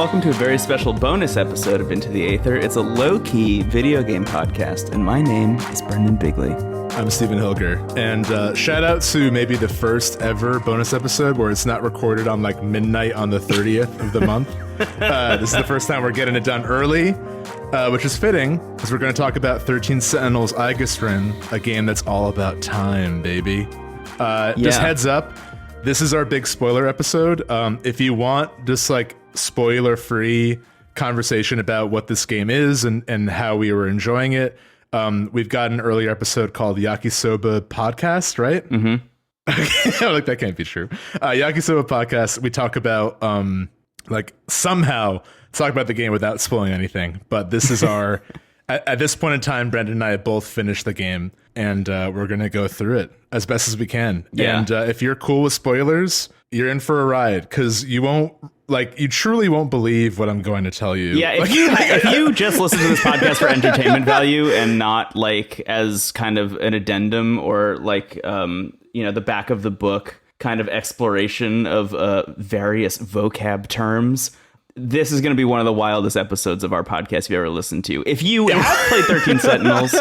welcome to a very special bonus episode of Into the Aether. It's a low-key video game podcast, and my name is Brendan Bigley. I'm Stephen Hilger, and shout out to maybe the first ever bonus episode where it's not recorded on like midnight on the 30th of the month. This is the first time we're getting it done early, which is fitting, because we're going to talk about 13 Sentinels Aegis Rim, a game that's all about time, baby. Just heads up, this is our big spoiler episode. If you want just like spoiler-free conversation about what this game is and how we were enjoying it, we've got an earlier episode called Yakisoba Podcast, right? Mm-hmm. Like, that can't be true. Yakisoba Podcast, we talk about, like, somehow talk about the game without spoiling anything. But this is our, at this point in time, Brendan and I have both finished the game, and we're going to go through it as best as we can. Yeah. And if you're cool with spoilers, you're in for a ride, because you truly won't believe what I'm going to tell you. Yeah, if you just listen to this podcast for entertainment value and not like as kind of an addendum or like the back of the book kind of exploration of various vocab terms, this is going to be one of the wildest episodes of our podcast you've ever listened to. If you have played 13 Sentinels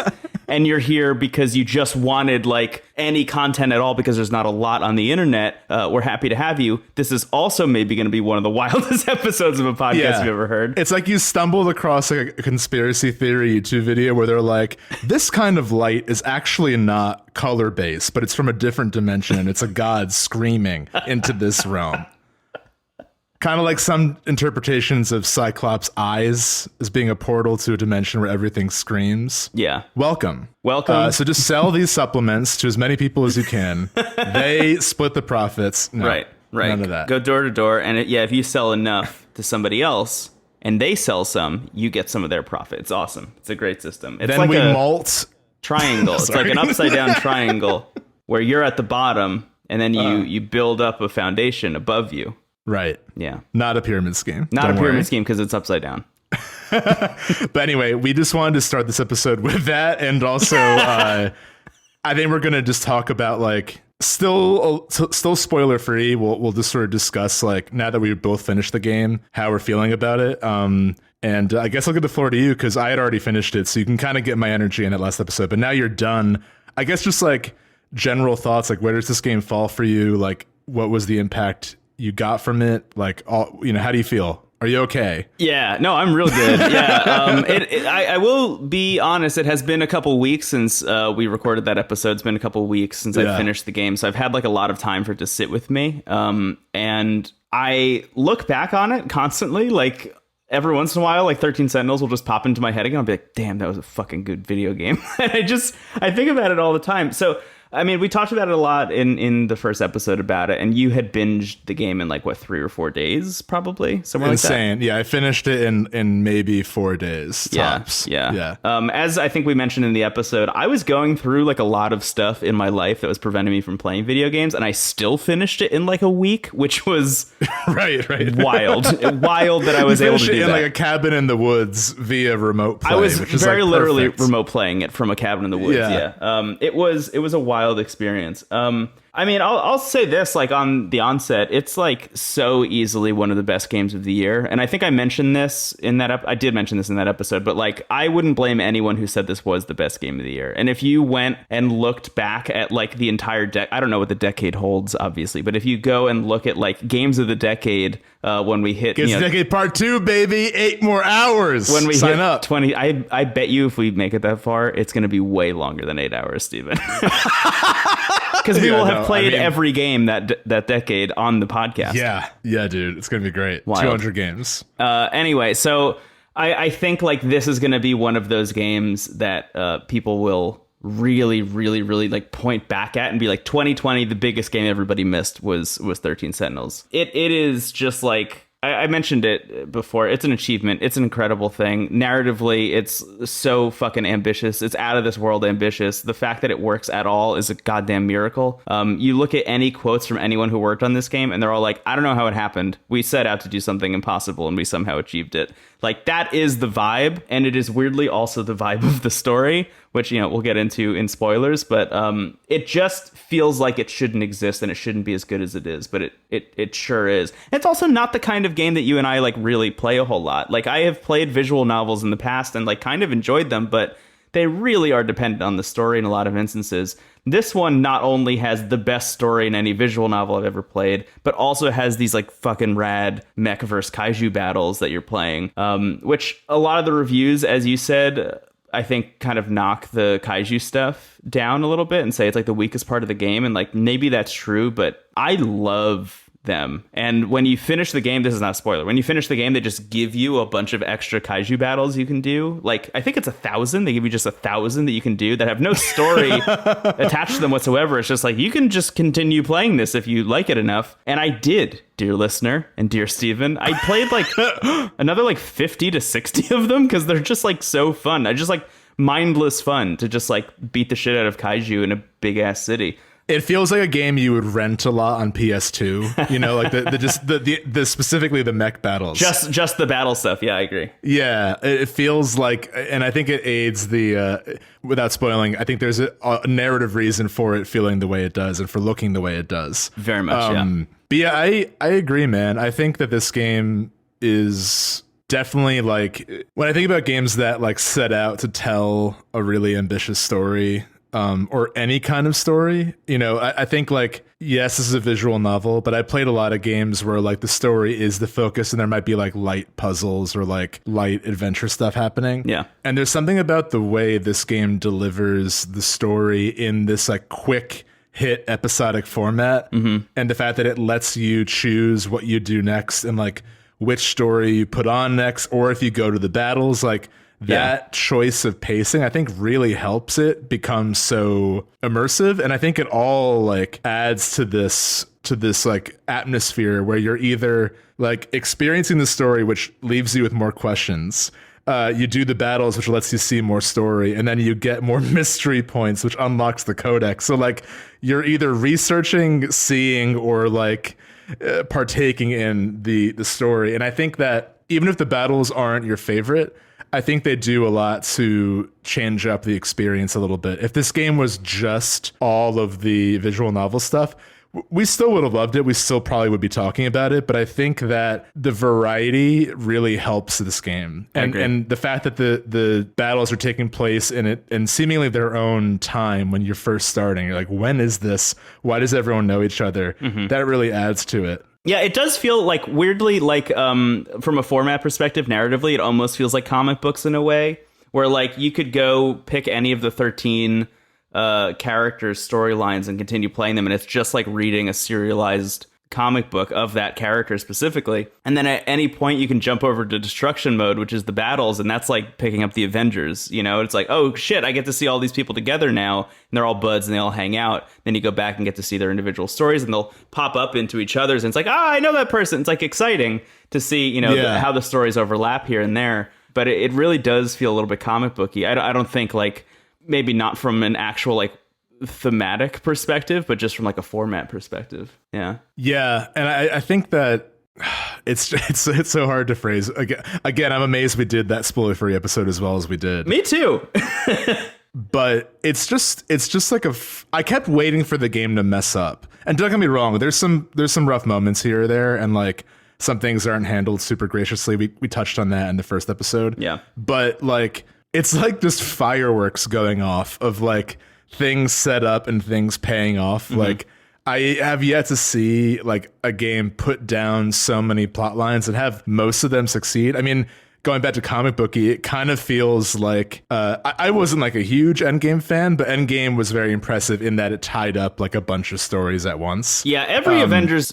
and you're here because you just wanted like any content at all because there's not a lot on the internet, we're happy to have you. This is also maybe going to be one of the wildest episodes of a podcast you've ever heard. It's like you stumbled across like a conspiracy theory YouTube video where they're like, this kind of light is actually not color based, but it's from a different dimension and it's a god screaming into this realm. Kind of like some interpretations of Cyclops' eyes as being a portal to a dimension where everything screams. Yeah. Welcome. So just sell these supplements to as many people as you can. They split the profits. No, right. None of that. Go door to door. And if you sell enough to somebody else and they sell some, you get some of their profit. It's awesome. It's a great system. It's then like we a malt triangle. It's like an upside down triangle where you're at the bottom and then you build up a foundation above you. Right. Yeah. Not a pyramid scheme. Not a pyramid scheme because it's upside down. But anyway, we just wanted to start this episode with that. And also, I think we're going to just talk about like still spoiler free. We'll just sort of discuss like now that we both finished the game, how we're feeling about it. And I guess I'll give the floor to you because I had already finished it. So you can kind of get my energy in that last episode. But now you're done. I guess just like general thoughts, like where does this game fall for you? Like what was the impact you got from it? Like, how do you feel? Are you okay? Yeah, no, I'm real good. Yeah, I will be honest. It has been a couple weeks since we recorded that episode. It's been a couple weeks since I finished the game, so I've had like a lot of time for it to sit with me. And I look back on it constantly, like every once in a while, like 13 Sentinels will just pop into my head again. I'll be like, damn, that was a fucking good video game. And I think about it all the time. So. I mean, we talked about it a lot in the first episode about it, and you had binged the game in like, 3 or 4 days, probably? Somewhere Insane. like that. Yeah, I finished it in maybe 4 days, tops. Yeah. As I think we mentioned in the episode, I was going through like a lot of stuff in my life that was preventing me from playing video games, and I still finished it in like a week, which was right. wild that I was able to do it in that. like a cabin in the woods via remote play. I was which is very like literally perfect. remote playing it from a cabin in the woods. Yeah. It was a wild experience. I mean, I'll say this, like on the onset, it's like so easily one of the best games of the year. And I think I mentioned this in that I did mention this in that episode, but like I wouldn't blame anyone who said this was the best game of the year. And if you went and looked back at like the entire I don't know what the decade holds, obviously, but if you go and look at like games of the decade, when we hit Decade Part 2, baby, 8 more hours. When we sign hit up 20, I bet you if we make it that far, it's going to be way longer than 8 hours, Steven. Because we will have played every game that decade on the podcast. Yeah, dude. It's going to be great. Wild. 200 games. Anyway, so I think like this is going to be one of those games that people will really, really, really like point back at and be like 2020, the biggest game everybody missed was 13 Sentinels. It is just like... I mentioned it before. It's an achievement. It's an incredible thing. Narratively, it's so fucking ambitious. It's out of this world ambitious. The fact that it works at all is a goddamn miracle. You look at any quotes from anyone who worked on this game, and they're all like, I don't know how it happened. We set out to do something impossible, and we somehow achieved it. Like, that is the vibe, and it is weirdly also the vibe of the story, which, we'll get into in spoilers, but it just feels like it shouldn't exist and it shouldn't be as good as it is, but it sure is. And it's also not the kind of game that you and I, like, really play a whole lot. Like, I have played visual novels in the past and, like, kind of enjoyed them, but they really are dependent on the story in a lot of instances. This one not only has the best story in any visual novel I've ever played, but also has these like fucking rad mech versus kaiju battles that you're playing, which a lot of the reviews, as you said, I think kind of knock the kaiju stuff down a little bit and say it's like the weakest part of the game. And like, maybe that's true, but I love them. And when you finish the game, this is not a spoiler, when you finish the game, they just give you a bunch of extra kaiju battles you can do. Like, I think it's 1,000. They give you just 1,000 that you can do that have no story attached to them whatsoever. It's just like, you can just continue playing this if you like it enough. And I did, dear listener and dear Steven. I played like another like 50 to 60 of them because they're just like so fun. I just like mindless fun to just like beat the shit out of kaiju in a big ass city. It feels like a game you would rent a lot on PS2, like the specifically the mech battles. Just the battle stuff. Yeah, I agree. Yeah, it feels like, and I think it aids the, without spoiling, I think there's a narrative reason for it feeling the way it does and for looking the way it does. Very much, yeah. But yeah, I agree, man. I think that this game is definitely like, when I think about games that like set out to tell a really ambitious story, or any kind of story, I think like, yes, this is a visual novel, but I played a lot of games where like the story is the focus and there might be like light puzzles or like light adventure stuff happening. Yeah. And there's something about the way this game delivers the story in this like quick hit episodic format, and the fact that it lets you choose what you do next and like which story you put on next, or if you go to the battles, like that choice of pacing, I think really helps it become so immersive. And I think it all like adds to this like atmosphere where you're either like experiencing the story, which leaves you with more questions. You do the battles, which lets you see more story, and then you get more mystery points, which unlocks the codex. So like you're either researching, seeing, or like partaking in the story. And I think that even if the battles aren't your favorite, I think they do a lot to change up the experience a little bit. If this game was just all of the visual novel stuff, we still would have loved it. We still probably would be talking about it. But I think that the variety really helps this game. And the fact that the battles are taking place in it and seemingly their own time when you're first starting. You're like, when is this? Why does everyone know each other? That really adds to it. Yeah, it does feel like weirdly like from a format perspective, narratively, it almost feels like comic books in a way where like you could go pick any of the 13 characters' storylines and continue playing them. And it's just like reading a serialized comic book of that character specifically. And then at any point you can jump over to destruction mode, which is the battles. And that's like picking up the Avengers. It's like, oh shit, I get to see all these people together now. And they're all buds and they all hang out. Then you go back and get to see their individual stories and they'll pop up into each other's. And it's like, I know that person. It's like exciting to see, how the stories overlap here and there. But it really does feel a little bit comic booky. I don't think like, maybe not from an actual like thematic perspective, but just from like a format perspective. And I think that it's so hard to phrase. Again, I'm amazed we did that spoiler-free episode as well as we did. Me too. But it's just like I kept waiting for the game to mess up. And don't get me wrong, there's some rough moments here or there, and like some things aren't handled super graciously. We touched on that in the first episode. Yeah. But like it's like just fireworks going off of like things set up and things paying off. Like I have yet to see like a game put down so many plot lines and have most of them succeed. I mean, going back to comic booky, it kind of feels like I wasn't like a huge Endgame fan, but Endgame was very impressive in that it tied up like a bunch of stories at once. Yeah, every Avengers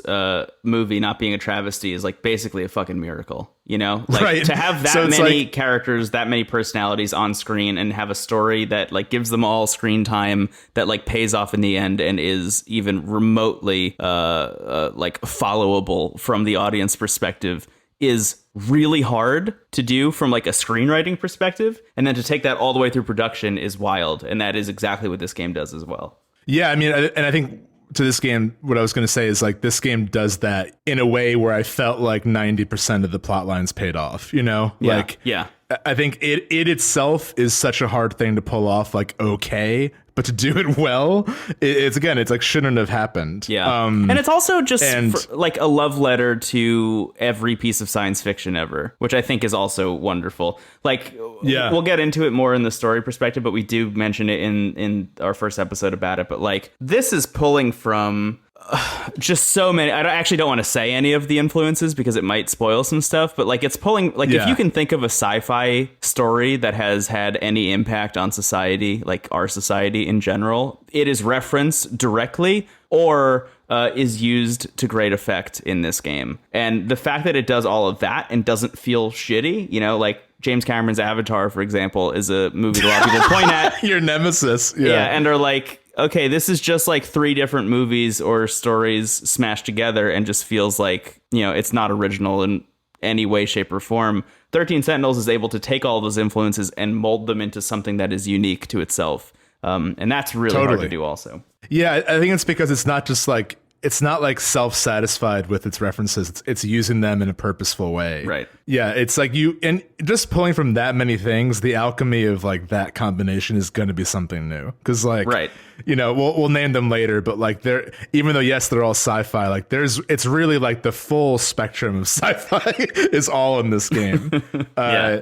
movie not being a travesty is like basically a fucking miracle. Like right. To have that many characters, that many personalities on screen and have a story that like gives them all screen time that like pays off in the end and is even remotely like followable from the audience perspective is really hard to do from like a screenwriting perspective. And then to take that all the way through production is wild. And that is exactly what this game does as well. Yeah, I mean, and I think to this game, what I was going to say is like this game does that in a way where I felt like 90% of the plot lines paid off, you know? Yeah. Like, yeah. I think it itself is such a hard thing to pull off, like, okay, but to do it well, it's like shouldn't have happened. Yeah. And it's also just like a love letter to every piece of science fiction ever, which I think is also wonderful. Like, yeah, we'll get into it more in the story perspective, but we do mention it in our first episode about it. But like, this is pulling from just so many. I actually don't want to say any of the influences because it might spoil some stuff, but like it's pulling, like if you can think of a sci-fi story that has had any impact on society, like our society in general, it is referenced directly or is used to great effect in this game. And the fact that it does all of that and doesn't feel shitty, you know, like James Cameron's Avatar, for example, is a movie that a lot of people point at. Your nemesis. Yeah, and are like, okay, this is just like 3 different movies or stories smashed together and just feels like, you know, it's not original in any way, shape, or form. 13 Sentinels is able to take all of those influences and mold them into something that is unique to itself. And that's really hard to do also. Yeah, I think it's because it's not just like, it's not like self-satisfied with its references. It's using them in a purposeful way. Right. Yeah, it's like and just pulling from that many things, the alchemy of like that combination is going to be something new. Because like, right. You know, we'll name them later, but like they're, even though yes, they're all sci-fi, like it's really like the full spectrum of sci-fi is all in this game. Yeah.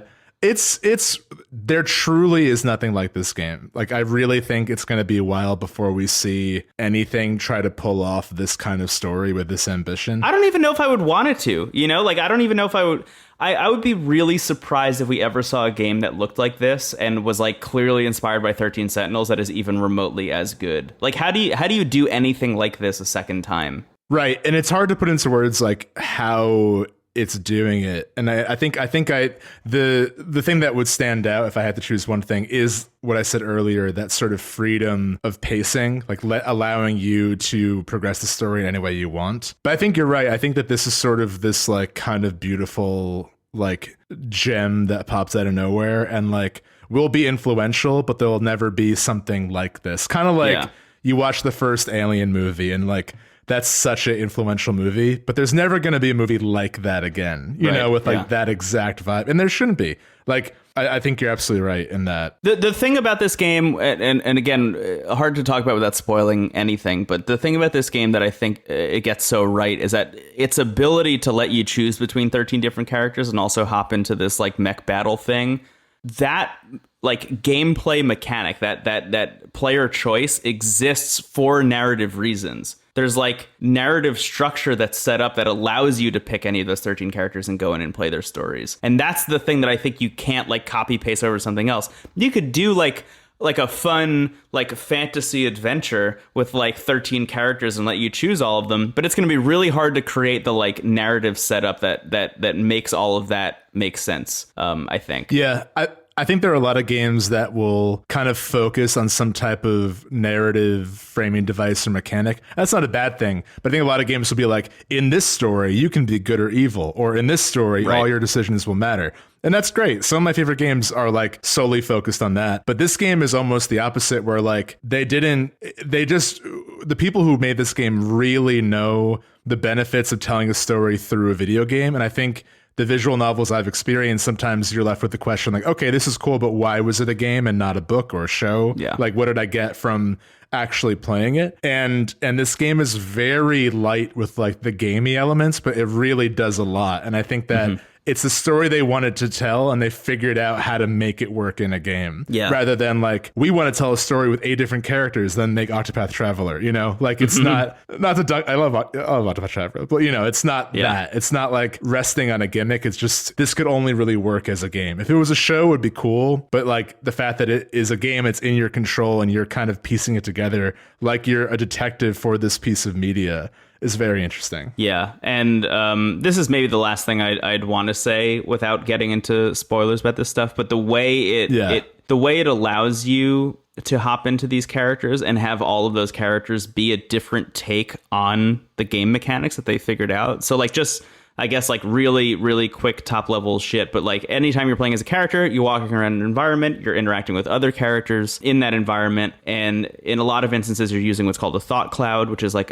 There truly is nothing like this game. Like, I really think it's going to be a while before we see anything try to pull off this kind of story with this ambition. I don't even know if I would want it to, you know, like, I don't even know if I would. I would be really surprised if we ever saw a game that looked like this and was like clearly inspired by 13 Sentinels that is even remotely as good. Like, how do you do anything like this a second time? Right. And it's hard to put into words like how it's doing it. And I think the thing that would stand out if I had to choose one thing is what I said earlier, that sort of freedom of pacing, like allowing you to progress the story in any way you want. But I think you're right. I think that this is sort of this like kind of beautiful like gem that pops out of nowhere and like will be influential, but there'll never be something like this. Kind of like you watch the first Alien movie and like, that's such an influential movie, but there's never going to be a movie like that again, you know, with like that exact vibe. And there shouldn't be. Like, I think you're absolutely right in that. The thing about this game, and again, hard to talk about without spoiling anything, but the thing about this game that I think it gets so right is that its ability to let you choose between 13 different characters and also hop into this like mech battle thing, that like gameplay mechanic, that player choice exists for narrative reasons. There's like narrative structure that's set up that allows you to pick any of those 13 characters and go in and play their stories. And that's the thing that I think you can't like copy paste over something else. You could do like a fun like fantasy adventure with like 13 characters and let you choose all of them, but it's going to be really hard to create the like narrative setup that makes all of that make sense. I think. Yeah. I think there are a lot of games that will kind of focus on some type of narrative framing device or mechanic. That's not a bad thing, but I think a lot of games will be like, in this story, you can be good or evil, or in this story, all your decisions will matter. And that's great. Some of my favorite games are like solely focused on that. But this game is almost the opposite, where like the people who made this game really know the benefits of telling a story through a video game. And I think the visual novels I've experienced, sometimes you're left with the question like, okay, this is cool, but why was it a game and not a book or a show? Yeah. Like, what did I get from actually playing it? And this game is very light with like the gamey elements, but it really does a lot. And I think that it's the story they wanted to tell, and they figured out how to make it work in a game. Yeah. Rather than like, we want to tell a story with 8 different characters, then make Octopath Traveler, you know? Like, it's not the I love Octopath Traveler, but you know, it's not that. It's not like resting on a gimmick. It's just, this could only really work as a game. If it was a show, it would be cool, but like the fact that it is a game, it's in your control and you're kind of piecing it together like you're a detective for this piece of media is very interesting. Yeah, and this is maybe the last thing I'd want to say without getting into spoilers about this stuff, but the way it allows you to hop into these characters and have all of those characters be a different take on the game mechanics that they figured out. So like just I guess like really, really quick top level shit. But like anytime you're playing as a character, you're walking around an environment, you're interacting with other characters in that environment. And in a lot of instances, you're using what's called a thought cloud, which is like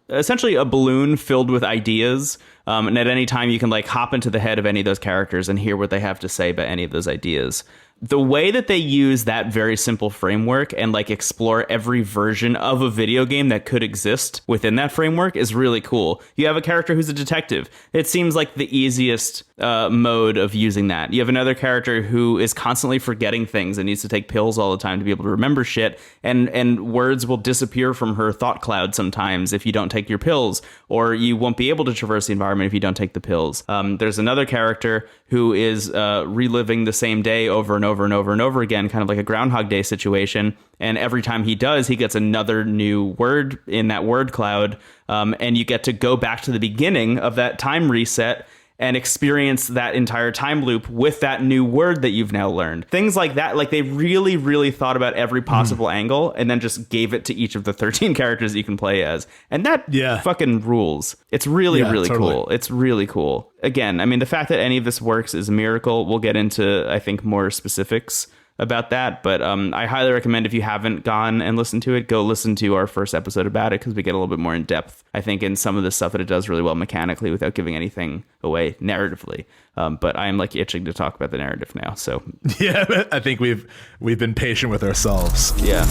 essentially a balloon filled with ideas. And at any time you can like hop into the head of any of those characters and hear what they have to say about any of those ideas. The way that they use that very simple framework and like explore every version of a video game that could exist within that framework is really cool. You have a character who's a detective. It seems like the easiest mode of using that. You have another character who is constantly forgetting things and needs to take pills all the time to be able to remember shit. And words will disappear from her thought cloud sometimes if you don't take your pills, or you won't be able to traverse the environment if you don't take the pills. There's another character who is reliving the same day over and over and over and over again, kind of like a Groundhog Day situation. And every time he does, he gets another new word in that word cloud. And you get to go back to the beginning of that time reset and experience that entire time loop with that new word that you've now learned. Things like that, like they really, really thought about every possible angle and then just gave it to each of the 13 characters that you can play as. And that fucking rules. It's really, really totally cool. It's really cool. Again, I mean, the fact that any of this works is a miracle. We'll get into, I think, more specifics about that, but I highly recommend, if you haven't gone and listened to it, go listen to our first episode about it, because we get a little bit more in depth, I think, in some of the stuff that it does really well mechanically without giving anything away narratively. But I am like itching to talk about the narrative now. So yeah, I think we've been patient with ourselves. Yeah.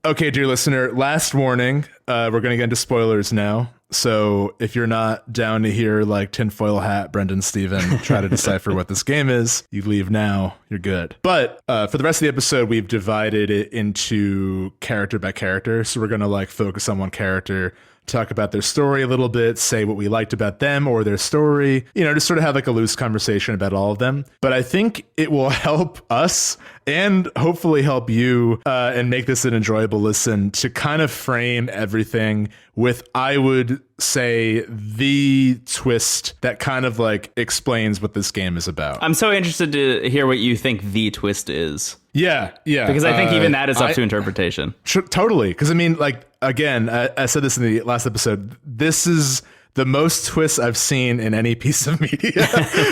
Okay, dear listener, last warning. We're going to get into spoilers now. So if you're not down to hear like tinfoil hat Brendan Steven try to decipher what this game is, you leave now, you're good. But for the rest of the episode, we've divided it into character by character. So we're going to like focus on one character, talk about their story a little bit, say what we liked about them or their story, you know, just sort of have like a loose conversation about all of them. But I think it will help us and hopefully help you and make this an enjoyable listen to kind of frame everything with, I would say, the twist that kind of like explains what this game is about. I'm so interested to hear what you think the twist is. Yeah. Because I think even that is up to interpretation. Totally. Because I mean, like, again, I said this in the last episode, this is the most twists I've seen in any piece of media.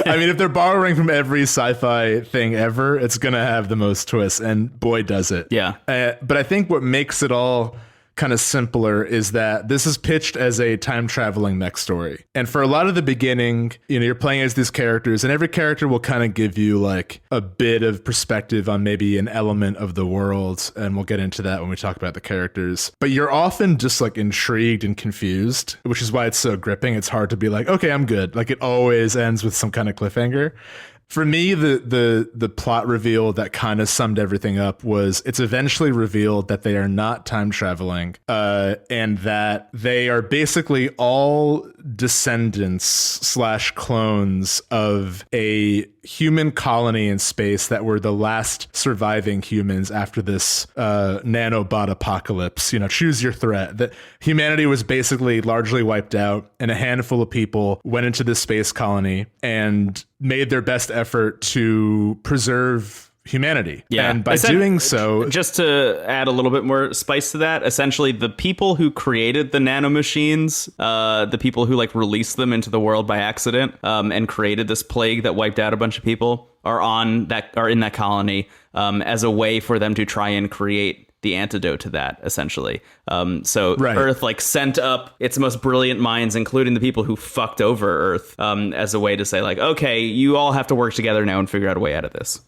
I mean, if they're borrowing from every sci-fi thing ever, it's going to have the most twists, and boy, does it. Yeah. But I think what makes it all kind of simpler is that this is pitched as a time traveling mech story. And for a lot of the beginning, you know, you're playing as these characters, and every character will kind of give you like a bit of perspective on maybe an element of the world. And we'll get into that when we talk about the characters. But you're often just like intrigued and confused, which is why it's so gripping. It's hard to be like, okay, I'm good. Like it always ends with some kind of cliffhanger. For me, the plot reveal that kind of summed everything up was it's eventually revealed that they are not time traveling, and that they are basically all descendants / clones of a human colony in space that were the last surviving humans after this nanobot apocalypse. You know, choose your threat. That humanity was basically largely wiped out, and a handful of people went into this space colony and made their best effort to preserve humanity. Yeah. And by doing so, just to add a little bit more spice to that, essentially the people who created the nanomachines, the people who like released them into the world by accident, and created this plague that wiped out a bunch of people are in that colony, as a way for them to try and create the antidote to that, essentially. So right. Earth like sent up its most brilliant minds, including the people who fucked over Earth, as a way to say like, okay, you all have to work together now and figure out a way out of this.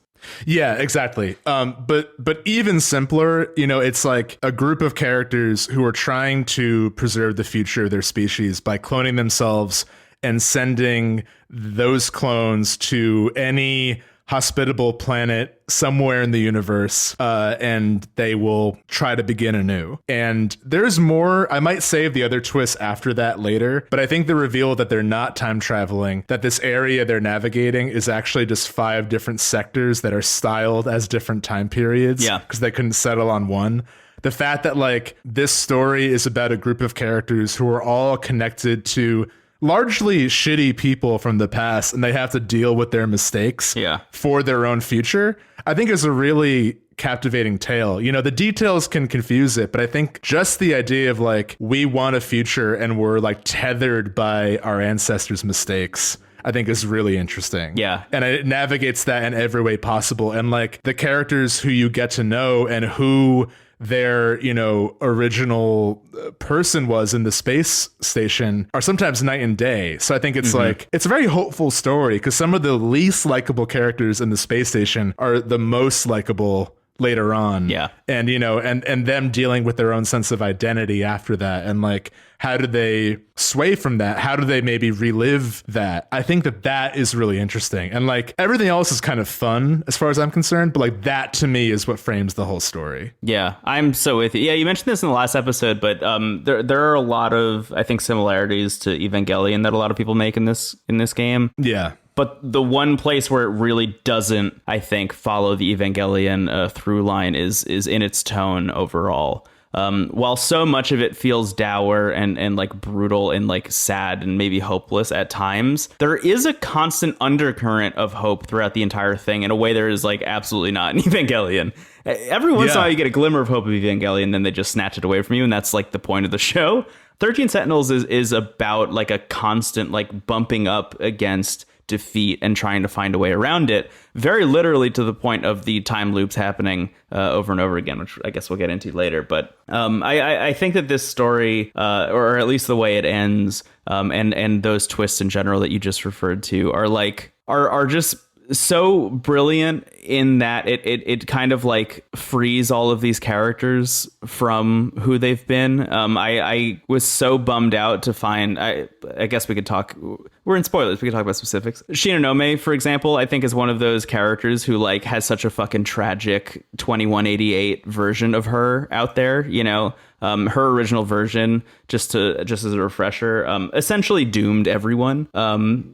Yeah, exactly. But even simpler, you know, it's like a group of characters who are trying to preserve the future of their species by cloning themselves and sending those clones to any hospitable planet somewhere in the universe, and they will try to begin anew. And there's more. I might save the other twists after that later, but I think the reveal that they're not time traveling, that this area they're navigating is actually just 5 different sectors that are styled as different time periods, because they couldn't settle on one. The fact that like this story is about a group of characters who are all connected to largely shitty people from the past, and they have to deal with their mistakes for their own future, I think is a really captivating tale. You know, the details can confuse it, but I think just the idea of like, we want a future and we're like tethered by our ancestors' mistakes, I think is really interesting. Yeah. And it navigates that in every way possible. And like the characters who you get to know and who their, you know, original person was in the space station are sometimes night and day. So I think it's like, it's a very hopeful story because some of the least likable characters in the space station are the most likable later on. Yeah. And, you know, and them dealing with their own sense of identity after that. And like, how do they sway from that? How do they maybe relive that? I think that is really interesting. And like everything else is kind of fun as far as I'm concerned, but like that to me is what frames the whole story. Yeah, I'm so with you. Yeah, you mentioned this in the last episode, but there are a lot of, I think, similarities to Evangelion that a lot of people make in this game. Yeah. But the one place where it really doesn't, I think, follow the Evangelion through line is in its tone overall. While so much of it feels dour and like brutal and like sad and maybe hopeless at times, there is a constant undercurrent of hope throughout the entire thing in a way there is like absolutely not in Evangelion. Every once in a while you get a glimmer of hope of Evangelion, then they just snatch it away from you, and that's like the point of the show. 13 Sentinels is about like a constant like bumping up against defeat and trying to find a way around it, very literally to the point of the time loops happening over and over again, which I guess we'll get into later. But I think that this story, or at least the way it ends, and those twists in general that you just referred to, are just so brilliant in that it kind of like frees all of these characters from who they've been. I was so bummed out to find, I guess we could talk, we're in spoilers, we could talk about specifics. Shinonome, for example, I think is one of those characters who like has such a fucking tragic 2188 version of her out there, you know. Her original version, just as a refresher, essentially doomed everyone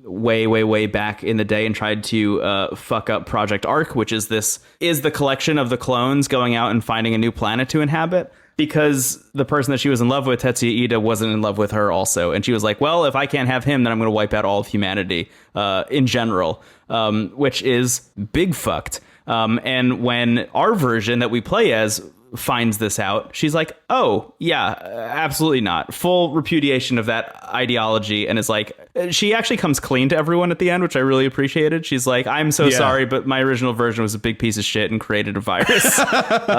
way back in the day and tried to fuck up Project Ark, which is the collection of the clones going out and finding a new planet to inhabit. Because the person that she was in love with, Tetsuya Ida, wasn't in love with her also. And she was like, well, if I can't have him, then I'm going to wipe out all of humanity in general, which is big fucked. And when our version that we play as finds this out, she's like, oh yeah, absolutely not, full repudiation of that ideology, and is like, she actually comes clean to everyone at the end, which I really appreciated. She's like, I'm so sorry, but my original version was a big piece of shit and created a virus. But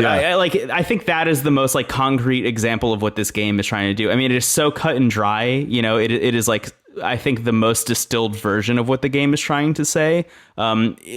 I think that is the most like concrete example of what this game is trying to do. I mean, it is so cut and dry, you know. It is like, I think, the most distilled version of what the game is trying to say,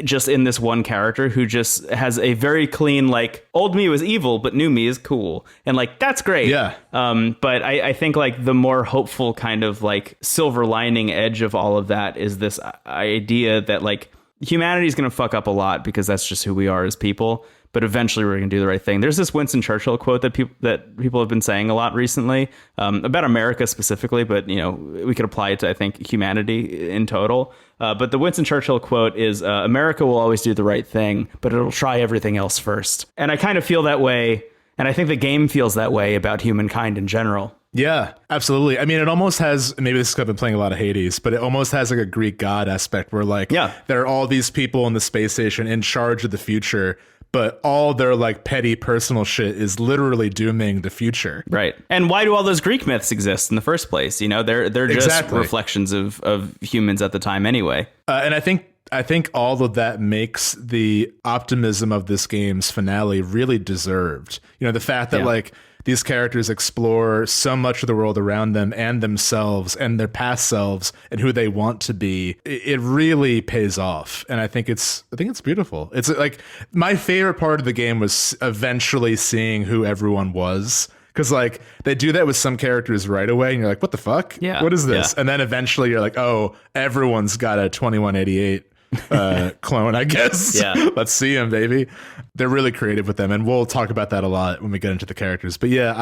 just in this one character who just has a very clean, like, old me was evil, but new me is cool. And like, that's great. Yeah. But I think like the more hopeful kind of like silver lining edge of all of that is this idea that like humanity is going to fuck up a lot because that's just who we are as people. But eventually we're going to do the right thing. There's this Winston Churchill quote that people have been saying a lot recently, about America specifically, but you know, we could apply it to, I think, humanity in total. But the Winston Churchill quote is, America will always do the right thing, but it'll try everything else first. And I kind of feel that way. And I think the game feels that way about humankind in general. Yeah, absolutely. I mean, it almost has, maybe this is because I've been playing a lot of Hades, but it almost has like a Greek god aspect where like, there are all these people in the space station in charge of the future, but all their like petty personal shit is literally dooming the future. Right. And why do all those Greek myths exist in the first place? You know, they're just reflections of humans at the time anyway. And I think all of that makes the optimism of this game's finale really deserved. You know, the fact that like these characters explore so much of the world around them and themselves and their past selves and who they want to be, it really pays off. And I think it's beautiful. It's like my favorite part of the game was eventually seeing who everyone was. Because like they do that with some characters right away and you're like, what the fuck? Yeah. What is this? Yeah. And then eventually you're like, oh, everyone's got a 2188 clone, I guess. Yeah. Let's see him, baby. They're really creative with them, and we'll talk about that a lot when we get into the characters. But yeah,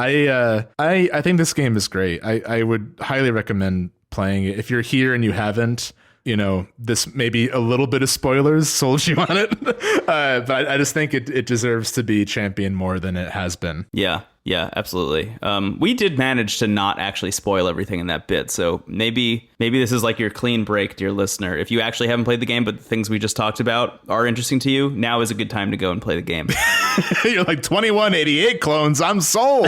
I think this game is great. I would highly recommend playing it. If you're here and you haven't, you know, this may be a little bit of spoilers sold you on it. But I just think it deserves to be championed more than it has been. Yeah. Yeah, absolutely. We did manage to not actually spoil everything in that bit, so maybe this is like your clean break, dear listener. If you actually haven't played the game, but the things we just talked about are interesting to you, now is a good time to go and play the game. You're like 2188 clones. I'm sold.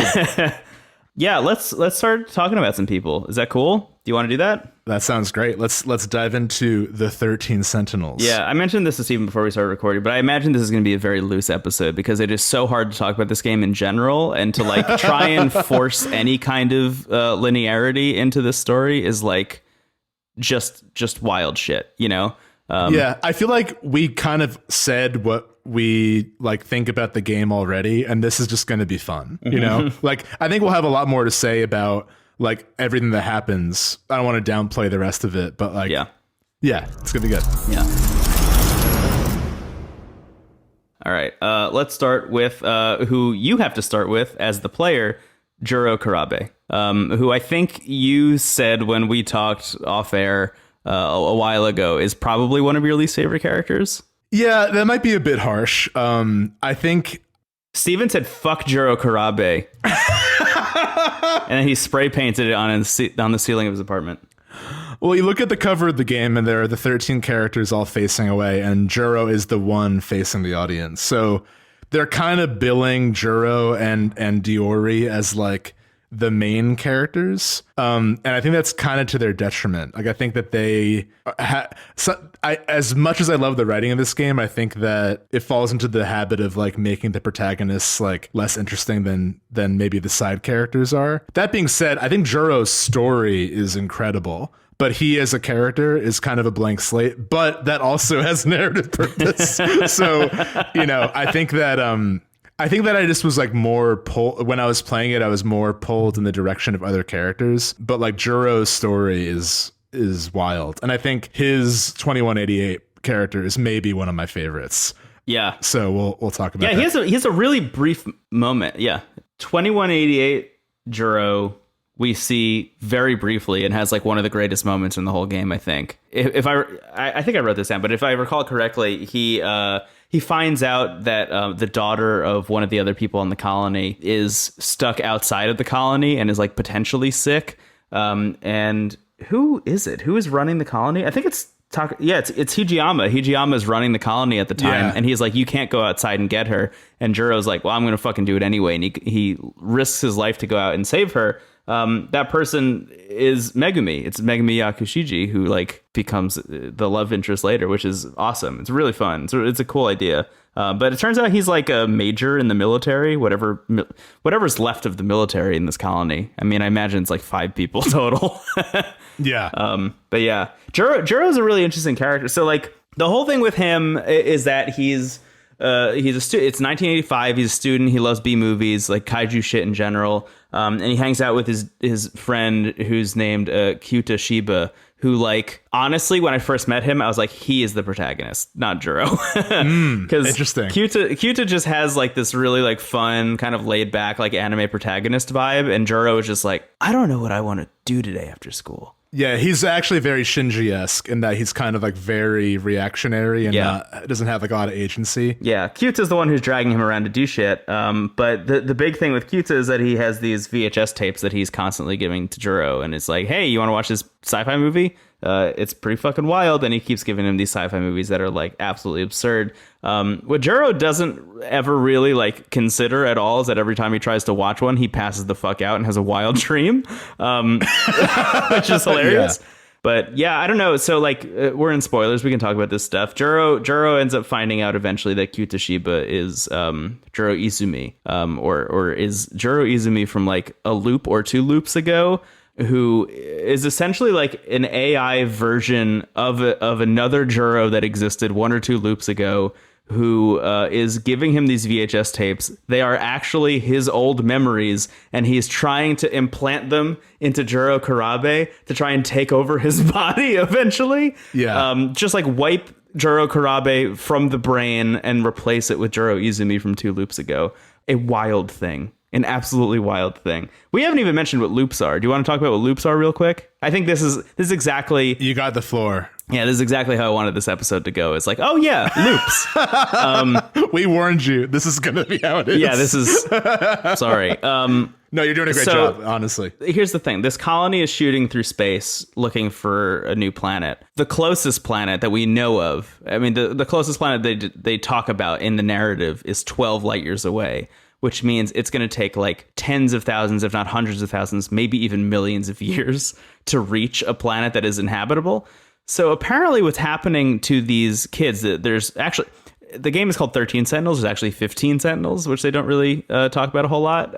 Yeah, let's start talking about some people. Is that cool? Do you want to do that? That sounds great. Let's dive into the 13 Sentinels. Yeah, I mentioned this to Steven before we started recording, but I imagine this is going to be a very loose episode because it is so hard to talk about this game in general, and to like try and force any kind of linearity into this story is like just wild shit, you know? Yeah, I feel like we kind of said what we like think about the game already, and this is just going to be fun, you know? Like, I think we'll have a lot more to say about like everything that happens. I don't want to downplay the rest of it, but like, yeah, it's gonna be good. Yeah. All right. Let's start with who you have to start with as the player, Juro Kurabe, who I think you said when we talked off air a while ago is probably one of your least favorite characters. Yeah, that might be a bit harsh. I think Steven said, fuck Juro Kurabe. And then he spray painted it on the ceiling of his apartment. Well, you look at the cover of the game and there are the 13 characters all facing away, and Juro is the one facing the audience. So they're kind of billing Juro and Iori as like the main characters. And I think that's kind of to their detriment. Like, I think that they as much as I love the writing of this game, I think that it falls into the habit of like making the protagonists like less interesting than maybe the side characters are. That being said, I think Juro's story is incredible, but he as a character is kind of a blank slate, but that also has narrative purpose. So, you know, I think that I just was like more pulled when I was playing it. I was more pulled in the direction of other characters, but like Juro's story is wild, and I think his 2188 character is maybe one of my favorites. Yeah. So we'll talk about. Yeah, he has a really brief moment. Yeah, 2188 Juro we see very briefly and has like one of the greatest moments in the whole game. I think if I think I wrote this down, but if I recall correctly, he finds out that the daughter of one of the other people in the colony is stuck outside of the colony and is like potentially sick. And who is it? Who is running the colony? I think it's Hijiyama. Hijiyama is running the colony at the time, and he's like, you can't go outside and get her. And Juro's like, well, I'm gonna fucking do it anyway. And he risks his life to go out and save her. That person is Megumi. It's Megumi Yakushiji, who like becomes the love interest later, which is awesome. It's really fun. It's a cool idea. But it turns out he's like a major in the military, whatever's left of the military in this colony. I mean, I imagine it's like 5 people total. Yeah. But yeah, Juro's a really interesting character. So like the whole thing with him is that he's a student. It's 1985. He's a student. He loves B movies, like kaiju shit in general. And he hangs out with his friend who's named Kyuta Shiba, who, like, honestly, when I first met him, I was like, he is the protagonist, not Juro. Because interesting. Kyuta just has like this really like fun, kind of laid back, like anime protagonist vibe, and Juro is just like, I don't know what I want to do today after school. Yeah, he's actually very Shinji-esque in that he's kind of like very reactionary and doesn't have like a lot of agency. Yeah, Kyuta's the one who's dragging him around to do shit. But the big thing with Kyuta is that he has these VHS tapes that he's constantly giving to Juro, and it's like, hey, you want to watch this sci-fi movie? It's pretty fucking wild, and he keeps giving him these sci-fi movies that are like absolutely absurd. What Juro doesn't ever really like consider at all is that every time he tries to watch one, he passes the fuck out and has a wild dream, which is hilarious. Yeah. But yeah, I don't know. So like we're in spoilers. We can talk about this stuff. Juro ends up finding out eventually that Kyuta Shiba is Juro Izumi, or is Juro Izumi from like a loop or 2 loops ago, who is essentially like an AI version of another Juro that existed 1 or 2 loops ago, who is giving him these VHS tapes. They are actually his old memories, and he's trying to implant them into Juro Kurabe to try and take over his body eventually. Yeah. Just like wipe Juro Kurabe from the brain and replace it with Juro Izumi from 2 loops ago. A wild thing An absolutely wild thing. We haven't even mentioned what loops are. Do you want to talk about what loops are real quick? I think this is exactly... You got the floor. Yeah, this is exactly how I wanted this episode to go. It's like, oh yeah, loops. We warned you. This is going to be how it is. Yeah, this is... Sorry. No, you're doing a great job, honestly. Here's the thing. This colony is shooting through space looking for a new planet. The closest planet that we know of, I mean, the closest planet they talk about in the narrative is 12 light years away, which means it's going to take like tens of thousands, if not hundreds of thousands, maybe even millions of years to reach a planet that is inhabitable. So apparently what's happening to these kids, there's actually... The game is called 13 Sentinels. There's actually 15 Sentinels, which they don't really talk about a whole lot.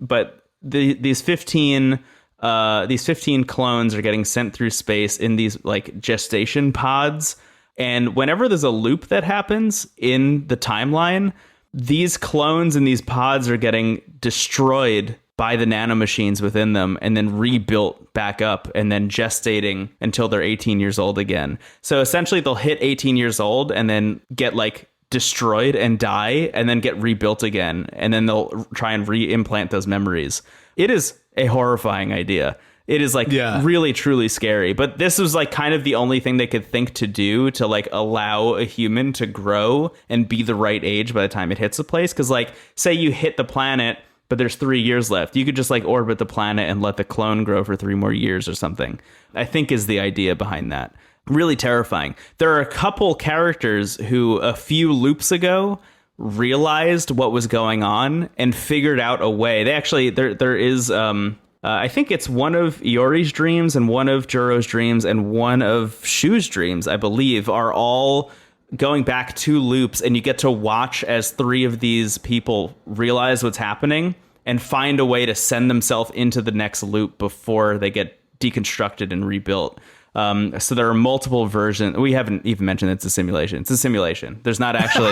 But these 15 clones are getting sent through space in these like gestation pods. And whenever there's a loop that happens in the timeline, these clones in these pods are getting destroyed by the nanomachines within them and then rebuilt back up and then gestating until they're 18 years old again. So essentially they'll hit 18 years old and then get like destroyed and die and then get rebuilt again. And then they'll try and re-implant those memories. It is a horrifying idea. It is like really, truly scary. But this was like kind of the only thing they could think to do to like allow a human to grow and be the right age by the time it hits a place. Because like say you hit the planet, but there's 3 years left. You could just like orbit the planet and let the clone grow for 3 more years or something, I think is the idea behind that. Really terrifying. There are a couple characters who a few loops ago realized what was going on and figured out a way. They actually, there is, I think it's one of Iori's dreams and one of Juro's dreams and one of Shu's dreams, I believe, are all going back 2 loops, and you get to watch as 3 of these people realize what's happening and find a way to send themselves into the next loop before they get deconstructed and rebuilt. So there are multiple versions. We haven't even mentioned it's a simulation. It's a simulation. There's not actually.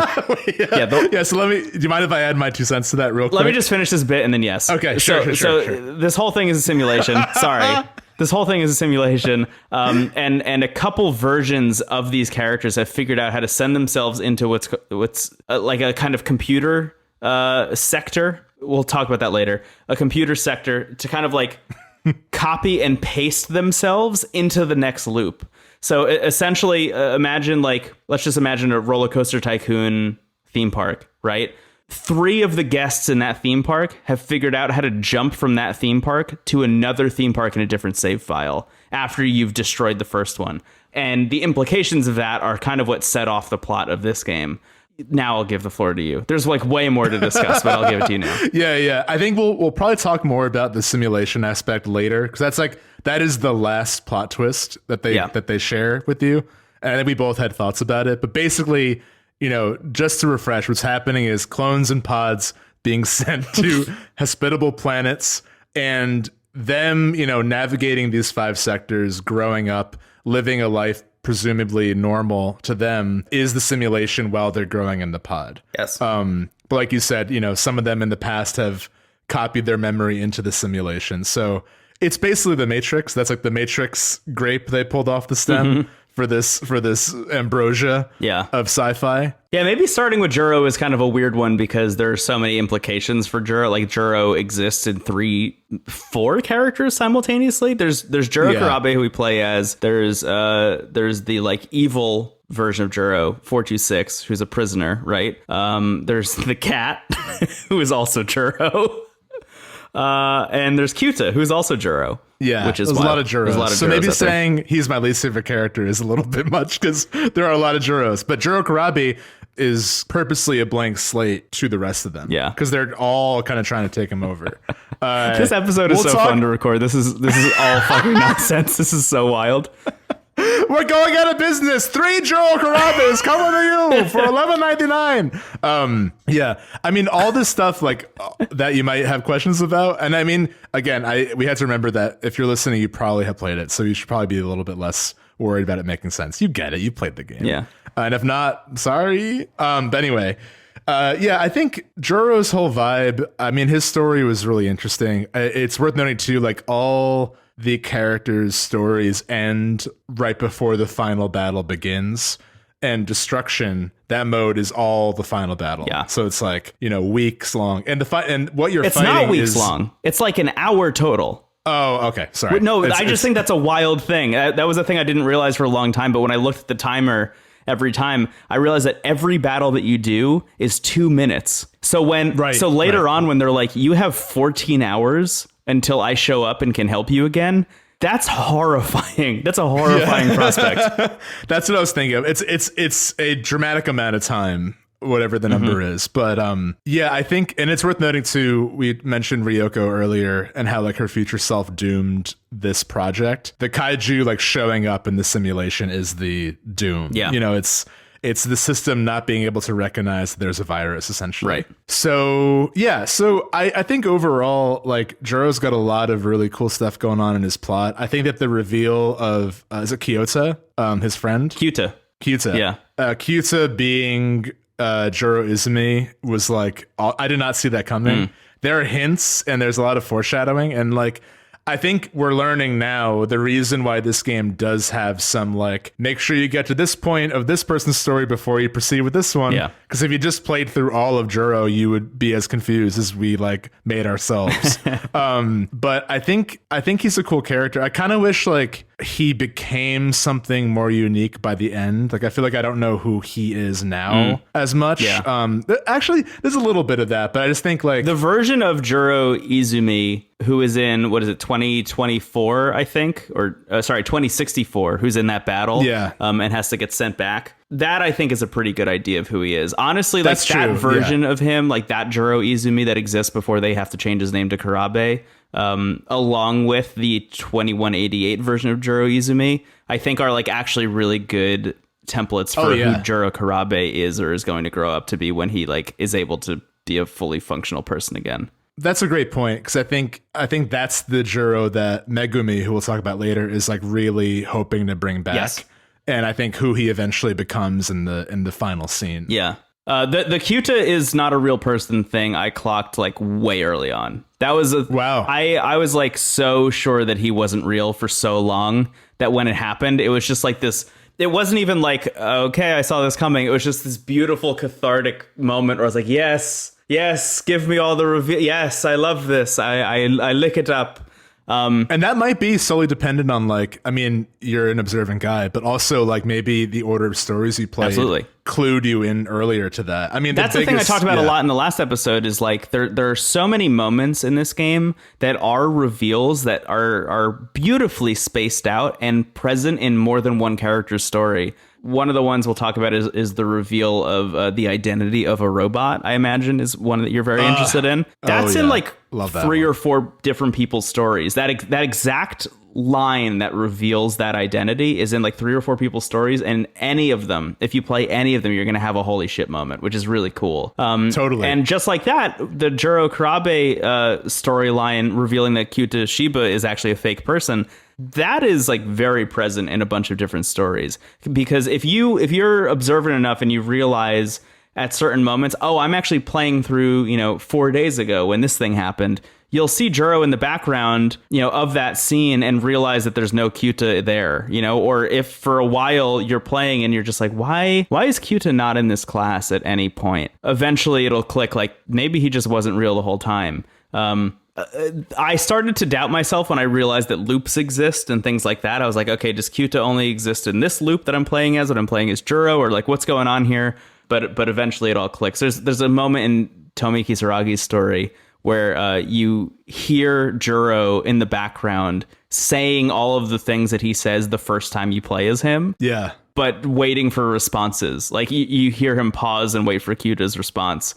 So do you mind if I add my 2 cents to that real quick? Let me just finish this bit and then yes. Okay, sure. So this whole thing is a simulation. Sorry. This whole thing is a simulation, and a couple versions of these characters have figured out how to send themselves into what's like a kind of computer sector. We'll talk about that later. A computer sector to kind of like copy and paste themselves into the next loop. So essentially, let's just imagine a roller coaster tycoon theme park, right? 3 of the guests in that theme park have figured out how to jump from that theme park to another theme park in a different save file after you've destroyed the first one. And the implications of that are kind of what set off the plot of this game. Now I'll give the floor to you. There's like way more to discuss, but I'll give it to you now. Yeah. I think we'll probably talk more about the simulation aspect later, because that is the last plot twist that they share with you. And I think we both had thoughts about it. But basically, just to refresh, what's happening is clones and pods being sent to hospitable planets, and them, navigating these 5 sectors, growing up, living a life presumably normal to them, is the simulation while they're growing in the pod. Yes. But like you said, some of them in the past have copied their memory into the simulation. So it's basically the Matrix. That's like the Matrix grape they pulled off the stem. For this ambrosia of sci-fi. Yeah, maybe starting with Juro is kind of a weird one because there are so many implications for Juro. Like Juro exists in 4 characters simultaneously. There's Juro Kurabe, who we play as. There's the like evil version of Juro, 426, who's a prisoner, right? There's the cat, who is also Juro. And there's Kyuta, who's also Juro. Yeah, which is there's a lot of Juros. So maybe saying there. He's my least favorite character is a little bit much, because there are a lot of Juros. But Juro Kurabe is purposely a blank slate to the rest of them. Yeah, because they're all kind of trying to take him over. This episode is fun to record. This is all fucking nonsense. This is so wild. We're going out of business. 3 Juro Kurabes coming to you for $11.99. Yeah, I mean, all this stuff like that you might have questions about, and I mean, again, we had to remember that if you're listening, you probably have played it, so you should probably be a little bit less worried about it making sense. You get it. You played the game. Yeah, and if not, sorry. But anyway. I think Juro's whole vibe, I mean, his story was really interesting. It's worth noting too, like all the characters' stories end right before the final battle begins. and destruction, that mode is all the final battle. Yeah. So it's like, weeks long. And what you're It's fighting not weeks is long. It's like an hour total. Oh, okay. Sorry. No, I just think that's a wild thing. That was a thing I didn't realize for a long time. But when I looked at the timer every time, I realized that every battle that you do is 2 minutes. So later on, when they're like, you have 14 hours until I show up and can help you again. That's horrifying. That's a horrifying prospect. That's what I was thinking of. It's a dramatic amount of time, whatever the number is. But I think, and it's worth noting too, we mentioned Ryoko earlier and how like her future self doomed this project. The kaiju like showing up in the simulation is the doom. Yeah. It's the system not being able to recognize that there's a virus, essentially. Right. So, I think overall, like, Juro's got a lot of really cool stuff going on in his plot. I think that the reveal of, is it Kyota, his friend? Kyuta. Yeah. Kyuta being Juro Izumi was like, I did not see that coming. There are hints, and there's a lot of foreshadowing, and, like, I think we're learning now the reason why this game does have some like, make sure you get to this point of this person's story before you proceed with this one. Yeah. Because if you just played through all of Juro, you would be as confused as we like made ourselves. But I think he's a cool character. I kind of wish like he became something more unique by the end. Like I feel like I don't know who he is now as much. Yeah. Actually, there's a little bit of that, but I just think like the version of Juro Izumi who is in, 2024, I think, or 2064, who's in that battle, and has to get sent back. That I think is a pretty good idea of who he is. Honestly, like that version of him, like that Juro Izumi that exists before they have to change his name to Kurabe, along with the 2188 version of Juro Izumi, I think are like actually really good templates for who Juro Kurabe is or is going to grow up to be when he like is able to be a fully functional person again. That's a great point, because I think that's the Juro that Megumi, who we'll talk about later, is like really hoping to bring back. Yes. And I think who he eventually becomes in the final scene. Yeah. The Kyuta is not a real person thing I clocked like way early on. That was wow. I was like so sure that he wasn't real for so long that when it happened, it was just like this. It wasn't even like, okay, I saw this coming. It was just this beautiful cathartic moment where I was like, yes, give me all the reveal. Yes, I love this. I lick it up. And that might be solely dependent on like, I mean, you're an observant guy, but also like maybe the order of stories you played clued you in earlier to that. I mean, that's the thing I talked about a lot in the last episode is like there are so many moments in this game that are reveals that are beautifully spaced out and present in more than one character's story. One of the ones we'll talk about is the reveal of the identity of a robot, I imagine, is one that you're very interested in. That's in like three or four different people's stories. That exact line that reveals that identity is in like 3 or 4 people's stories, and any of them, if you play any of them, you're going to have a holy shit moment, which is really cool. Totally. And just like that, the Juro Kurabe storyline revealing that Kyuta Shiba is actually a fake person, that is like very present in a bunch of different stories. Because if you're observant enough and you realize at certain moments, oh, I'm actually playing through, 4 days ago when this thing happened, you'll see Juro in the background, of that scene and realize that there's no Kyuta there, or if for a while you're playing and you're just like, why is Kyuta not in this class at any point? Eventually it'll click, like maybe he just wasn't real the whole time. I started to doubt myself when I realized that loops exist and things like that. I was like, okay, does Kyuta only exist in this loop that I'm playing as, when I'm playing as Juro, or like what's going on here? But eventually it all clicks. There's a moment in Tomi Kitsuragi's story where you hear Juro in the background saying all of the things that he says the first time you play as him. Yeah. But waiting for responses. Like you hear him pause and wait for Kyuta's response,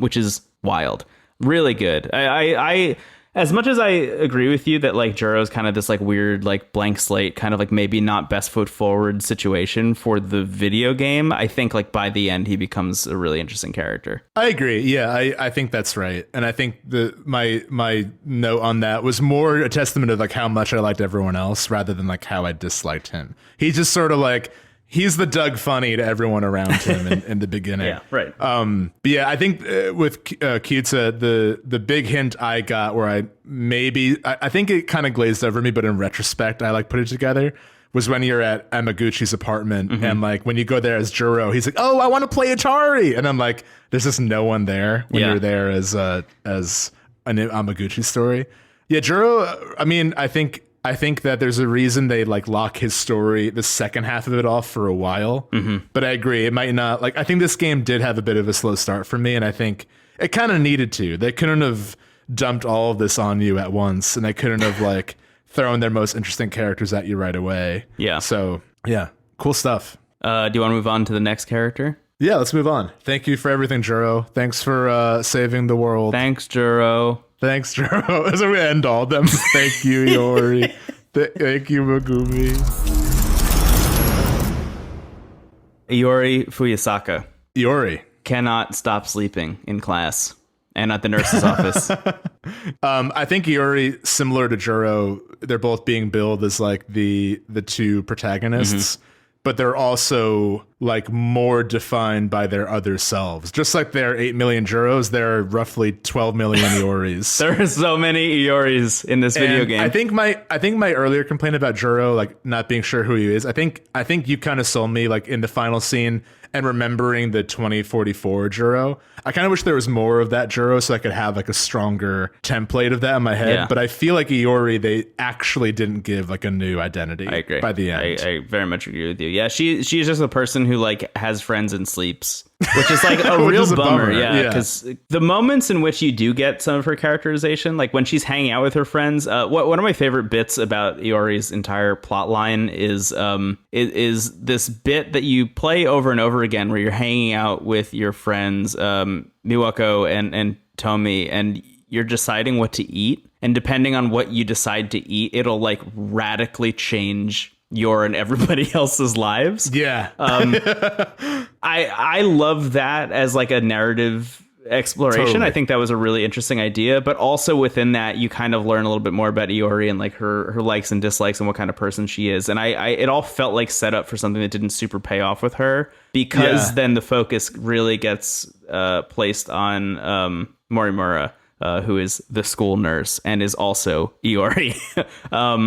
which is wild. Really good. I as much as I agree with you that like Juro's kind of this like weird like blank slate kind of like maybe not best foot forward situation for the video game, I think like by the end he becomes a really interesting character. I agree. Yeah, I think that's right. And I think my note on that was more a testament of like how much I liked everyone else rather than like how I disliked him. He's just sort of like, he's the Doug Funny to everyone around him in the beginning. Yeah, right. But yeah, I think with Kyuta, the big hint I got where I think it kind of glazed over me, but in retrospect, I like put it together, was when you're at Amiguchi's apartment, and like when you go there as Juro, he's like, "Oh, I want to play Atari," and I'm like, "There's just no one there when you're there as an Amiguchi story." Yeah, Juro. I mean, I think that there's a reason they like lock his story, the second half of it, off for a while. But I agree, it might not. Like, I think this game did have a bit of a slow start for me, and I think it kind of needed to. They couldn't have dumped all of this on you at once, and they couldn't have like thrown their most interesting characters at you right away. Yeah. So yeah, cool stuff. Do you want to move on to the next character? Yeah, let's move on. Thank you for everything, Juro. Thanks for saving the world. Thanks, Juro. Thanks, Juro. As we end all of them. Thank you, Iori. Thank you, Megumi. Iori Fuyasaka. Iori. Cannot stop sleeping in class and at the nurse's office. I think Iori, similar to Juro, they're both being billed as like the two protagonists, but they're also like more defined by their other selves. Just like there are 8 million Juros, there are roughly 12 million Ioris. There are so many Ioris in this video game. I think my earlier complaint about Juro, like not being sure who he is, I think you kind of sold me like in the final scene and remembering the 2044 Juro. I kind of wish there was more of that Juro so I could have like a stronger template of that in my head. Yeah. But I feel like Iori, they actually didn't give like a new identity. I agree. By the end. I very much agree with you. Yeah, she's just a person who like has friends and sleeps, which is like a real bummer. Yeah, because the moments in which you do get some of her characterization, like when she's hanging out with her friends, one of my favorite bits about Iori's entire plot line is this bit that you play over and over again where you're hanging out with your friends, Miwako and Tomi, and you're deciding what to eat. And depending on what you decide to eat, it'll like radically change your and everybody else's lives. Yeah. I love that as like a narrative exploration. Totally. I think that was a really interesting idea, but also within that you kind of learn a little bit more about Iori and like her likes and dislikes and what kind of person she is. And it all felt like set up for something that didn't super pay off with her, because then the focus really gets placed on Morimura, who is the school nurse and is also Iori.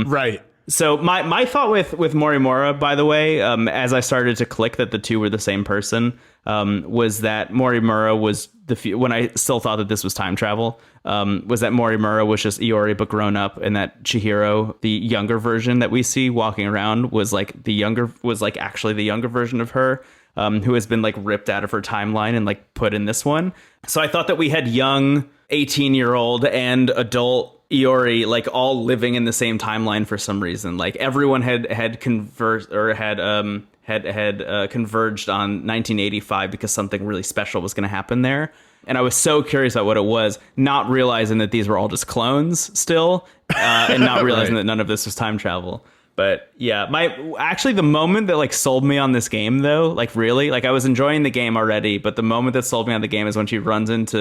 Right. So my thought with Morimura, by the way, as I started to click that the two were the same person, was that Morimura was when I still thought that this was time travel, was that Morimura was just Iori but grown up, and that Chihiro, the younger version that we see walking around, was actually the younger version of her, who has been like ripped out of her timeline and like put in this one. So I thought that we had young 18-year-old and adult Iori like all living in the same timeline for some reason. Like everyone had converged on 1985 because something really special was going to happen there. And I was so curious about what it was, not realizing that these were all just clones still, and not realizing that none of this was time travel. But yeah, the moment that like sold me on this game though, like really, like I was enjoying the game already, but the moment that sold me on the game is when she runs into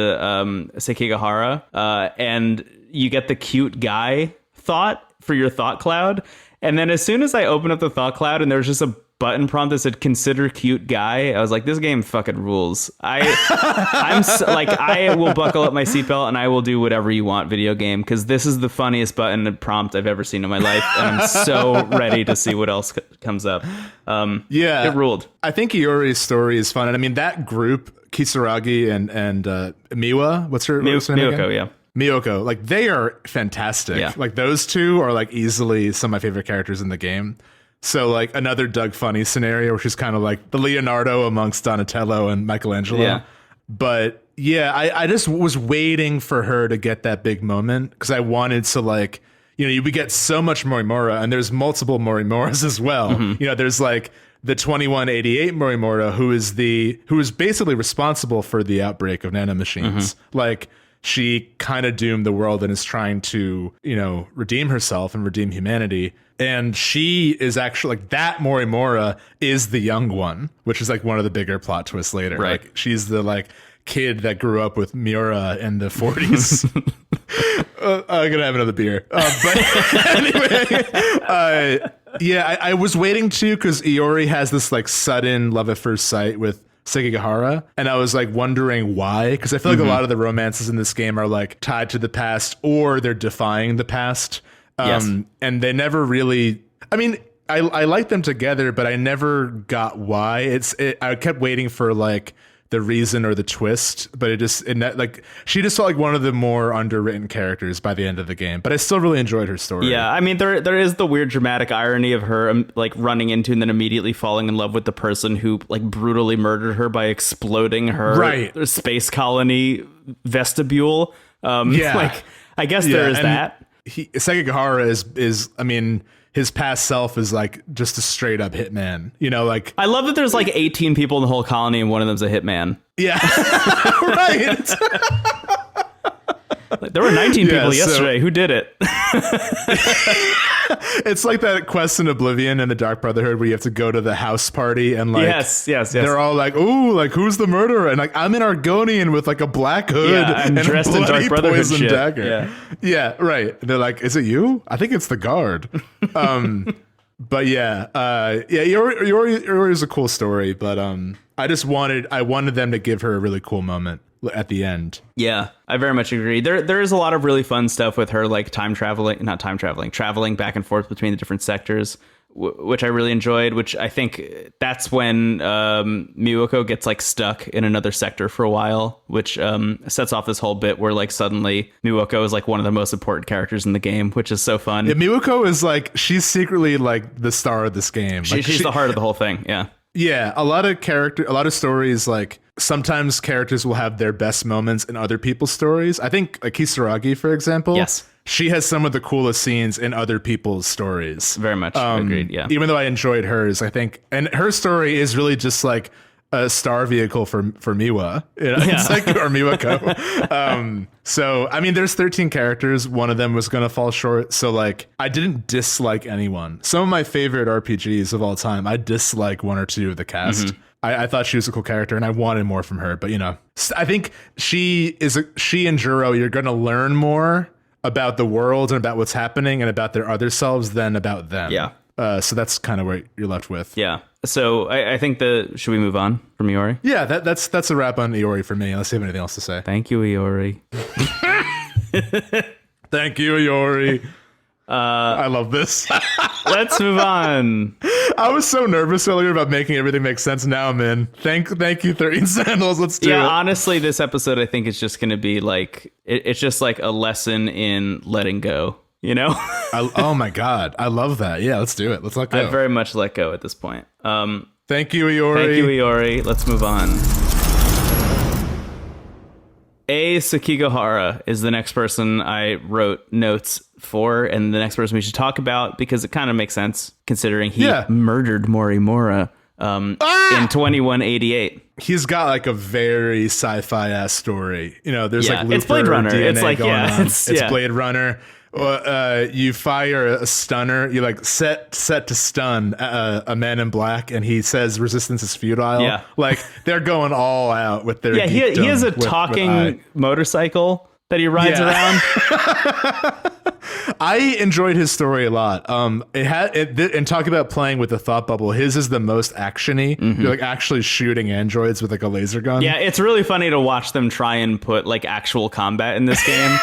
Sekigahara, and you get the cute guy thought for your thought cloud. And then as soon as I opened up the thought cloud and there's just a button prompt that said consider cute guy, I was like, this game fucking rules. I will buckle up my seatbelt and I will do whatever you want, video game, because this is the funniest button and prompt I've ever seen in my life, and I'm so ready to see what else comes up. It ruled. I think Iori's story is fun, and I mean that group, Kitsuragi and Miwa, what's her name Miyoko again? Yeah. Miyoko, like they are fantastic. Yeah. Like those two are like easily some of my favorite characters in the game. So like another Doug Funny scenario, which is kind of like the Leonardo amongst Donatello and Michelangelo. Yeah. But yeah, I just was waiting for her to get that big moment because I wanted to like, we get so much Morimura, and there's multiple Morimuras as well. Mm-hmm. There's like the 2188 Morimura, who is basically responsible for the outbreak of nanomachines. Mm-hmm. Like she kind of doomed the world and is trying to, redeem herself and redeem humanity. And she is actually like that Morimura is the young one, which is like one of the bigger plot twists later. Right. Like she's the like kid that grew up with Miura in the 40s. I'm gonna have another beer. But anyway, I was waiting to, because Iori has this like sudden love at first sight with Sekigahara, and I was like wondering why, because I feel like a lot of the romances in this game are like tied to the past or they're defying the past. Yes. And they never really, I mean, I like them together, but I never got why. I kept waiting for like the reason or the twist, but she just felt like one of the more underwritten characters by the end of the game. But I still really enjoyed her story. Yeah, I mean, there is the weird dramatic irony of her like running into and then immediately falling in love with the person who like brutally murdered her by exploding her space colony vestibule. Like I guess there is that. Sekigahara is I mean, his past self is like just a straight up hitman, like I love that there's like 18 people in the whole colony and one of them's a hitman. Yeah. Right. Like, there were 19 people yesterday. Who did it? It's like that quest in Oblivion and the Dark Brotherhood where you have to go to the house party and like yes. They're all like, ooh, like who's the murderer? And like I'm in Argonian with like a black hood and dressed in Dark Brotherhood shit. Dagger. Yeah, right. And they're like, is it you? I think it's the guard. But Iori is a cool story, but I wanted them to give her a really cool moment at the end. Yeah, I very much agree. There is a lot of really fun stuff with her, like traveling back and forth between the different sectors, which I really enjoyed, which I think that's when Miwako gets like stuck in another sector for a while, which sets off this whole bit where like suddenly Miwako is like one of the most important characters in the game, which is so fun. Yeah, Miwako is like, she's secretly like the star of this game. Like, she's the heart of the whole thing. Yeah. Yeah, a lot of stories, like sometimes characters will have their best moments in other people's stories. I think like Kitsuragi, for example. Yes. She has some of the coolest scenes in other people's stories. Very much agreed, yeah. Even though I enjoyed hers, I think, and her story is really just like a star vehicle for Miwa. It's like, or Miwako. So, I mean, there's 13 characters. One of them was going to fall short. So, like, I didn't dislike anyone. Some of my favorite RPGs of all time, I dislike one or two of the cast. Mm-hmm. I thought she was a cool character and I wanted more from her. But, I think she and Juro, you're going to learn more about the world and about what's happening and about their other selves than about them. Yeah. So that's kind of what you're left with. Yeah. So I think should we move on from Iori? Yeah, that's a wrap on Iori for me, unless you have anything else to say. Thank you, Iori. Thank you, Iori. I love this. Let's move on. I was so nervous earlier about making everything make sense. Now I'm in. Thank you, 13 Sentinels. Let's do it. Yeah, honestly, this episode I think is just going to be like, it's just like a lesson in letting go. Oh my God. I love that. Yeah, let's do it. Let's let go. I very much let go at this point. Thank you, Iori. Thank you, Iori. Let's move on. Sekigahara is the next person I wrote notes for, and the next person we should talk about, because it kind of makes sense considering he murdered Morimura in 2188. He's got like a very sci-fi ass story. There's like Looper, it's Blade Runner. DNA it's like, going on. It's Blade Runner. You fire a stunner. You like set to stun a man in black, and he says resistance is futile. Yeah, like they're going all out with their. Yeah, he has a talking motorcycle that he rides around. I enjoyed his story a lot. And talk about playing with the thought bubble. His is the most actiony. Mm-hmm. You're like actually shooting androids with like a laser gun. Yeah, it's really funny to watch them try and put like actual combat in this game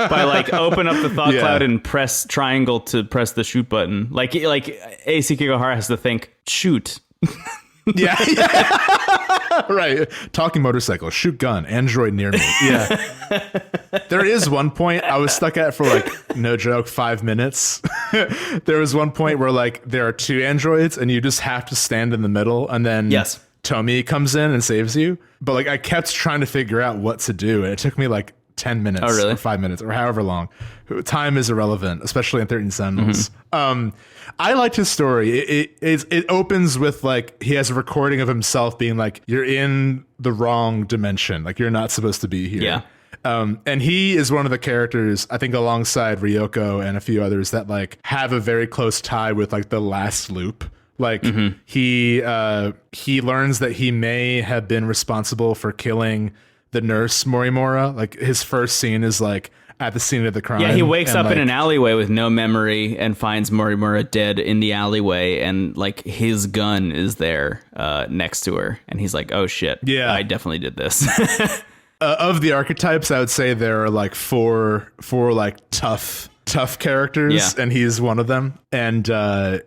by like open up the thought cloud and press triangle to press the shoot button. Like Sekigahara has to think shoot. Yeah. Right. Talking motorcycle, shoot gun, android near me. Yeah. There is one point I was stuck at for like, no joke, 5 minutes. There was one point where like there are two androids and you just have to stand in the middle, and then Tomi comes in and saves you. But like I kept trying to figure out what to do, and it took me like 10 minutes or 5 minutes or however long. Time is irrelevant, especially in 13 Sentinels. Mm-hmm. I liked his story. It opens with like he has a recording of himself being like, you're in the wrong dimension. Like you're not supposed to be here. Yeah. And he is one of the characters, I think, alongside Ryoko and a few others that like have a very close tie with like the last loop. Like he learns that he may have been responsible for killing the nurse Morimura. Like his first scene is like at the scene of the crime. Yeah, he wakes up in an alleyway with no memory and finds Morimura dead in the alleyway, and like his gun is there next to her, and he's like, oh shit, yeah, I definitely did this. Of the archetypes, I would say there are like four like tough tough characters, and he's one of them. And I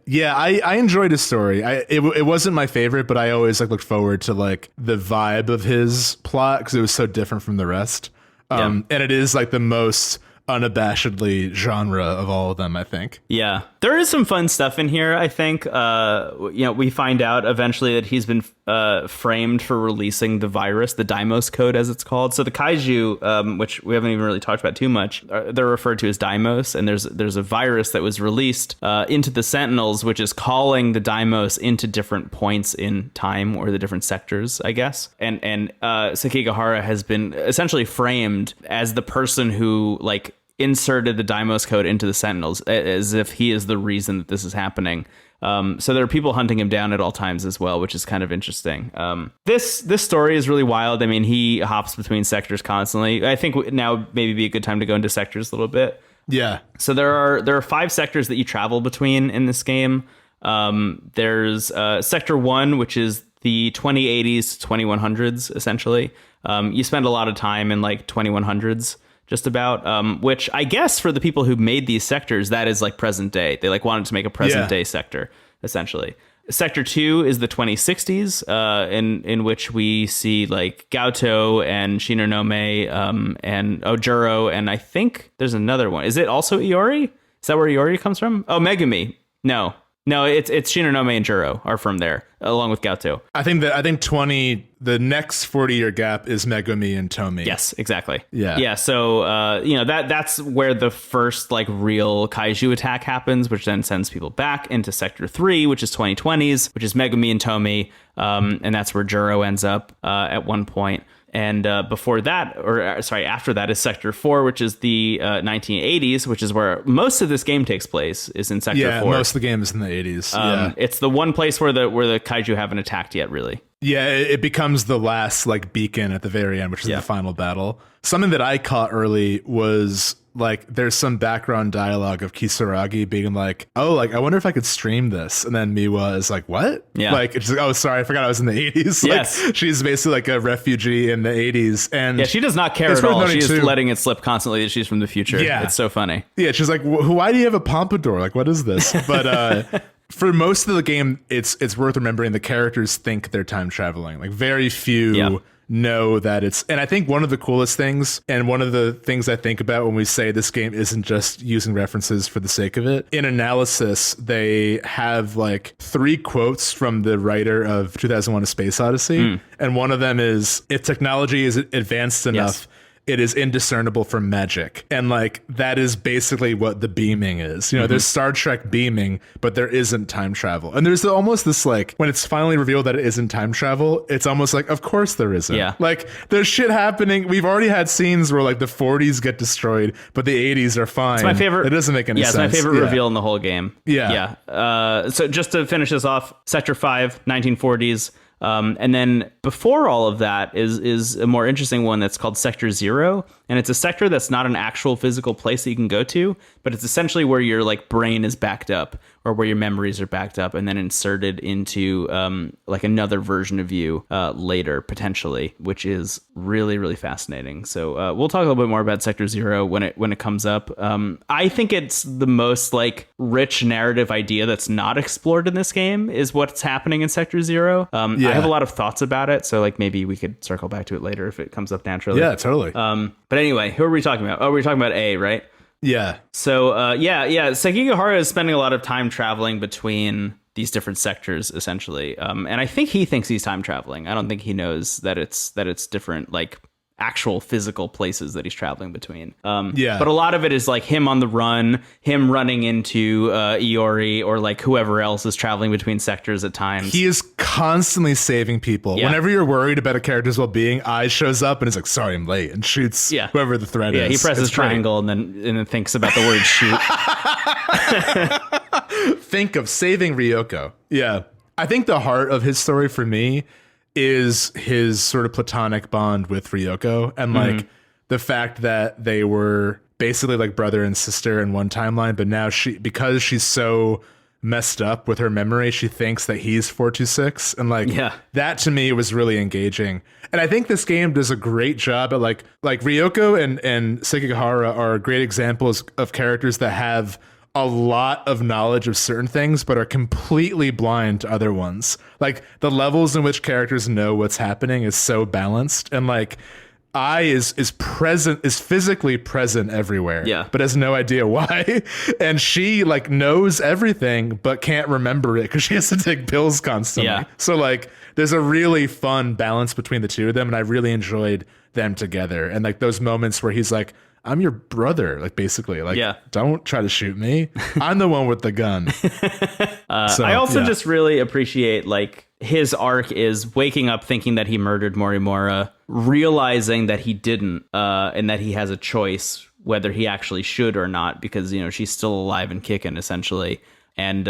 enjoyed his story. It wasn't my favorite, but I always like looked forward to like the vibe of his plot because it was so different from the rest. And it is like the most unabashedly genre of all of them, I think. Yeah, there is some fun stuff in here. I think we find out eventually that he's been framed for releasing the virus, the Deimos code as it's called. So the kaiju, which we haven't even really talked about too much, they're referred to as Deimos, and there's a virus that was released into the Sentinels, which is calling the Deimos into different points in time, or the different sectors, I guess. And Sekigahara has been essentially framed as the person who like inserted the Deimos code into the Sentinels, as if he is the reason that this is happening. So there are people hunting him down at all times as well, which is kind of interesting. This story is really wild. I mean, he hops between sectors constantly. I think now maybe be a good time to go into sectors a little bit. Yeah. So there are 5 sectors that you travel between in this game. There's Sector 1, which is the 2080s to 2100s, essentially. You spend a lot of time in like 2100s. Just about, which I guess for the people who made these sectors, that is like present day. They like wanted to make a present day sector, essentially. Sector 2 is the 2060s, in which we see like Gouto and Shinonome, and Juro, and I think there's another one. Is it also Iori? Is that where Iori comes from? Oh, Megumi. No, it's Shinonome and Juro are from there, along with Gouto. I think the next 40-year gap is Megumi and Tomi. Yes, exactly. Yeah. So that's where the first like real kaiju attack happens, which then sends people back into Sector 3, which is 2020s, which is Megumi and Tomi, and that's where Juro ends up at one point. And after that is Sector 4, which is the 1980s, which is where most of this game takes place, is in Sector 4. Yeah, most of the game is in the 80s. It's the one place where the kaiju haven't attacked yet, really. Yeah, it becomes the last like beacon at the very end, which is the final battle. Something that I caught early was like there's some background dialogue of Kitsuragi being like, oh, like I wonder if I could stream this, and then Miwa is like, what? Yeah, like it's like, oh, sorry, I forgot I was in the 80s. Yes, like, she's basically like a refugee in the 80s, and yeah, she does not care at all. She's letting it slip constantly that she's from the future. Yeah, it's so funny. Yeah, she's like, why do you have a pompadour? Like, what is this? But for most of the game, it's worth remembering the characters think they're time traveling. Like very few know that it's, and I think one of the coolest things, and one of the things I think about when we say this game isn't just using references for the sake of it, in analysis, they have like 3 quotes from the writer of 2001: A Space Odyssey. And one of them is, if technology is advanced enough, it is indiscernible from magic. And like that is basically what the beaming is. You know, there's Star Trek beaming, but there isn't time travel. And there's almost this like, when it's finally revealed that it isn't time travel, it's almost like, of course there isn't. Yeah. Like there's shit happening. We've already had scenes where like the 40s get destroyed, but the 80s are fine. It's my favorite. It doesn't make any sense. Yeah, it's my favorite reveal in the whole game. Yeah. So just to finish this off, Sector 5, 1940s. And then before all of that is a more interesting one that's called Sector 0. And it's a sector that's not an actual physical place that you can go to, but it's essentially where your like brain is backed up, or where your memories are backed up and then inserted into like another version of you later, potentially, which is really, really fascinating. So we'll talk a little bit more about Sector 0 when it comes up. I think it's the most like rich narrative idea that's not explored in this game is what's happening in Sector 0. I have a lot of thoughts about it, so like maybe we could circle back to it later if it comes up naturally. Yeah, totally. But anyway, who are we talking about? Oh, we're talking about A, right? Yeah. So, Sekigahara is spending a lot of time traveling between these different sectors, essentially. And I think he thinks he's time traveling. I don't think he knows that it's different, like actual physical places that he's traveling between. But a lot of it is like him on the run, him running into Iori or like whoever else is traveling between sectors at times. He is constantly saving people. Yeah. Whenever you're worried about a character's well-being, Ai shows up and is like, sorry, I'm late, and shoots whoever the threat is. Yeah, he presses triangle and then thinks about the word shoot. Think of saving Ryoko. Yeah. I think the heart of his story for me is his sort of platonic bond with Ryoko, and like the fact that they were basically like brother and sister in one timeline, but now because she's so messed up with her memory. She thinks that he's 426, and like that to me was really engaging. And I think this game does a great job at like Ryoko and Sekigahara are great examples of characters that have a lot of knowledge of certain things but are completely blind to other ones. Like the levels in which characters know what's happening is so balanced, and like Ai is physically present everywhere, but has no idea why. And she like knows everything but can't remember it because she has to take pills constantly. So like there's a really fun balance between the two of them, and I really enjoyed them together. And like those moments where he's like, I'm your brother, like basically, like don't try to shoot me. I'm the one with the gun. I also just really appreciate like his arc is waking up thinking that he murdered Morimura, realizing that he didn't, and that he has a choice whether he actually should or not, because, you know, she's still alive and kicking essentially, and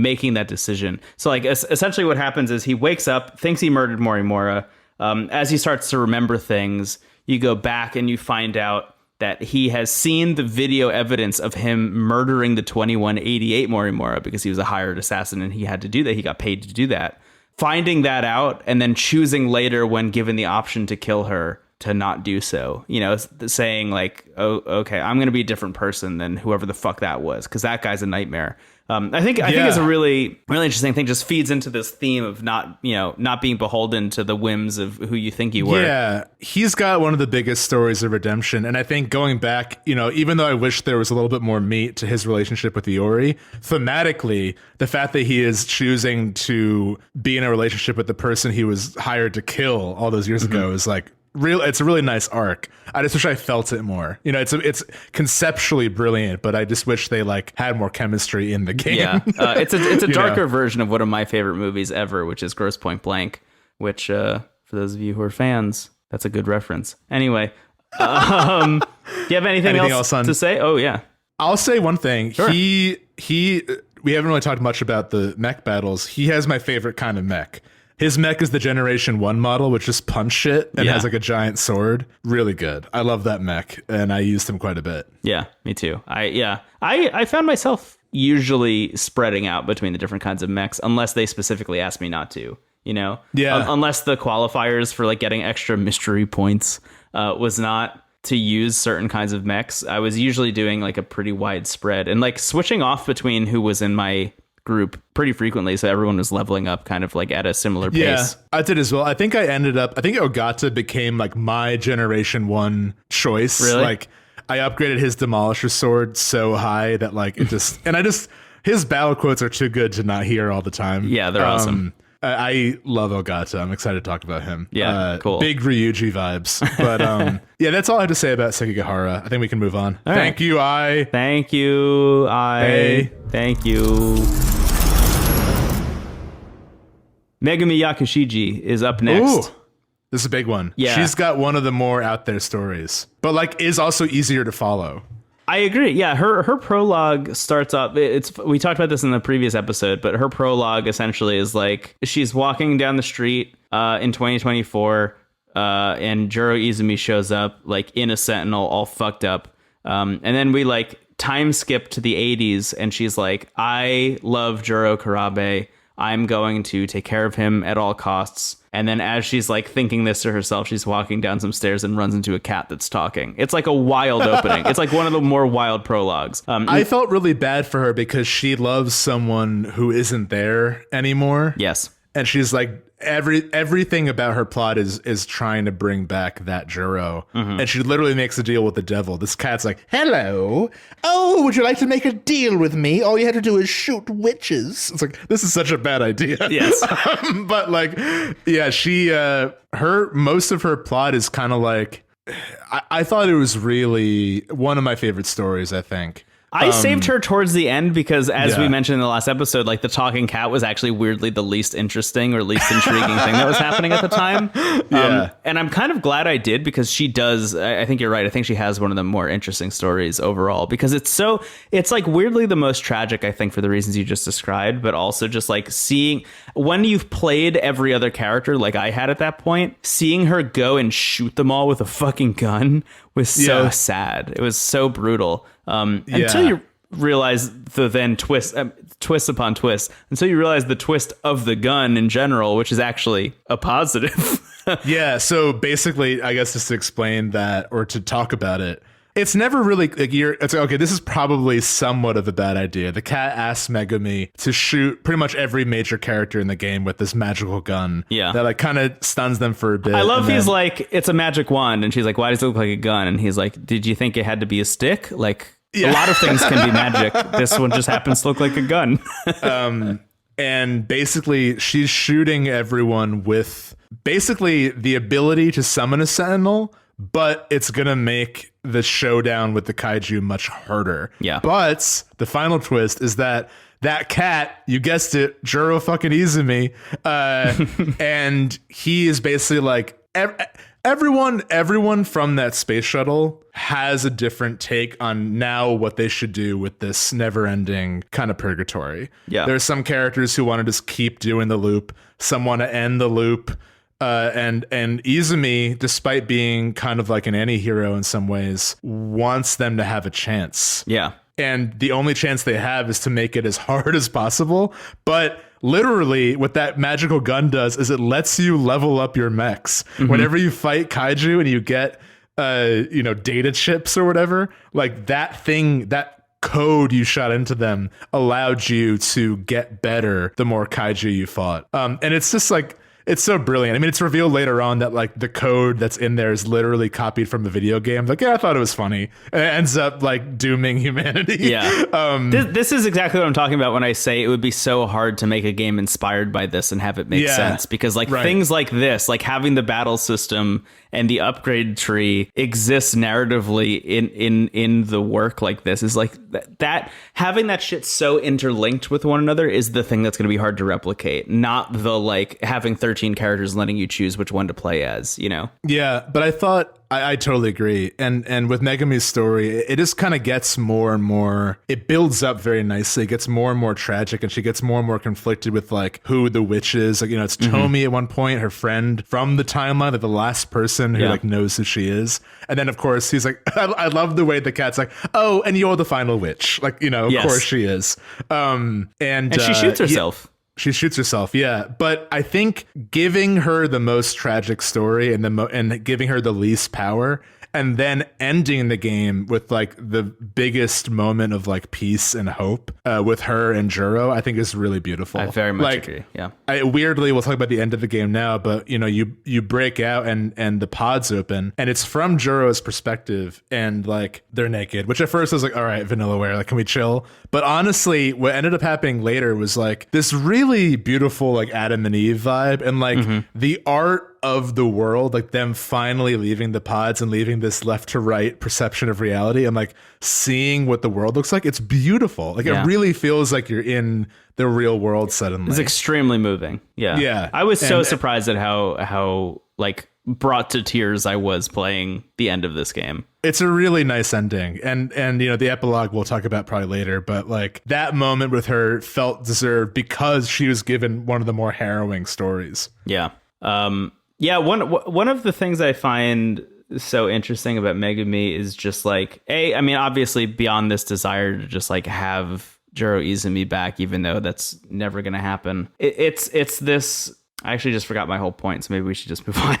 making that decision. So like essentially what happens is he wakes up, thinks he murdered Morimura. As he starts to remember things, you go back and you find out that he has seen the video evidence of him murdering the 2188 Morimura because he was a hired assassin and he had to do that. He got paid to do that. Finding that out and then choosing later when given the option to kill her to not do so, you know, saying like, oh, okay, I'm going to be a different person than whoever the fuck that was, because that guy's a nightmare. I think it's a really, really interesting thing. Just feeds into this theme of not being beholden to the whims of who you think you were. Yeah, he's got one of the biggest stories of redemption. And I think going back, you know, even though I wish there was a little bit more meat to his relationship with Iori, thematically, the fact that he is choosing to be in a relationship with the person he was hired to kill all those years ago is like, it's a really nice arc. I just wish I felt it more. You know, it's conceptually brilliant, but I just wish they like had more chemistry in the game. Yeah, it's a darker version of one of my favorite movies ever, which is Grosse Pointe Blank. Which, for those of you who are fans, that's a good reference. Anyway, do you have anything else to say? Oh yeah, I'll say one thing. Sure. We haven't really talked much about the mech battles. He has my favorite kind of mech. His mech is the Generation 1 model, which just punch shit and has like a giant sword. Really good. I love that mech, and I used him quite a bit. Yeah, me too. I found myself usually spreading out between the different kinds of mechs, unless they specifically asked me not to, you know? Yeah. Unless the qualifiers for like getting extra mystery points was not to use certain kinds of mechs. I was usually doing like a pretty wide spread and like switching off between who was in my group pretty frequently, so everyone was leveling up kind of like at a similar pace. Yeah, I did as well. I think Ogata became like my Generation 1 choice. Really? Like I upgraded his Demolisher sword so high that like it just his battle quotes are too good to not hear all the time. Yeah, they're awesome. I love Ogata. I'm excited to talk about him. Yeah, cool. Big Ryuji vibes. But yeah, that's all I have to say about Sekigahara. I think we can move on. Thank you, Ai. Thank you, Ai. Hey. Thank you. Megumi Yakushiji is up next. Ooh, this is a big one. Yeah. She's got one of the more out there stories, but like is also easier to follow. I agree. Yeah, her prologue starts up. We talked about this in the previous episode, but her prologue essentially is like she's walking down the street in 2024, and Juro Izumi shows up like in a Sentinel, all fucked up, and then we like time skip to the 80s, and she's like, "I love Juro Kurabe. I'm going to take care of him at all costs." And then as she's like thinking this to herself, she's walking down some stairs and runs into a cat that's talking. It's like a wild opening. It's like one of the more wild prologues. I felt really bad for her because she loves someone who isn't there anymore. Yes. And she's like, everything about her plot is trying to bring back that Juro. Mm-hmm. And she literally makes a deal with the devil. This cat's like, hello. Oh, would you like to make a deal with me? All you had to do is shoot witches. It's like, this is such a bad idea. Yes. But like, yeah, most of her plot is kind of like, I thought it was really one of my favorite stories, I think. I saved her towards the end because, as we mentioned in the last episode, like the talking cat was actually weirdly the least interesting or least intriguing thing that was happening at the time. And I'm kind of glad I did, because she does. I think you're right. I think she has one of the more interesting stories overall, because it's like weirdly the most tragic, I think, for the reasons you just described, but also just like seeing when you've played every other character like I had at that point, seeing her go and shoot them all with a fucking gun was so sad. It was so brutal. Until you realize the then twist upon twist. And so you realize the twist of the gun in general, which is actually a positive. Yeah, so basically, I guess just to explain that or to talk about it, it's never really like it's okay, this is probably somewhat of a bad idea. The cat asks Megumi to shoot pretty much every major character in the game with this magical gun. Yeah. That like kind of stuns them for a bit. I love he's like, it's a magic wand, and she's like, why does it look like a gun? And he's like, did you think it had to be a stick? Like, a lot of things can be magic. This one just happens to look like a gun. And basically, she's shooting everyone with basically the ability to summon a Sentinel, but it's going to make the showdown with the kaiju much harder. Yeah. But the final twist is that cat, you guessed it, Juro fucking Izumi, and he is basically like... Everyone from that space shuttle has a different take on now what they should do with this never-ending kind of purgatory. Yeah. There's some characters who want to just keep doing the loop. Some want to end the loop. And Izumi, despite being kind of like an anti-hero in some ways, wants them to have a chance. Yeah. And the only chance they have is to make it as hard as possible. But literally, what that magical gun does is it lets you level up your mechs. Mm-hmm. Whenever you fight kaiju and you get, data chips or whatever, like that code you shot into them allowed you to get better the more kaiju you fought. And it's just like... It's so brilliant. I mean, it's revealed later on that like the code that's in there is literally copied from the video game. Like, yeah, I thought it was funny. And it ends up like dooming humanity. Yeah. This is exactly what I'm talking about when I say it would be so hard to make a game inspired by this and have it make sense. Because like things like this, like having the battle system and the upgrade tree exists narratively in the work like this is like that having that shit so interlinked with one another is the thing that's going to be hard to replicate. Not the like having 13 characters and letting you choose which one to play as, you know? Yeah, but I thought I totally agree. And with Megumi's story, it just kind of gets more and more, it builds up very nicely. It gets more and more tragic, and she gets more and more conflicted with like who the witch is. Like, it's Tomi at one point, her friend from the timeline, like the last person who like knows who she is. And then of course he's like, I love the way the cat's like, oh, and you're the final witch. Like, of course she is. And she shoots herself. She shoots herself, yeah. But I think giving her the most tragic story and giving her the least power, and then ending the game with like the biggest moment of like peace and hope with her and Juro, I think is really beautiful. I very much agree. Yeah. Weirdly, we'll talk about the end of the game now, but you break out and the pods open, and it's from Juro's perspective, and like they're naked, which at first I was like, all right, Vanillaware, like, can we chill? But honestly, what ended up happening later was like this really beautiful like Adam and Eve vibe, and like the art of the world, like them finally leaving the pods and leaving this left to right perception of reality and like seeing what the world looks like. It's beautiful. Like it really feels like you're in the real world suddenly. It's extremely moving. Yeah. Yeah. I was so surprised at how like brought to tears I was playing the end of this game. It's a really nice ending. And the epilogue we'll talk about probably later, but like that moment with her felt deserved because she was given one of the more harrowing stories. Yeah. Yeah, one of the things I find so interesting about Megumi is just like, I mean, obviously beyond this desire to just like have Juro Izumi back, even though that's never going to happen. It's this. I actually just forgot my whole point, so maybe we should just move on.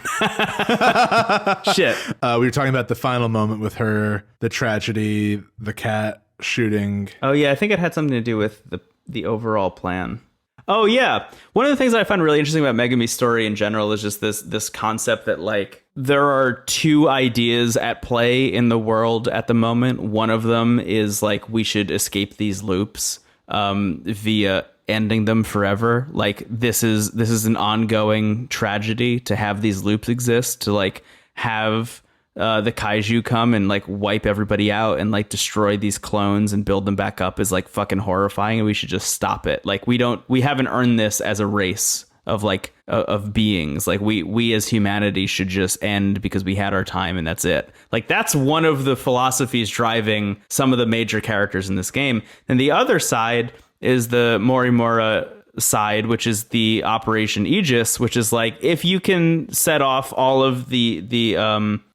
Shit. We were talking about the final moment with her, the tragedy, the cat shooting. Oh yeah, I think it had something to do with the overall plan. Oh yeah, one of the things that I find really interesting about Megumi's story in general is just this concept that like there are two ideas at play in the world at the moment. One of them is like we should escape these loops via ending them forever. Like this is an ongoing tragedy to have these loops exist, to like have the kaiju come and like wipe everybody out and like destroy these clones and build them back up is like fucking horrifying, and we should just stop it. Like we haven't earned this as a race of like of beings. Like we as humanity should just end because we had our time and that's it. Like that's one of the philosophies driving some of the major characters in this game. And the other side is the Morimura side, which is the Operation Aegis, which is like if you can set off all of the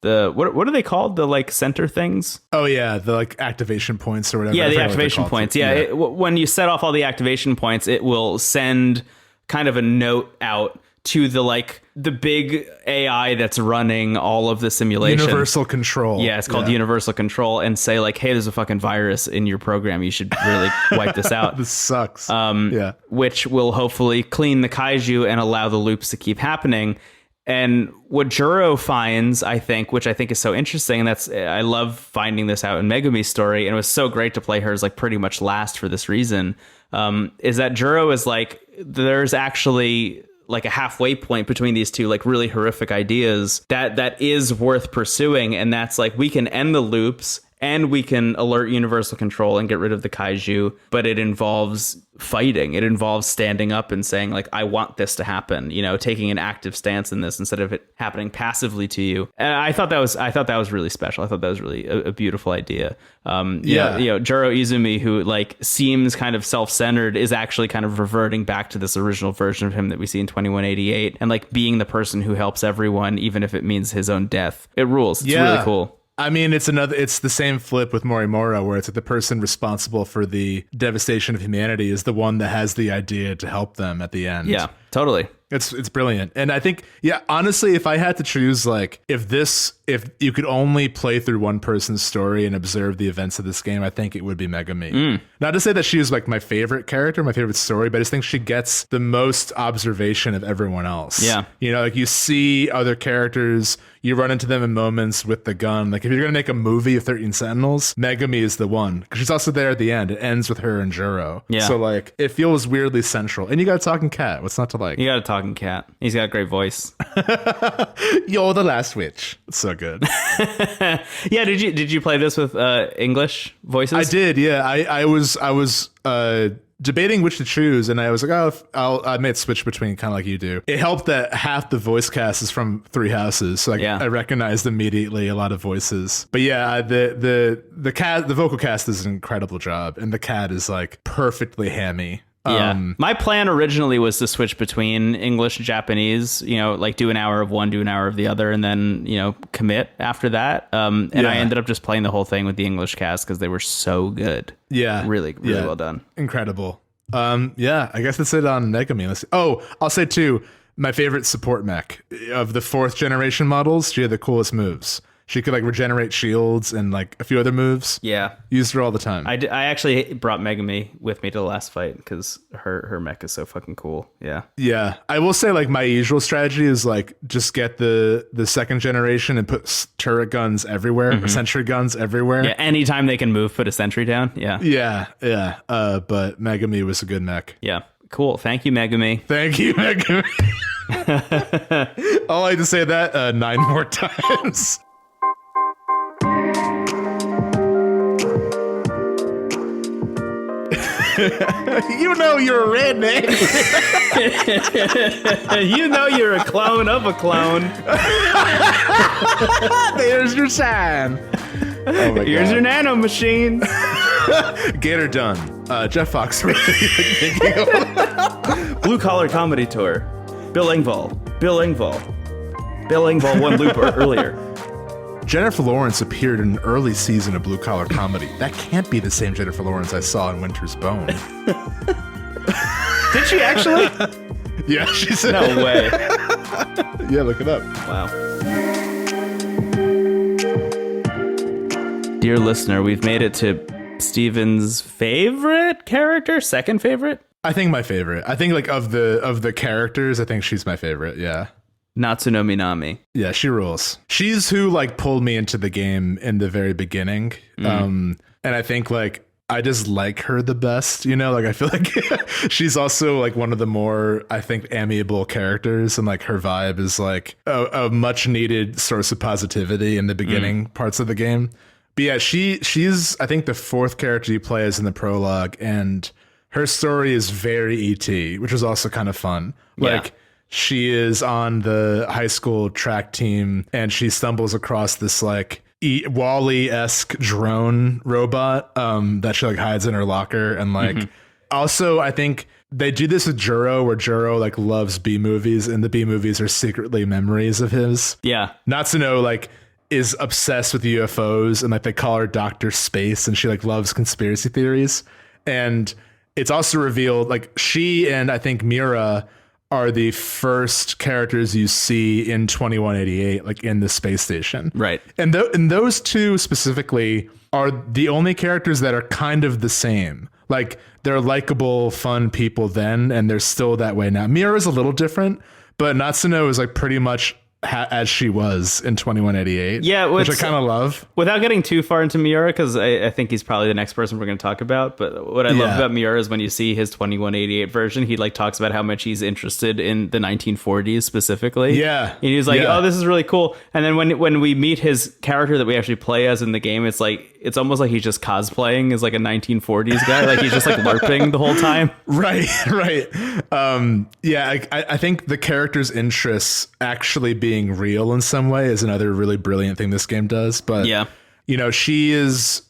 what are they called, the like center things? Oh yeah, the like activation points or whatever. Yeah, the activation points. Yeah, when you set off all the activation points, it will send kind of a note out to the big AI that's running all of the simulation. Universal control. Yeah, it's called universal control, and say like, hey, there's a fucking virus in your program. You should really wipe this out. This sucks. Which will hopefully clean the kaiju and allow the loops to keep happening. And what Juro finds, I think, which I think is so interesting, and I love finding this out in Megumi's story, and it was so great to play her as like pretty much last for this reason, is that Juro is like, there's actually like a halfway point between these two like really horrific ideas that is worth pursuing, and that's like, we can end the loops and we can alert universal control and get rid of the kaiju, but it involves fighting. It involves standing up and saying like, I want this to happen, taking an active stance in this instead of it happening passively to you. And I thought that was really special. I thought that was really a beautiful idea. Juro Izumi, who like seems kind of self-centered, is actually kind of reverting back to this original version of him that we see in 2188, and like being the person who helps everyone, even if it means his own death. It rules. It's really cool. I mean, it's the same flip with Morimura, where it's like the person responsible for the devastation of humanity is the one that has the idea to help them at the end. Yeah, totally. It's brilliant. And I think, honestly, if I had to choose, like, if you could only play through one person's story and observe the events of this game, I think it would be Megumi. Not to say that she is like my favorite character, my favorite story, but I just think she gets the most observation of everyone else. Yeah. Like you see other characters, you run into them in moments with the gun. Like if you're going to make a movie of 13 Sentinels, Megumi is the one, because she's also there at the end. It ends with her and Juro. Yeah. So like it feels weirdly central. And you got a talking cat. What's not to like? You got a talking cat. He's got a great voice. You're the last witch. It's so good. Yeah. Did you play this with English voices? I did. Yeah. I was debating which to choose, and I was like, I may switch between, kind of like you do. It helped that half the voice cast is from Three Houses, so I recognized immediately a lot of voices. But yeah, the vocal cast does an incredible job, and the cat is like perfectly hammy. Yeah. My plan originally was to switch between English and Japanese, like do an hour of one, do an hour of the other, and then, commit after that. I ended up just playing the whole thing with the English cast because they were so good. Yeah. Really well done. Incredible. I guess that's it on Megumi. I'll say too, my favorite support mech of the 4th generation models, she had the coolest moves. She could like regenerate shields and like a few other moves. Yeah. Used her all the time. I actually brought Megumi with me to the last fight because her mech is so fucking cool. Yeah. Yeah. I will say like my usual strategy is like just get the 2nd generation and put turret guns everywhere, sentry guns everywhere. Yeah. Anytime they can move, put a sentry down. Yeah. Yeah. Yeah. But Megumi was a good mech. Yeah. Cool. Thank you, Megumi. Thank you, Megumi. I'll like to say that 9 more times. You know you're a redneck. You know you're a clone of a clone. There's your sign. Oh my Here's God. Your nano machine. Get her done. Jeff Foxworthy. Blue Collar Comedy Tour. Bill Engvall one loop earlier. Jennifer Lawrence appeared in an early season of Blue Collar Comedy. That can't be the same Jennifer Lawrence I saw in Winter's Bone. Did she actually? Yeah, she said. No way. Yeah, look it up. Wow. Dear listener, we've made it to Steven's favorite character, second favorite? I think my favorite. I think like of the characters, I think she's my favorite. Yeah. Natsuno Minami. Yeah, she rules. She's who like pulled me into the game in the very beginning. And I think like I just like her the best, like I feel like she's also like one of the more, I think, amiable characters, and like her vibe is like a much needed source of positivity in the beginning parts of the game. But yeah, she's I think the 4th character you play as in the prologue, and her story is very ET, which is also kind of fun. Like she is on the high school track team, and she stumbles across this like Wall-E-esque drone robot that she like hides in her locker, and like also, I think they do this with Juro, where Juro like loves B movies, and the B movies are secretly memories of his. Yeah. Natsuno like is obsessed with UFOs, and like they call her Dr. Space, and she like loves conspiracy theories. And it's also revealed like she and I think Miura are the first characters you see in 2188, like in the space station. Right. And those two specifically are the only characters that are kind of the same. Like they're likable, fun people then, and they're still that way now. Miura's a little different, but Natsuno is like pretty much as she was in 2188. Yeah, which I kind of love. Without getting too far into Miura, because I think he's probably the next person we're going to talk about. But what I love about Miura is when you see his 2188 version, he like talks about how much he's interested in the 1940s specifically. Yeah, and he's like, "Oh, this is really cool." And then when we meet his character that we actually play as in the game, it's almost like he's just cosplaying as like a 1940s guy. Like he's just like LARPing the whole time. Right. I think the character's interests actually being real in some way is another really brilliant thing this game does. But you know, she's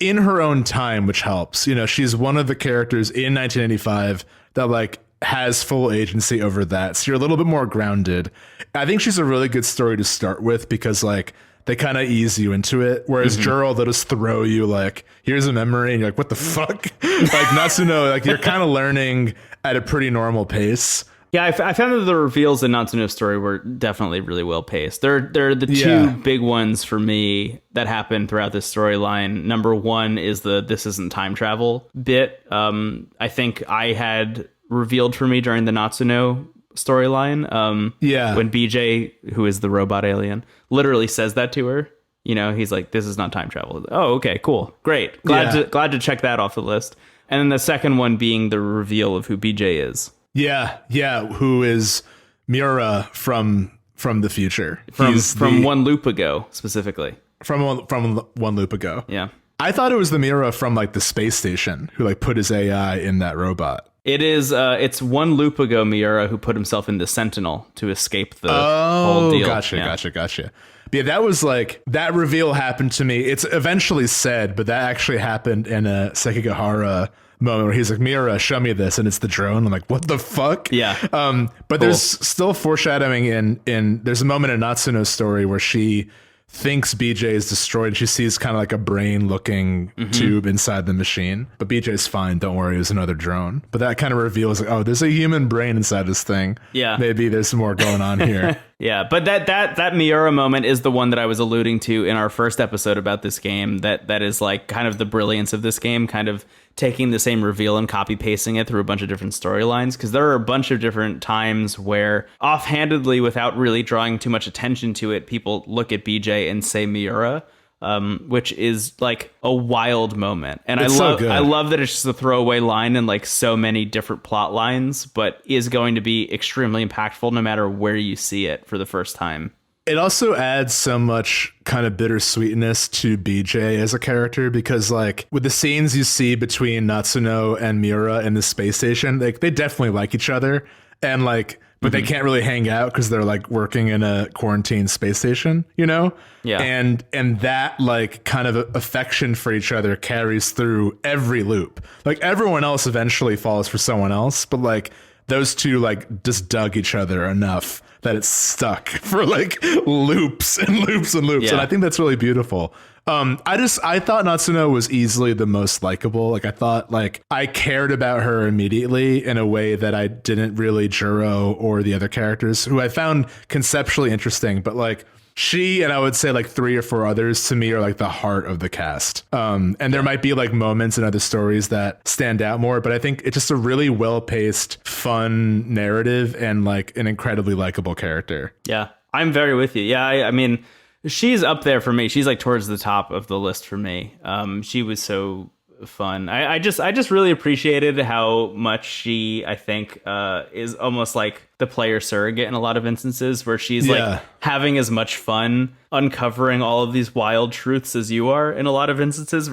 in her own time, which helps. You know, she's one of the characters in 1985 that like has full agency over that. So you're a little bit more grounded. I think she's a really good story to start with because like they kind of ease you into it. Whereas Juro, they'll just throw you like, here's a memory. And you're like, what the fuck? Like Natsuno, like you're kind of learning at a pretty normal pace. Yeah, I found that the reveals in Natsuno's story were definitely really well paced. They're the two big ones for me that happened throughout this storyline. Number one is the this isn't time travel bit. I think I had revealed for me during the Natsuno storyline. When BJ, who is the robot alien, literally says that to her. You know, he's like, "This is not time travel." Oh, okay, cool, great, glad to check that off the list. And then the second one being the reveal of who BJ is. Yeah, who is Miura from the future. From one loop ago, specifically. From one loop ago. Yeah. I thought it was the Miura from like the space station who like put his AI in that robot. It is it's one loop ago Miura who put himself in the Sentinel to escape the whole deal. Gotcha. Yeah, that was like, that reveal happened to me. It's eventually said, but that actually happened in a Sekigahara moment where he's like, Miura, show me this, and it's the drone. I'm like, what the fuck? Yeah. But there's still foreshadowing in there's a moment in Natsuno's story where she thinks BJ is destroyed and she sees kind of like a brain looking tube inside the machine, but BJ's fine, don't worry, it was another drone. But that kind of reveals like, oh, there's a human brain inside this thing. Yeah, maybe there's more going on here. Yeah, but that Miura moment is the one that I was alluding to in our first episode about this game, that is like kind of the brilliance of this game, kind of taking the same reveal and copy pasting it through a bunch of different storylines, because there are a bunch of different times where offhandedly, without really drawing too much attention to it, people look at BJ and say Miura, which is like a wild moment. And I love that it's just a throwaway line in like so many different plot lines, but is going to be extremely impactful no matter where you see it for the first time. It also adds so much kind of bittersweetness to BJ as a character, because like with the scenes you see between Natsuno and Miura in the space station, like they definitely like each other, and like, but they can't really hang out because they're like working in a quarantine space station, you know? Yeah. And that like kind of affection for each other carries through every loop. Like everyone else eventually falls for someone else, but like those two like just dug each other enough that it's stuck for like loops and loops and loops. Yeah. And I think that's really beautiful. I thought Natsuno was easily the most likable. Like I thought like I cared about her immediately in a way that I didn't really Juro or the other characters, who I found conceptually interesting, but like she and I would say like 3 or 4 others to me are like the heart of the cast. And there might be like moments in other stories that stand out more, but I think it's just a really well-paced, fun narrative and like an incredibly likable character. Yeah, I'm very with you. Yeah, I mean, she's up there for me. She's like towards the top of the list for me. She was so fun. I just really appreciated how much she, I think, is almost like the player surrogate in a lot of instances, where she's like having as much fun uncovering all of these wild truths as you are in a lot of instances,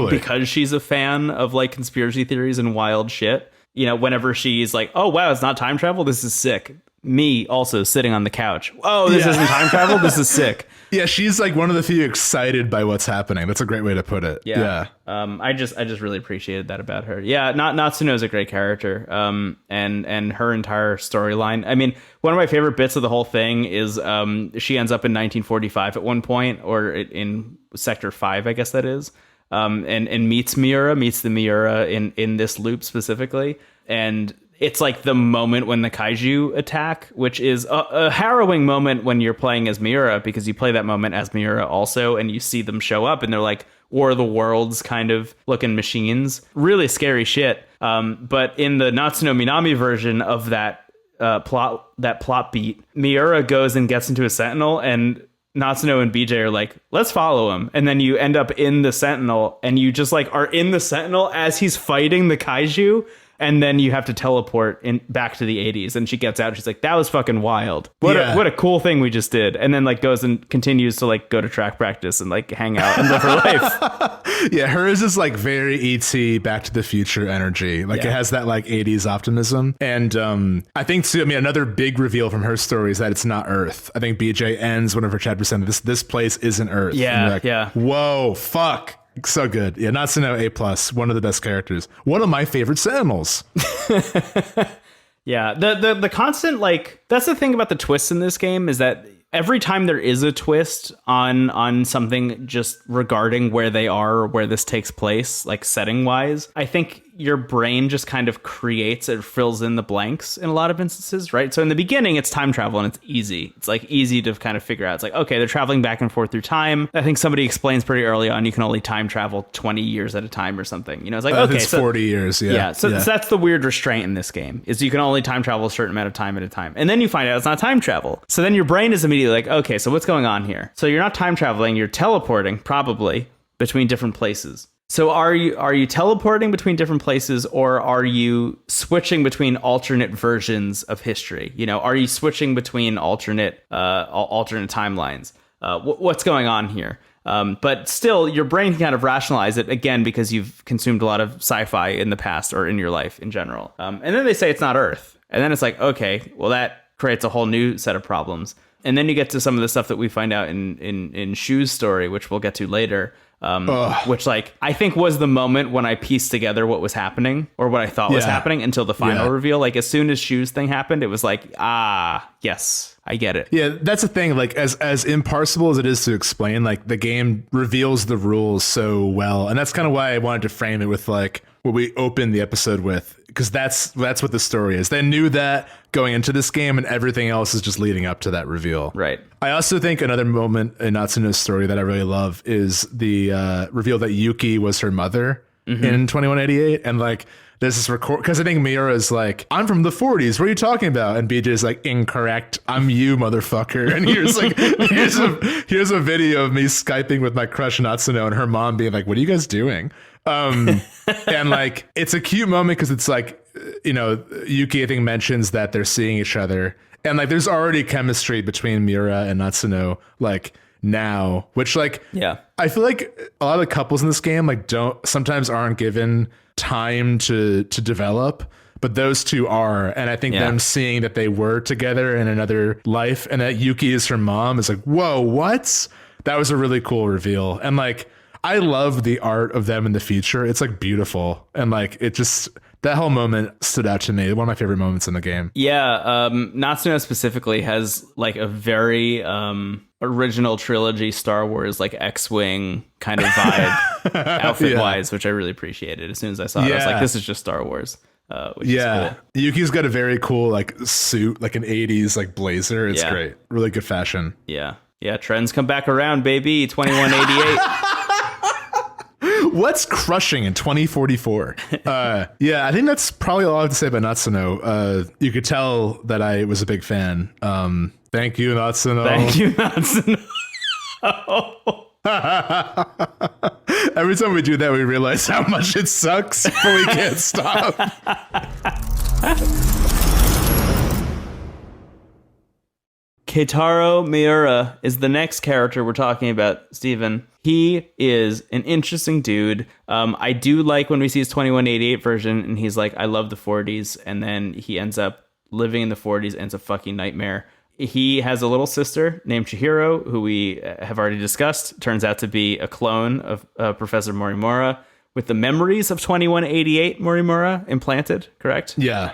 because she's a fan of like conspiracy theories and wild shit. You know, whenever she's like, oh wow, it's not time travel, this is sick, me also sitting on the couch. Oh, this isn't time travel? This is sick. Yeah, she's like one of the few excited by what's happening. That's a great way to put it. Yeah. I just really appreciated that about her. Yeah, Natsuno is a great character. And her entire storyline. I mean, one of my favorite bits of the whole thing is she ends up in 1945 at one point, or in Sector 5, I guess that is. And meets the Miura in this loop specifically. And it's like the moment when the kaiju attack, which is a harrowing moment when you're playing as Miura, because you play that moment as Miura also, and you see them show up and they're like War of the Worlds kind of looking machines. Really scary shit. But in the Natsuno Minami version of that plot beat, Miura goes and gets into a Sentinel, and Natsuno and BJ are like, let's follow him. And then you end up in the Sentinel, and you just like are in the Sentinel as he's fighting the kaiju. And then you have to teleport back to the 80s. And she gets out and she's like, that was fucking wild. What a cool thing we just did. And then like goes and continues to like go to track practice and like hang out and live her life. Yeah, hers is like very E.T. Back to the Future energy. Like it has that like 80s optimism. And I think too, another big reveal from her story is that it's not Earth. I think BJ ends one of her chapters saying this place isn't Earth. Yeah, whoa, fuck. So good. Yeah, Natsuno A+, one of the best characters. One of my favorite Sentinels. Yeah, the constant, like, that's the thing about the twists in this game, is that every time there is a twist on something just regarding where they are or where this takes place, like setting wise, I think your brain just kind of creates and fills in the blanks in a lot of instances, right? So in the beginning, it's time travel and it's easy. It's like easy to kind of figure out. It's like, okay, they're traveling back and forth through time. I think somebody explains pretty early on, you can only time travel 20 years at a time or something. You know, it's like, okay, it's 40 years. Yeah. So that's the weird restraint in this game, is you can only time travel a certain amount of time at a time. And then you find out it's not time travel. So then your brain is immediately like, okay, so what's going on here? So you're not time traveling, you're teleporting probably between different places. So are you teleporting between different places, or are you switching between alternate versions of history? You know, are you switching between alternate timelines? What's going on here? But still, your brain can kind of rationalize it, again, because you've consumed a lot of sci-fi in the past or in your life in general. And then they say it's not Earth. And then it's like, okay, well, that creates a whole new set of problems. And then you get to some of the stuff that we find out in Shu's story, which we'll get to later. Which, like, I think was the moment when I pieced together what was happening, or what I thought was happening, until the final reveal. Like, as soon as Shu's thing happened, it was like, yes, I get it. Yeah, that's the thing. Like, as imparsible as it is to explain, like, the game reveals the rules so well. And that's kind of why I wanted to frame it with, like, what we opened the episode with, because that's what the story is. They knew that going into this game, and everything else is just leading up to that reveal. Right. I also think another moment in Natsuno's story that I really love is the reveal that Yuki was her mother in 2188. And like, there's this record, because I think Miura is like, I'm from the 40s. What are you talking about? And BJ is like, incorrect. I'm you, motherfucker. And here's like, here's a video of me Skyping with my crush Natsuno, and her mom being like, what are you guys doing? And like, it's a cute moment because it's like, you know, Yuki, I think, mentions that they're seeing each other, and like there's already chemistry between Miura and Natsuno, like, now, which, like, I feel like a lot of the couples in this game like sometimes aren't given time to develop, but those two are. And I think them seeing that they were together in another life, and that Yuki is her mom, is like, whoa, what? That was a really cool reveal. And like, I love the art of them in the future. It's like beautiful. And like, it just, that whole moment stood out to me. One of my favorite moments in the game. Yeah. Natsuno specifically has like a very original trilogy Star Wars, like X-Wing kind of vibe outfit wise, which I really appreciated. As soon as I saw it, I was like, this is just Star Wars. Which is cool. Yuki's got a very cool like suit, like an 80s like blazer. It's great. Really good fashion. Yeah. Trends come back around, baby. 2188. What's crushing in 2044? I think that's probably all I have to say about Natsuno. You could tell that I was a big fan. Thank you, Natsuno. Thank you, Natsuno. Every time we do that, we realize how much it sucks, but we can't stop. Keitaro Miura is the next character we're talking about, Steven. He is an interesting dude. I do like when we see his 2188 version, and he's like, I love the 40s, and then he ends up living in the 40s, and it's a fucking nightmare. He has a little sister named Chihiro, who we have already discussed. Turns out to be a clone of Professor Morimura with the memories of 2188 Morimura implanted, correct? Yeah.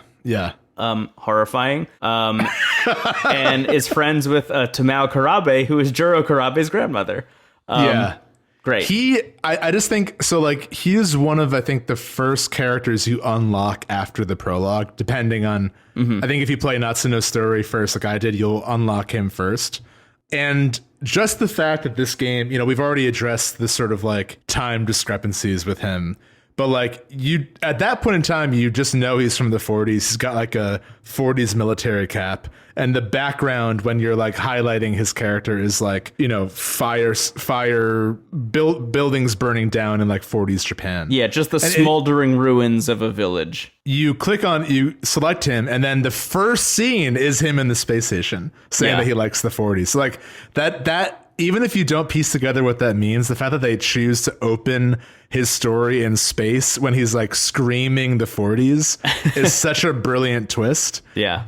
Horrifying. And is friends with Tomao Kurabe, who is Juro Kurabe's grandmother. Great. I just think so. Like, he is one of, I think, the first characters you unlock after the prologue, depending on. I think if you play Natsuno's story first, like I did, you'll unlock him first. And just the fact that this game, we've already addressed the sort of like time discrepancies with him. But like you, at that point in time, you just know he's from the 40s. He's got like a 40s military cap, and the background when you're like highlighting his character is like buildings burning down in like 40s Japan. Yeah, just the smoldering ruins of a village. You select him, and then the first scene is him in the space station saying that he likes the 40s. So like that. Even if you don't piece together what that means, the fact that they choose to open his story in space when he's like screaming the 40s is such a brilliant twist. Yeah.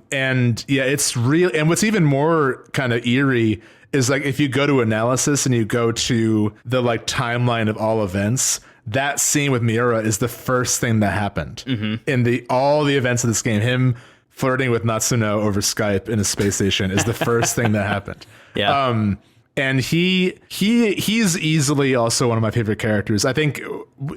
It's real. And what's even more kind of eerie is like if you go to analysis and you go to the like timeline of all events, that scene with Miura is the first thing that happened in all the events of this game. Him flirting with Natsuno over Skype in a space station is the first thing that happened. Yeah. And he's easily also one of my favorite characters. I think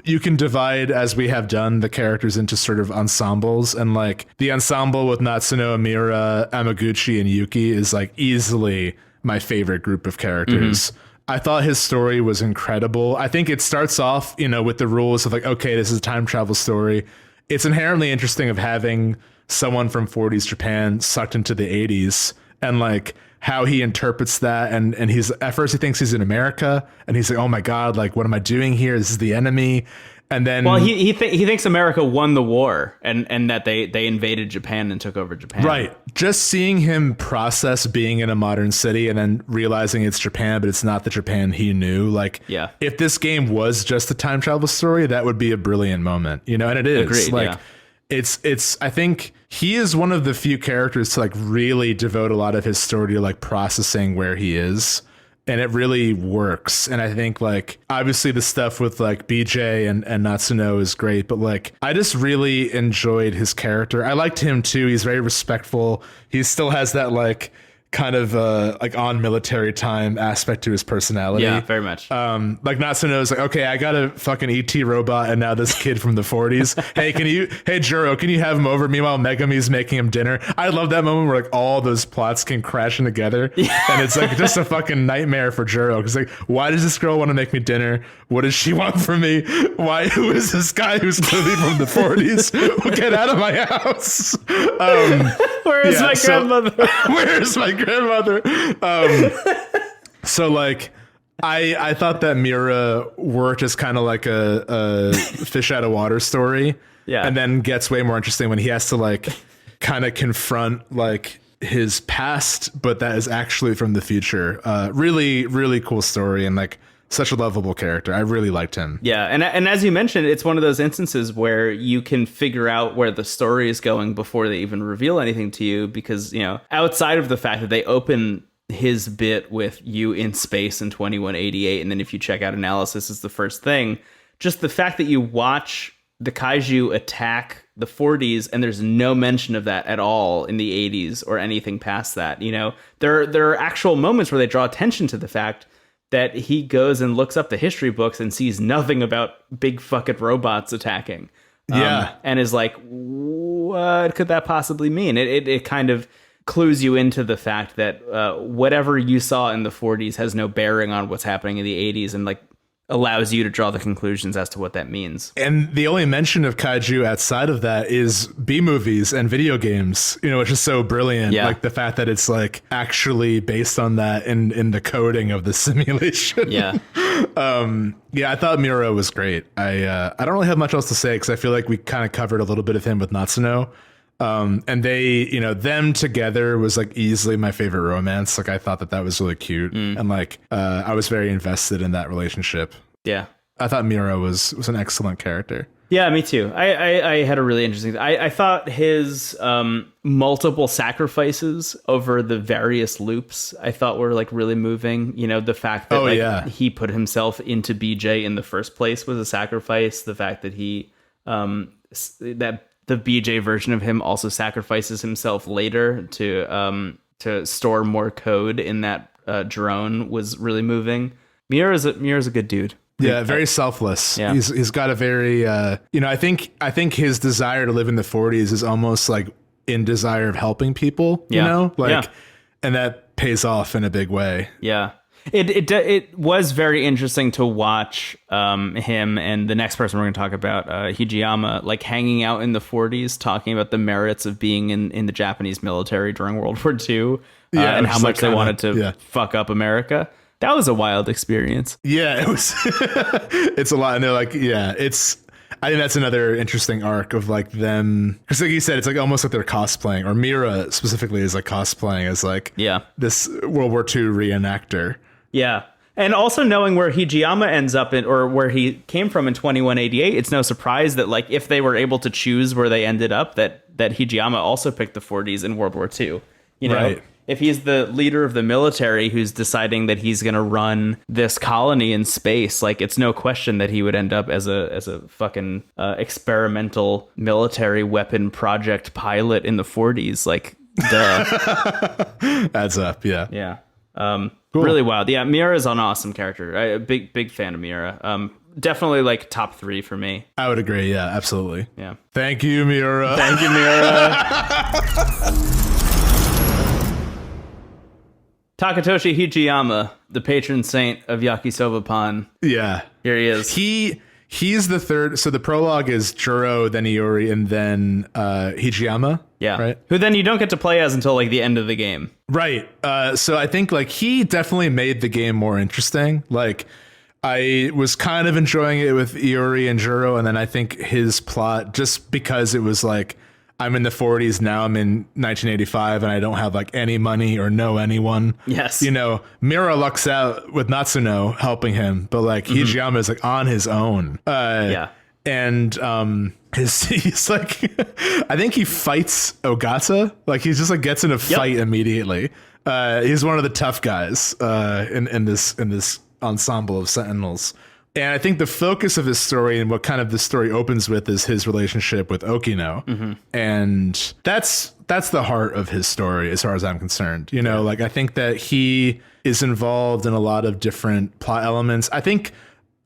you can divide, as we have done, the characters into sort of ensembles, and like the ensemble with Natsuno, Miura, Amiguchi, and Yuki is like easily my favorite group of characters. I thought his story was incredible. I think it starts off, with the rules of like, okay, this is a time travel story. It's inherently interesting of having someone from 40s Japan sucked into the 80s, and like how he interprets that. And he's, at first he thinks he's in America, and he's like, oh my God, like, what am I doing here? This is the enemy. And then, well, he thinks America won the war and that they invaded Japan and took over Japan. Right. Just seeing him process being in a modern city and then realizing it's Japan, but it's not the Japan he knew. Like, if this game was just a time travel story, that would be a brilliant moment, and it is. Agreed, like, it's I think he is one of the few characters to like really devote a lot of his story to like processing where he is, and it really works. And I think like obviously the stuff with like BJ and Natsuno is great, but like I just really enjoyed his character. I liked him too. He's very respectful. He still has that like kind of like on military time aspect to his personality. Yeah, very much. Like Natsuno is like, okay, I got a fucking ET robot, and now this kid from the 40s. Hey, Juro, can you have him over? Meanwhile, Megumi's making him dinner. I love that moment where like all those plots can crash in together, and it's like just a fucking nightmare for Juro. Because like, why does this girl want to make me dinner? What does she want from me? Who is this guy who's clearly from the 40s? Get out of my house. Where's my grandmother? Where's my grandmother? So like I thought that Miura worked as kind of like a fish out of water story, and then gets way more interesting when he has to like kind of confront like his past, but that is actually from the future. Really, really cool story, and like such a lovable character. I really liked him. Yeah, and as you mentioned, it's one of those instances where you can figure out where the story is going before they even reveal anything to you, because, outside of the fact that they open his bit with you in space in 2188, and then if you check out analysis is the first thing, just the fact that you watch the kaiju attack the 40s and there's no mention of that at all in the 80s or anything past that. There are actual moments where they draw attention to the fact that he goes and looks up the history books and sees nothing about big fucking robots attacking. And is like, what could that possibly mean? It kind of clues you into the fact that whatever you saw in the 40s has no bearing on what's happening in the 80s, and like allows you to draw the conclusions as to what that means. And the only mention of kaiju outside of that is B-movies and video games, which is so brilliant. Yeah. Like the fact that it's like actually based on that in the coding of the simulation. Yeah. I thought Miura was great. I don't really have much else to say because I feel like we kind of covered a little bit of him with Natsuno. And they, them together was like easily my favorite romance. Like I thought that was really cute. And like, I was very invested in that relationship. Yeah. I thought Miura was an excellent character. Yeah, me too. I had a really interesting. I thought his multiple sacrifices over the various loops I thought were like really moving. You know, the fact that he put himself into BJ in the first place was a sacrifice. The fact that he that the BJ version of him also sacrifices himself later to store more code in that drone was really moving. Miura's a good dude. Yeah, very selfless. Yeah. He's got a very I think his desire to live in the 40s is almost like in desire of helping people, you know? Like and that pays off in a big way. Yeah. It was very interesting to watch him and the next person we're going to talk about, Hijiyama, like hanging out in the 40s, talking about the merits of being in the Japanese military during World War II and how much they wanted to fuck up America. That was a wild experience. Yeah, it was. It's a lot. And they're like, I think that's another interesting arc of like them. Because like you said, it's like almost like they're cosplaying, or Miura specifically is like cosplaying as like this World War II reenactor. Yeah. And also knowing where Hijiyama ends up in, or where he came from in 2188, it's no surprise that like if they were able to choose where they ended up, that Hijiyama also picked the 40s in World War II. You know? Right. If he's the leader of the military who's deciding that he's going to run this colony in space, like it's no question that he would end up as a fucking experimental military weapon project pilot in the 40s. Like, duh. Adds up, yeah. Yeah. Cool. Really wild. Yeah, Miura's an awesome character. A big fan of Miura. Definitely like top 3 for me. I would agree. Yeah, absolutely. Yeah. Thank you, Miura. Thank you, Miura. Takatoshi Hijiyama, the patron saint of yakisoba pan. Yeah. Here he is. He's the third. So the prologue is Juro, then Iori, and then Hijiyama. Yeah. Right. Who then you don't get to play as until like the end of the game. Right. So I think like he definitely made the game more interesting. Like I was kind of enjoying it with Iori and Juro, and then I think his plot, just because it was like, I'm in the 40s now, I'm in 1985, and I don't have like any money or know anyone. Yes. You know, Miura lucks out with Natsuno helping him, but like Hijiyama is like on his own. And he's like, I think he fights Ogata. Like he just like gets in a fight immediately. He's one of the tough guys in this ensemble of Sentinels. And I think the focus of his story and what kind of the story opens with is his relationship with Okino. Mm-hmm. And that's the heart of his story as far as I'm concerned. You know, like I think that he is involved in a lot of different plot elements. I think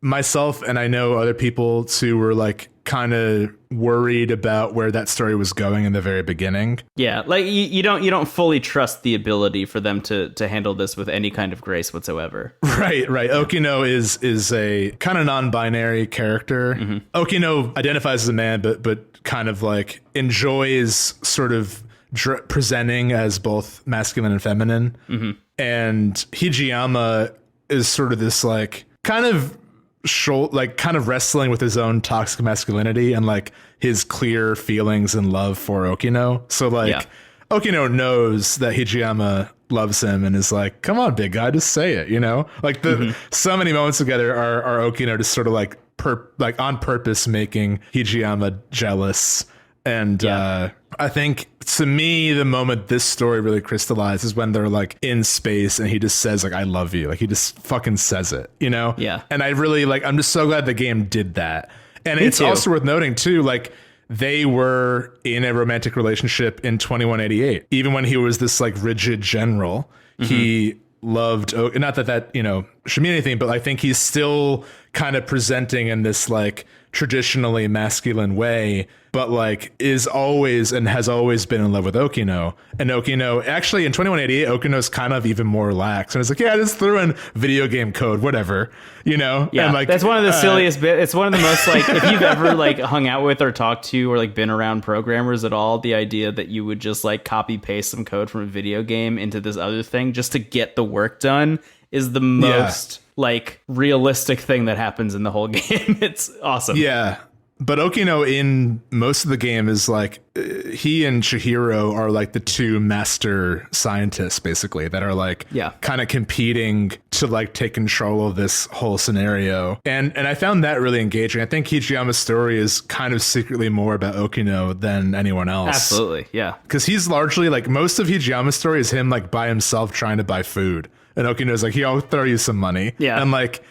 myself and I know other people too were like kind of worried about where that story was going in the very beginning. Yeah, like you don't fully trust the ability for them to handle this with any kind of grace whatsoever. Right. Okino is a kind of non-binary character. Mm-hmm. Okino identifies as a man, but kind of like enjoys sort of presenting as both masculine and feminine. Mm-hmm. And Hijiyama is sort of this like kind of wrestling with his own toxic masculinity and like his clear feelings and love for Okino. So like Okino knows that Hijiyama loves him and is like, come on, big guy, just say it, you know? Like so many moments together are Okino just sort of like on purpose making Hijiyama jealous. And I think to me, the moment this story really crystallized is when they're like in space and he just says like, I love you. Like he just fucking says it, you know? Yeah. And I really I'm just so glad the game did that. And it's also worth noting too, like they were in a romantic relationship in 2188. Even when he was this like rigid general, he loved, not that, you know, should mean anything, but I think he's still kind of presenting in this like traditionally masculine way, but like is always and has always been in love with Okino. And Okino, actually in 2188, Okino's kind of even more lax. And it's like, yeah, just threw in video game code, whatever, you know? Yeah, and like, that's one of the silliest bits. It's one of the most like, if you've ever like hung out with or talked to or like been around programmers at all, the idea that you would just like copy paste some code from a video game into this other thing just to get the work done is the most like realistic thing that happens in the whole game. It's awesome. Yeah. But Okino in most of the game is like he and Chihiro are like the two master scientists basically that are like kind of competing to to like take control of this whole scenario. And I found that really engaging. I think Hijiyama's story is kind of secretly more about Okino than anyone else. Absolutely, yeah. Because he's largely like, most of Hijiyama's story is him like by himself trying to buy food. And Okino's like, here, I'll throw you some money. Yeah. And like,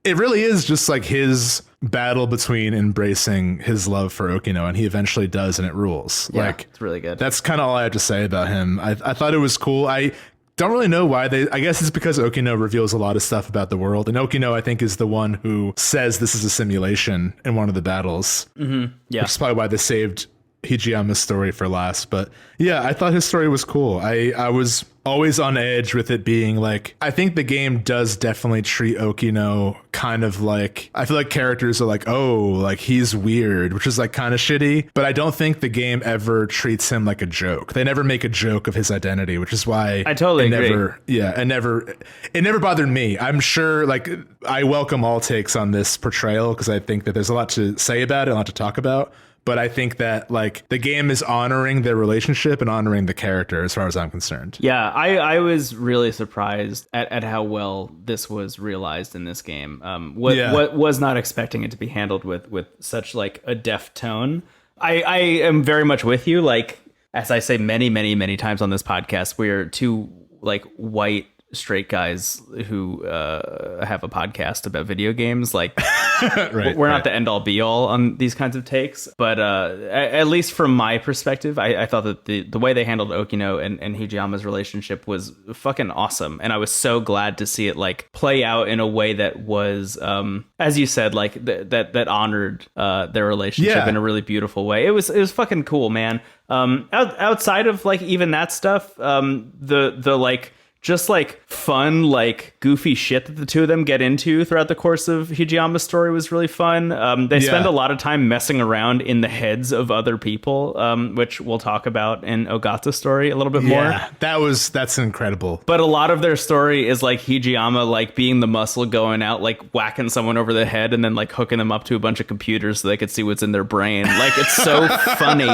it really is just like his battle between embracing his love for Okino, and he eventually does, and it rules. Yeah, like, it's really good. That's kind of all I have to say about him. I thought it was cool. I don't really know why I guess it's because Okino reveals a lot of stuff about the world. And Okino, I think, is the one who says this is a simulation in one of the battles. Mm-hmm. Yeah. Which is probably why they saved Hijiyama's story for last. But yeah, I thought his story was cool. I was always on edge with it being like, I think the game does definitely treat Okino kind of like, I feel like characters are like, oh, like he's weird, which is like kind of shitty. But I don't think the game ever treats him like a joke. They never make a joke of his identity, which is why I totally agree. Yeah, it never bothered me. I'm sure like I welcome all takes on this portrayal because I think that there's a lot to say about it, a lot to talk about. But I think that like the game is honoring their relationship and honoring the character as far as I'm concerned. Yeah, I was really surprised at how well this was realized in this game. What was not expecting it to be handled with such like a deft tone. I am very much with you. Like, as I say many, many, many times on this podcast, we're two like white straight guys who have a podcast about video games. Like, we're not the end all be all on these kinds of takes, but at least from my perspective, I thought that the way they handled Okino and Hijiyama's relationship was fucking awesome, and I was so glad to see it like play out in a way that was, as you said, like that honored their relationship in a really beautiful way. It was fucking cool, man. Outside of like even that stuff, the like just like fun, like goofy shit that the two of them get into throughout the course of Hijiyama's story was really fun. They spend a lot of time messing around in the heads of other people, which we'll talk about in Ogata's story a little bit more. Yeah, that's incredible. But a lot of their story is like Hijiyama like being the muscle going out, like whacking someone over the head and then like hooking them up to a bunch of computers so they could see what's in their brain. Like, it's so funny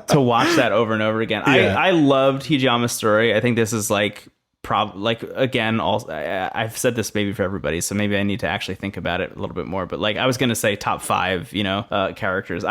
to watch that over and over again. Yeah. I loved Hijiyama's story. I think this is like again, I've said this maybe for everybody, so maybe I need to actually think about it a little bit more. But like, I was gonna say top 5, characters.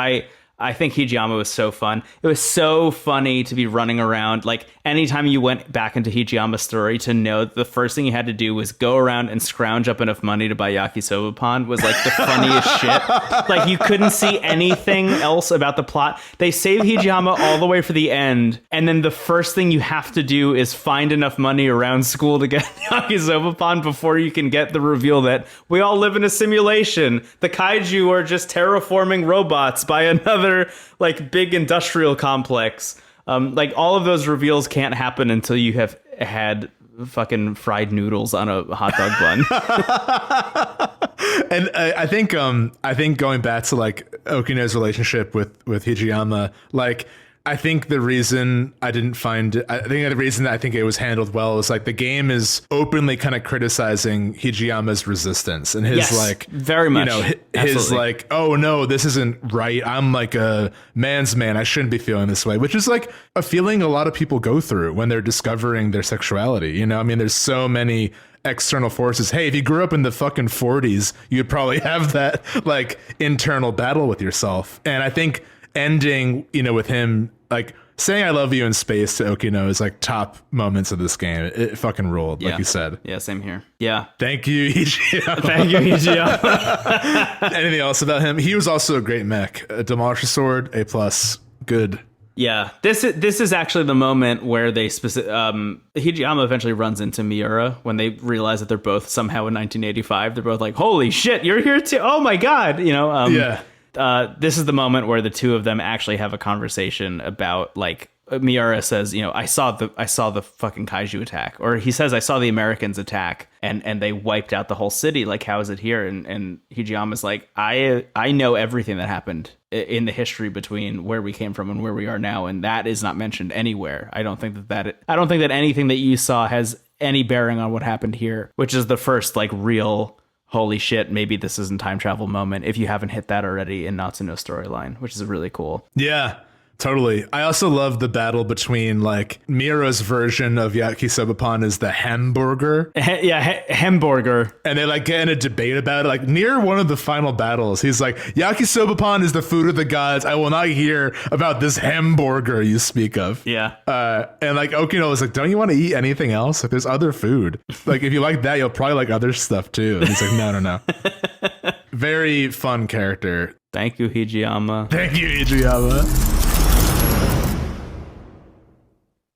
I think Hijiyama was so fun. It was so funny to be running around. Like, anytime you went back into Hijiyama's story, to know that the first thing you had to do was go around and scrounge up enough money to buy yakisoba pan was like the funniest shit. Like, you couldn't see anything else about the plot. They save Hijiyama all the way for the end, and then the first thing you have to do is find enough money around school to get yakisoba pan before you can get the reveal that we all live in a simulation. The kaiju are just terraforming robots by another like big industrial complex. Like, all of those reveals can't happen until you have had fucking fried noodles on a hot dog bun. And I think going back to like Okino's relationship with Hijiyama, like, I think the reason I think it was handled well is like the game is openly kind of criticizing Hijiyama's resistance and his like very much, his like, oh no, this isn't right. I'm like a man's man. I shouldn't be feeling this way, which is like a feeling a lot of people go through when they're discovering their sexuality. I mean, there's so many external forces. Hey, if you grew up in the fucking 40s, you'd probably have that like internal battle with yourself. And I think ending, with him like saying I love you in space to Okino is like top moments of this game. It fucking ruled, like you said. Yeah, same here. Yeah. Thank you, Hijiyama. Thank you, Hijiyama. Anything else about him? He was also a great mech. A Demolisher Sword, A+, good. Yeah, this is actually the moment where they Hijiyama eventually runs into Miura when they realize that they're both somehow in 1985. They're both like, holy shit, you're here too. Oh my God. This is the moment where the two of them actually have a conversation about, like, Miura says, I saw the fucking kaiju attack, or he says, I saw the Americans attack and they wiped out the whole city. Like, how is it here? And Hijiyama's like, I know everything that happened in the history between where we came from and where we are now, and that is not mentioned anywhere. I don't think that anything that you saw has any bearing on what happened here, which is the first like real holy shit, maybe this isn't time travel moment if you haven't hit that already in Natsuno's storyline, which is really cool. Yeah. Totally. I also love the battle between like Miura's version of yakisoba pan is the hamburger. Hamburger. And they like get in a debate about it. Like near one of the final battles, he's like, yakisoba pan is the food of the gods. I will not hear about this hamburger you speak of. Yeah. And like Okino was like, don't you want to eat anything else? Like there's other food. Like if you like that, you'll probably like other stuff too. And he's like, no. Very fun character. Thank you, Hijiyama. Thank you, Hijiyama.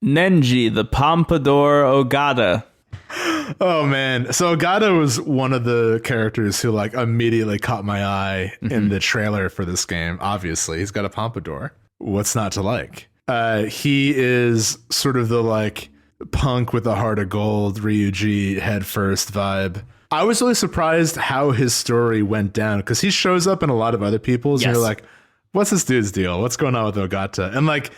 Nenji, the Pompadour Ogata. Oh man. So Ogata was one of the characters who like immediately caught my eye in the trailer for this game. Obviously, he's got a pompadour. What's not to like? He is sort of the like punk with a heart of gold, Ryuji head first vibe. I was really surprised how his story went down because he shows up in a lot of other people's and you're like, what's this dude's deal? What's going on with Ogata? And like,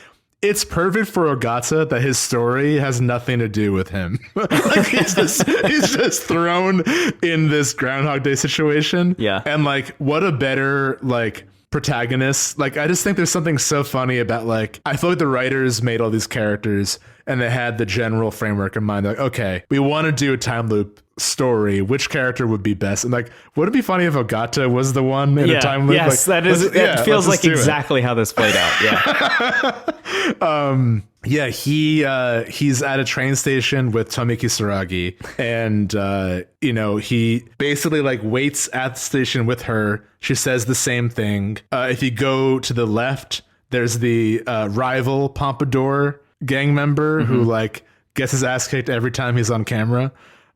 it's perfect for Ogata that his story has nothing to do with him. Like he's just thrown in this Groundhog Day situation. Yeah. And like, what a better like protagonist. Like, I just think there's something so funny about like, I feel like the writers made all these characters and they had the general framework in mind. Like, okay, we want to do a time loop story. Which character would be best? And like, would it be funny if Ogata was the one in a time loop? Yes, like, that feels like exactly how this played out. Yeah. He's at a train station with Tomi Kitsuragi and he basically like waits at the station with her. She says the same thing. If you go to the left, there's the rival Pompadour gang member who like gets his ass kicked every time he's on camera.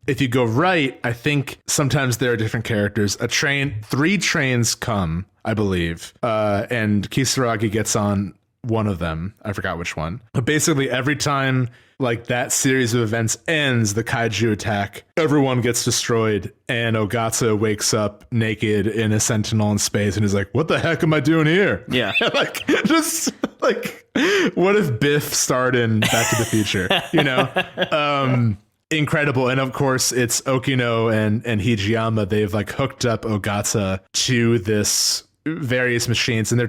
If you go right, I think sometimes there are different characters. 3 trains come, I believe, and Kitsuragi gets on one of them. I forgot which one. But basically, every time like that series of events ends, the kaiju attack, everyone gets destroyed, and Ogata wakes up naked in a Sentinel in space, and he's like, "What the heck am I doing here?" Yeah, like just like, what if Biff starred in Back to the Future? Incredible. And of course it's Okino and Hijiyama. They've like hooked up Ogata to this various machines and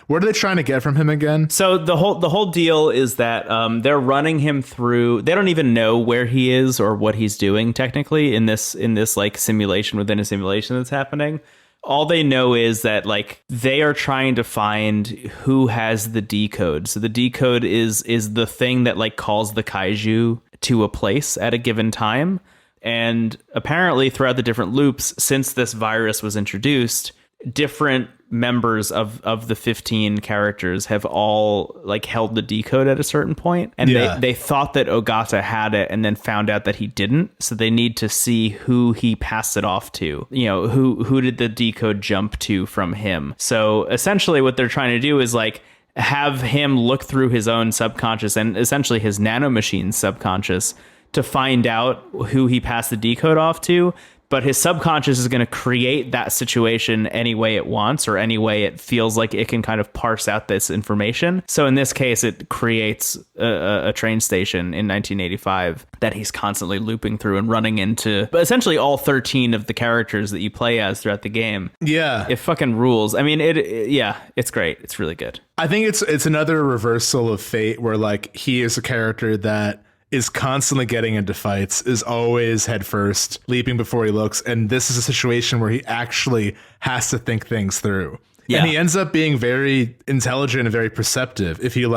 what are they trying to get from him again? So the whole deal is that they're running him through, they don't even know where he is or what he's doing technically in this like simulation within a simulation that's happening. All they know is that like they are trying to find who has the decode. So the decode is the thing that like calls the kaiju to a place at a given time. And apparently throughout the different loops, since this virus was introduced, different members of the 15 characters have all like held the decode at a certain point, and they thought that Ogata had it and then found out that he didn't, so they need to see who he passed it off to, who did the decode jump to from him. So essentially what they're trying to do is like have him look through his own subconscious and essentially his nanomachine's subconscious to find out who he passed the decode off to. But his subconscious is going to create that situation any way it wants or any way it feels like it can kind of parse out this information. So in this case, it creates a train station in 1985 that he's constantly looping through and running into essentially all 13 of the characters that you play as throughout the game. Yeah. It fucking rules. I mean, it's great. It's really good. I think it's another reversal of fate where like he is a character that is constantly getting into fights, is always head first, leaping before he looks. And this is a situation where he actually has to think things through. Yeah. And he ends up being very intelligent and very perceptive if he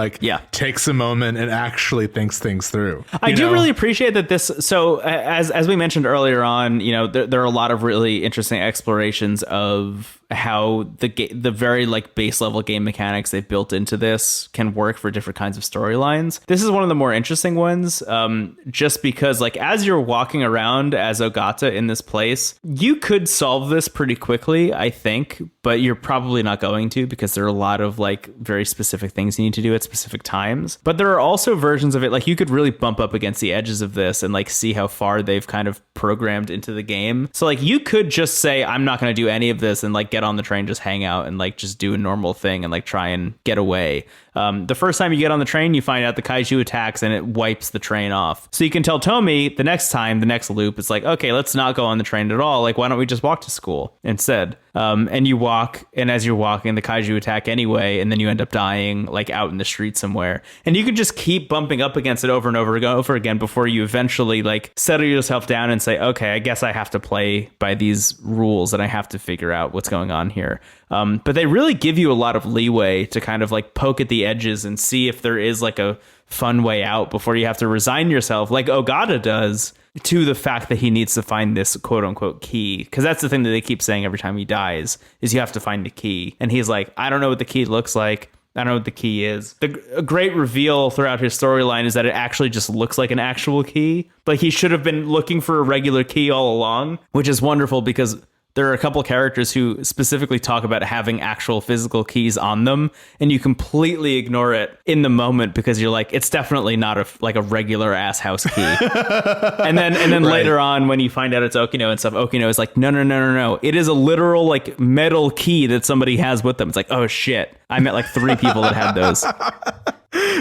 takes a moment and actually thinks things through. I do really appreciate that this. So as we mentioned earlier on, there are a lot of really interesting explorations of how the very like base level game mechanics they've built into this can work for different kinds of storylines. This is one of the more interesting ones, just because like as you're walking around as Ogata in this place, you could solve this pretty quickly, I think, but you're probably not going to because there are a lot of like very specific things you need to do at specific times. But there are also versions of it like you could really bump up against the edges of this and like see how far they've kind of programmed into the game. So like you could just say I'm not going to do any of this and like get on the train, just hang out and like just do a normal thing and like try and get away. The first time you get on the train, you find out the kaiju attacks and it wipes the train off. So you can tell Tomi the next loop, it's like, okay, let's not go on the train at all. Like, why don't we just walk to school instead? And you walk, and as as you're walking, the kaiju attack anyway, and then you end up dying like out in the street somewhere. And you could just keep bumping up against it over and over again before you eventually like settle yourself down and say, okay, I guess I have to play by these rules and I have to figure out what's going on here. But they really give you a lot of leeway to kind of like poke at the edges and see if there is like a fun way out before you have to resign yourself, like Ogata does, to the fact that he needs to find this quote unquote key. Because that's the thing that they keep saying every time he dies is you have to find the key. And he's like, I don't know what the key looks like. I don't know what the key is. A great reveal throughout his storyline is that it actually just looks like an actual key. Like he should have been looking for a regular key all along, which is wonderful because there are a couple characters who specifically talk about having actual physical keys on them, and you completely ignore it in the moment because you're like, it's definitely not a regular ass house key. and then right. Later on, when you find out it's Okino and stuff, Okino is like, no. It is a literal like metal key that somebody has with them. It's like, oh shit. I met like 3 people that had those.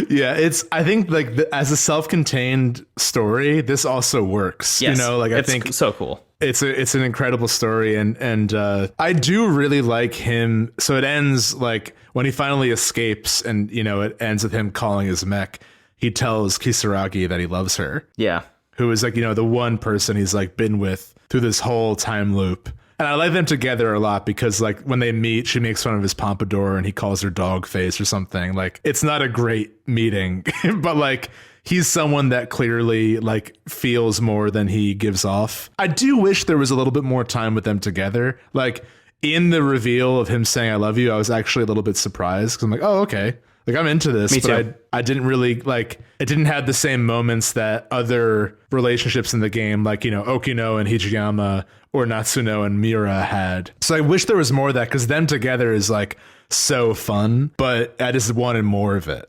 Yeah, I think like as a self-contained story, this also works. Yes, you know, like I think so cool. It's an incredible story, and I do really like him. So it ends like when he finally escapes, and you know it ends with him calling his mech. He tells Kitsuragi that he loves her. Yeah, who is like, you know, the one person he's like been with through this whole time loop. And I like them together a lot because like when they meet, she makes fun of his pompadour and he calls her dog face or something. Like it's not a great meeting, but like he's someone that clearly like feels more than he gives off. I do wish there was a little bit more time with them together. Like in the reveal of him saying I love you, I was actually a little bit surprised because I'm like, oh, okay. Like I'm into this, but I didn't really like, it didn't have the same moments that other relationships in the game, like, you know, Okino and Hijiyama or Natsuno and Miura had. So I wish there was more of that because them together is like so fun, but I just wanted more of it.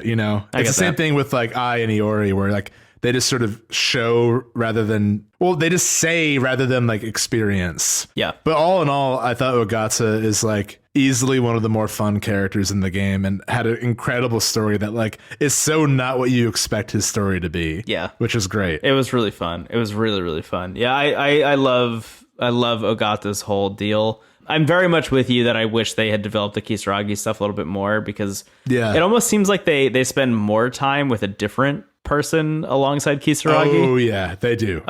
You know, it's the same thing with like Ai and Iori where like they just sort of show rather than, well, they just say rather than like experience. Yeah. But all in all, I thought Ogata is like easily one of the more fun characters in the game and had an incredible story that like is so not what you expect his story to be. Yeah. Which is great. It was really fun. It was really, really fun. Yeah. I love Ogata's whole deal. I'm very much with you that I wish they had developed the Kitsuragi stuff a little bit more because it almost seems like they spend more time with a different person alongside Kitsuragi. Oh yeah, they do.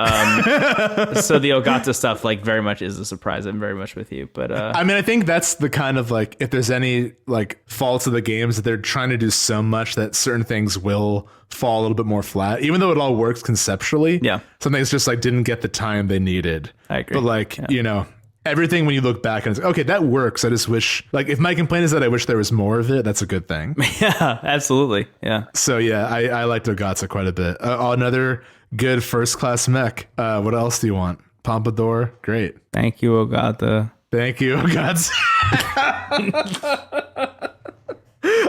So the Ogata stuff like very much is a surprise. I'm very much with you, but I mean, I think that's the kind of like if there's any like faults of the games that they're trying to do so much that certain things will fall a little bit more flat, even though it all works conceptually. Yeah, some things just like didn't get the time they needed. I agree, but like you know. Everything when you look back and it's like, okay, that works. I just wish, like, if my complaint is that I wish there was more of it, that's a good thing. Yeah, absolutely. Yeah. So yeah, I liked Ogata quite a bit. Another good first class mech. What else do you want? Pompadour, great. Thank you, Ogata. Thank you, Ogata.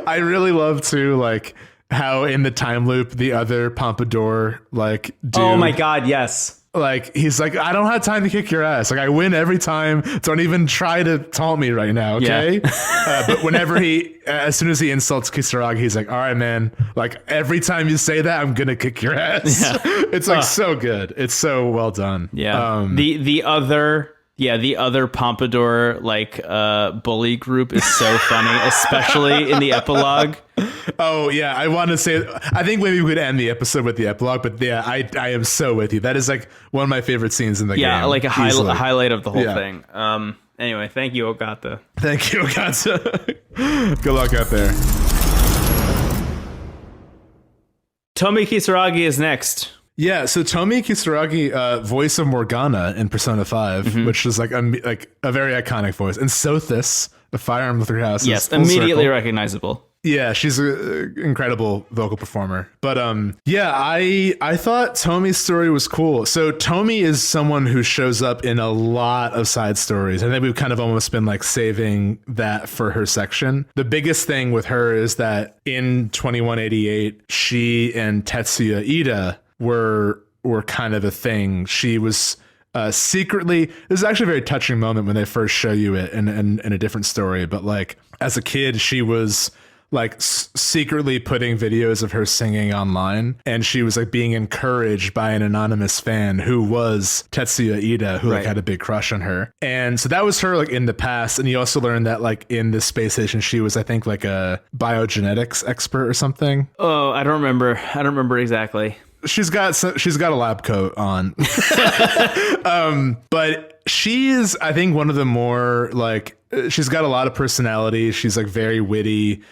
I really love too, like how in the time loop the other Pompadour like dude. Oh my god, yes. Like, he's like, I don't have time to kick your ass. Like, I win every time. Don't even try to taunt me right now, okay? Yeah. But whenever as soon as he insults Kitsuragi, he's like, all right, man. Like, every time you say that, I'm going to kick your ass. Yeah. It's like so good. It's so well done. Yeah. The other Pompadour, like, bully group is so funny, especially in the epilogue. Oh yeah, I want to say. I think maybe we could end the episode with the epilogue, but yeah, I am so with you. That is like one of my favorite scenes in the game. Yeah, like a highlight of the whole thing. Anyway, thank you, Ogata. Thank you, Ogata. Good luck out there. Tomi Kitsuragi is next. Yeah, so Tomi Kitsuragi, voice of Morgana in Persona 5, which is like a very iconic voice, and Sothis, the Fire Emblem Three Houses. Yes, immediately recognizable. Yeah, she's an incredible vocal performer. But yeah, I thought Tomi's story was cool. So Tomi is someone who shows up in a lot of side stories. I think we've kind of almost been like saving that for her section. The biggest thing with her is that in 2188, she and Tetsuya Ida were kind of a thing. She was secretly, this is actually a very touching moment when they first show you it in a different story. But like as a kid, she was like secretly putting videos of her singing online, and she was like being encouraged by an anonymous fan who was Tetsuya Ida, who like had a big crush on her. And so that was her like in the past. And you also learned that like in the space station, she was, I think, like a biogenetics expert or something. Oh, I don't remember exactly. She's got a lab coat on. But she is, I think, one of the more like, she's got a lot of personality. She's like very witty.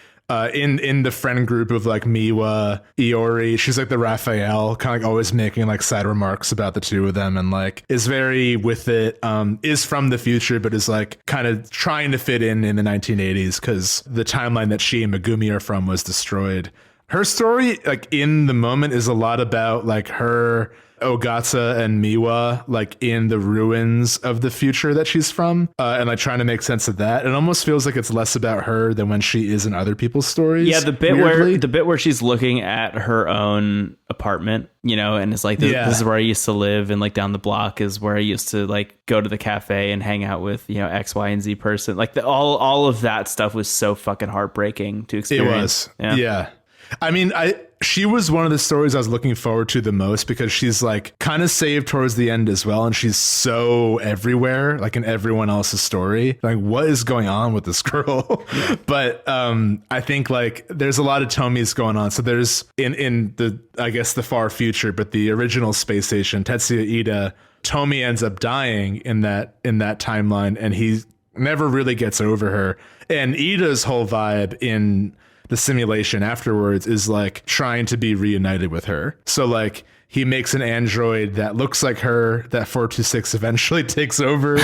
In the friend group of like Miwa, Iori, she's like the Raphael, kind of like always making like side remarks about the two of them, and like is very with it, is from the future, but is like kind of trying to fit in the 1980s because the timeline that she and Megumi are from was destroyed. Her story, like in the moment, is a lot about like her, Ogata, and Miwa, like in the ruins of the future that she's from, and like trying to make sense of that. It almost feels like it's less about her than when she is in other people's stories. Yeah, the bit where she's looking at her own apartment, you know, and it's like this is where I used to live, and like down the block is where I used to like go to the cafe and hang out with, you know, X, Y, and Z person. Like all of that stuff was so fucking heartbreaking to experience. It was. Yeah. I mean, she was one of the stories I was looking forward to the most because she's like kind of saved towards the end as well. And she's so everywhere, like in everyone else's story. Like, what is going on with this girl? Yeah. But I think like there's a lot of Tomis going on. So there's in the, I guess, the far future, but the original space station, Tetsuya Ida, Tomi ends up dying in that timeline, and he never really gets over her. And Ida's whole vibe in the simulation afterwards is like trying to be reunited with her. So like he makes an android that looks like her that 426 eventually takes over.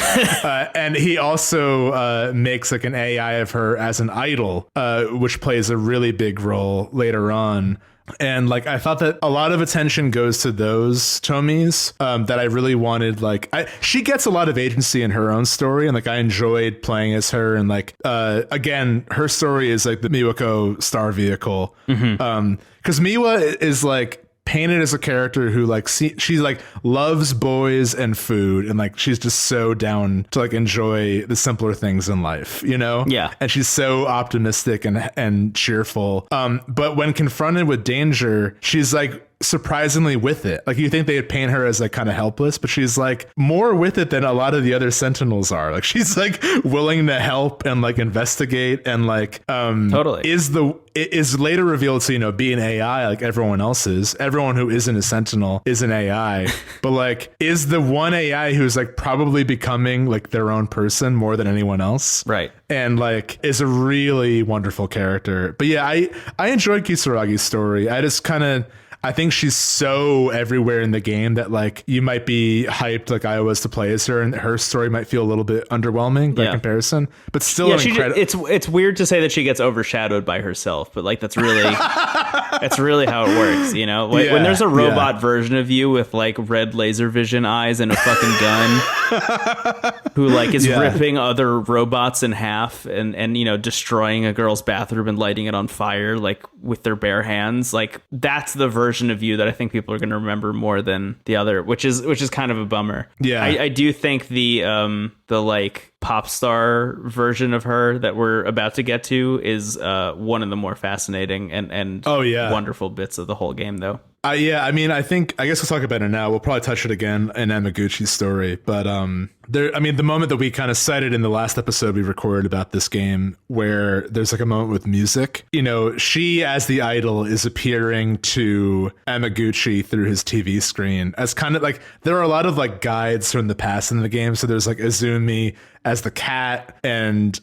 And he also makes like an AI of her as an idol, which plays a really big role later on. And like I thought that a lot of attention goes to those Tomis that I really wanted. Like she gets a lot of agency in her own story, and like I enjoyed playing as her. And like again, her story is like the Miwako star vehicle, because Miwa is like painted as a character who like she like loves boys and food, and like she's just so down to like enjoy the simpler things in life, you know? Yeah. And she's so optimistic and cheerful. But when confronted with danger, she's like surprisingly with it. Like you think they'd paint her as like kind of helpless, but she's like more with it than a lot of the other Sentinels are. Like she's like willing to help and like investigate, and like totally it is later revealed to, you know, be an AI like everyone else is. Everyone who isn't a Sentinel is an AI, but like is the one AI who's like probably becoming like their own person more than anyone else. Right. And like is a really wonderful character. But yeah, I enjoyed Kitsuragi's story. I think she's so everywhere in the game that like you might be hyped like I was to play as her, and her story might feel a little bit underwhelming by comparison, but still it's weird to say that she gets overshadowed by herself, but like that's really how it works, you know? Like when there's a robot version of you with like red laser vision eyes and a fucking gun who like is ripping other robots in half and you know, destroying a girl's bathroom and lighting it on fire like with their bare hands, like that's the version of you that I think people are going to remember more than the other, which is kind of a bummer. Yeah. I do think the like pop star version of her that we're about to get to is one of the more fascinating and wonderful bits of the whole game, though. I guess we'll talk about it now. We'll probably touch it again in Amiguchi's story, but the moment that we kind of cited in the last episode we recorded about this game, where there's like a moment with music, you know, she as the idol is appearing to Amiguchi through his TV screen as kind of like, there are a lot of like guides from the past in the game. So there's like Izumi as the cat, and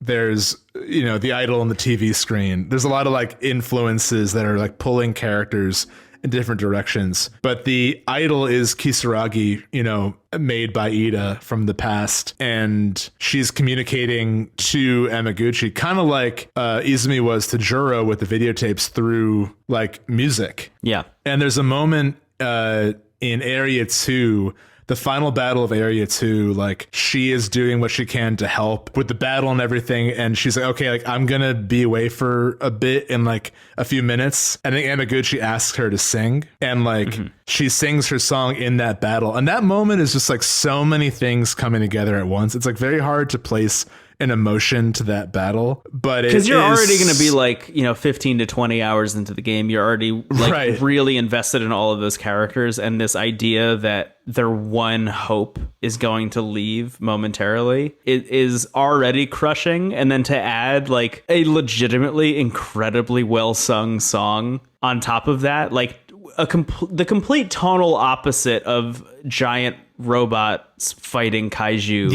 there's, you know, the idol on the TV screen. There's a lot of like influences that are like pulling characters in different directions, but the idol is Kitsuragi, you know, made by Ida from the past, and she's communicating to Amiguchi kind of like Izumi was to Juro with the videotapes through like music. Yeah. And there's a moment in Area 2, the final battle of Area 2, like she is doing what she can to help with the battle and everything, and she's like, okay, like I'm gonna be away for a bit in like a few minutes. I think Amiguchi asks her to sing, and like she sings her song in that battle, and that moment is just like so many things coming together at once. It's like very hard to place an emotion to that battle. But because you're already going to be like, 15 to 20 hours into the game. You're already like really invested in all of those characters, and this idea that their one hope is going to leave momentarily, it is already crushing. And then to add like a legitimately incredibly well sung song on top of that, like the complete tonal opposite of giant robots fighting kaiju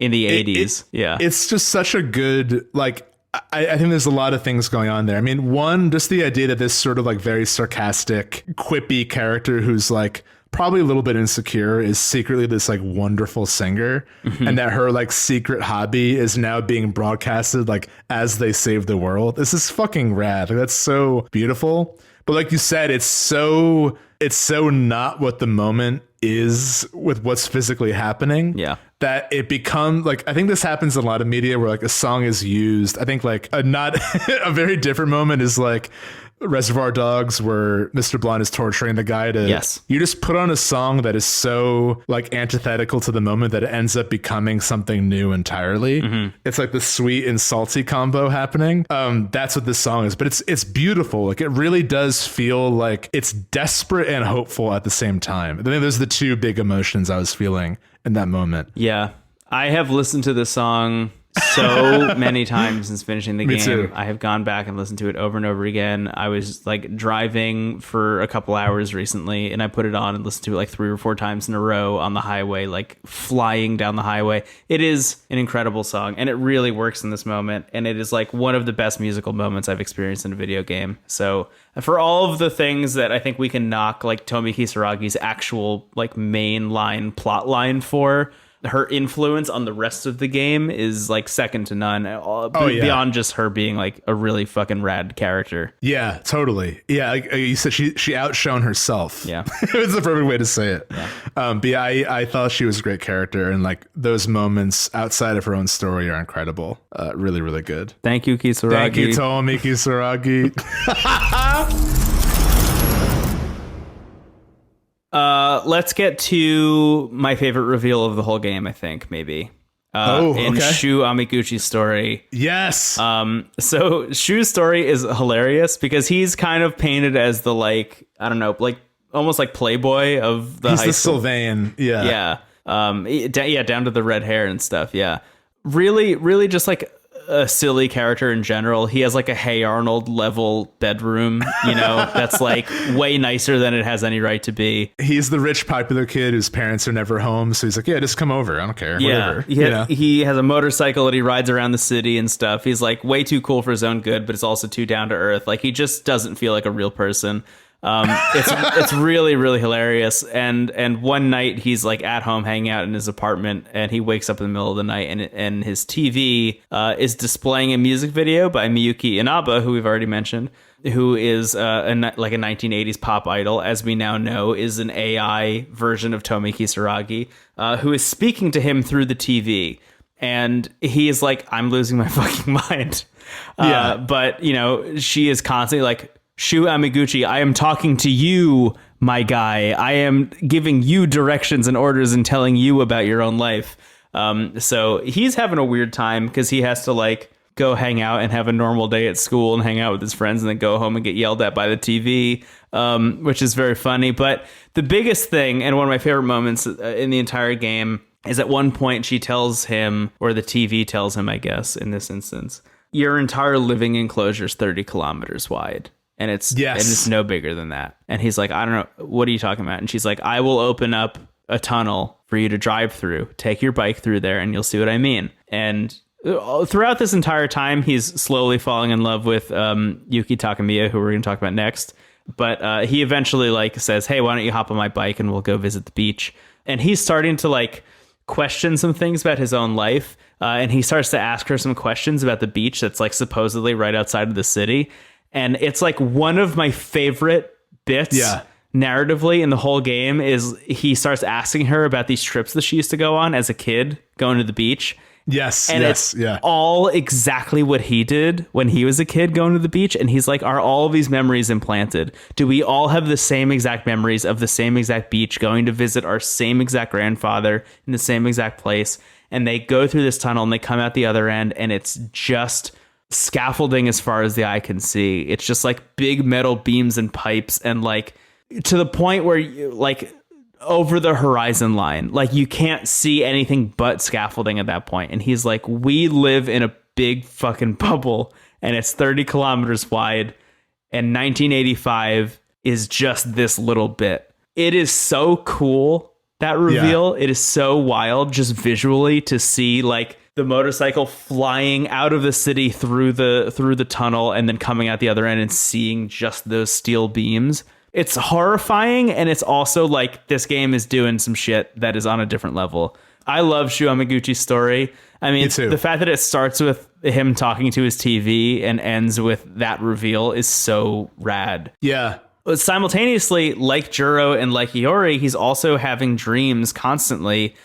in the 80s. It's just such a good, like, I think there's a lot of things going on there. I mean, one, just the idea that this sort of like very sarcastic, quippy character who's like probably a little bit insecure is secretly this like wonderful singer, and that her like secret hobby is now being broadcasted like as they save the world. This is fucking rad. Like, that's so beautiful. But like you said, it's so not what the moment is with what's physically happening. Yeah. That it becomes like, I think this happens in a lot of media where like a song is used. I think like a very different moment is like Reservoir Dogs, where Mr. Blonde is torturing the guy to, you just put on a song that is so like antithetical to the moment that it ends up becoming something new entirely. It's like the sweet and salty combo happening. That's what this song is, but it's beautiful. Like, it really does feel like it's desperate and hopeful at the same time. I think those are the two big emotions I was feeling in that moment. Yeah. I have listened to this song so many times since finishing the game. Too. I have gone back and listened to it over and over again. I was like driving for a couple hours recently, and I put it on and listened to it like 3 or 4 times in a row on the highway, like flying down the highway. It is an incredible song, and it really works in this moment, and it is like one of the best musical moments I've experienced in a video game. So for all of the things that I think we can knock like Tomi Kisaragi's actual like main line plot line for, her influence on the rest of the game is like second to none. Beyond just her being like a really fucking rad character. Yeah, totally. Yeah, like you said, she outshone herself. Yeah. It was the perfect way to say it. Yeah. But yeah, I thought she was a great character, and like those moments outside of her own story are incredible. Really, really good. Thank you, Kisaragi. Thank you, Tomi Kitsuragi. Let's get to my favorite reveal of the whole game, I think, maybe. In Shu Amiguchi's story. Yes. So Shu's story is hilarious because he's kind of painted as the, like, I don't know, like almost like playboy of the high school. He's the Sylvain. Yeah. Yeah. Down to the red hair and stuff. Yeah. Really, really just like a silly character in general. He has like a Hey Arnold level bedroom, that's like way nicer than it has any right to be. He's the rich popular kid whose parents are never home, so he's like, yeah, just come over, I don't care. Yeah. Whatever. He has a motorcycle that he rides around the city and stuff. He's like way too cool for his own good, but it's also too down to earth. Like, he just doesn't feel like a real person. It's really, really hilarious. And one night he's like at home hanging out in his apartment, and he wakes up in the middle of the night, and his TV is displaying a music video by Miyuki Inaba, who we've already mentioned, who is like a 1980s pop idol, as we now know, is an AI version of Tomi Kisaragi, who is speaking to him through the TV. And he is like, I'm losing my fucking mind. But, she is constantly like, Shu Amiguchi, I am talking to you, my guy. I am giving you directions and orders and telling you about your own life. So he's having a weird time because he has to like go hang out and have a normal day at school and hang out with his friends and then go home and get yelled at by the TV, which is very funny. But the biggest thing, and one of my favorite moments in the entire game, is at one point she tells him, or the TV tells him, I guess, in this instance, your entire living enclosure is 30 kilometers wide. And it's no bigger than that. And he's like, I don't know, what are you talking about? And she's like, I will open up a tunnel for you to drive through. Take your bike through there and you'll see what I mean. And throughout this entire time, he's slowly falling in love with Yuki Takamiya, who we're going to talk about next. But he eventually like says, hey, why don't you hop on my bike and we'll go visit the beach? And he's starting to like question some things about his own life. And he starts to ask her some questions about the beach that's like supposedly right outside of the city. And it's like one of my favorite bits narratively in the whole game is he starts asking her about these trips that she used to go on as a kid, going to the beach. Yes, And yes, it's yeah. all exactly what he did when he was a kid going to the beach. And he's like, are all of these memories implanted? Do we all have the same exact memories of the same exact beach, going to visit our same exact grandfather in the same exact place? And they go through this tunnel and they come out the other end, and it's just scaffolding as far as the eye can see. It's just like big metal beams and pipes, and like to the point where you like over the horizon line, like you can't see anything but scaffolding at that point. And he's like, we live in a big fucking bubble, and it's 30 kilometers wide, and 1985 is just this little bit. It is so cool, that reveal. It is so wild just visually to see like the motorcycle flying out of the city through the tunnel and then coming out the other end and seeing just those steel beams. It's horrifying, and it's also like this game is doing some shit that is on a different level. I love Shu Amiguchi's story. I mean, the fact that it starts with him talking to his TV and ends with that reveal is so rad. Yeah. But simultaneously, like Juro and like Iori, he's also having dreams constantly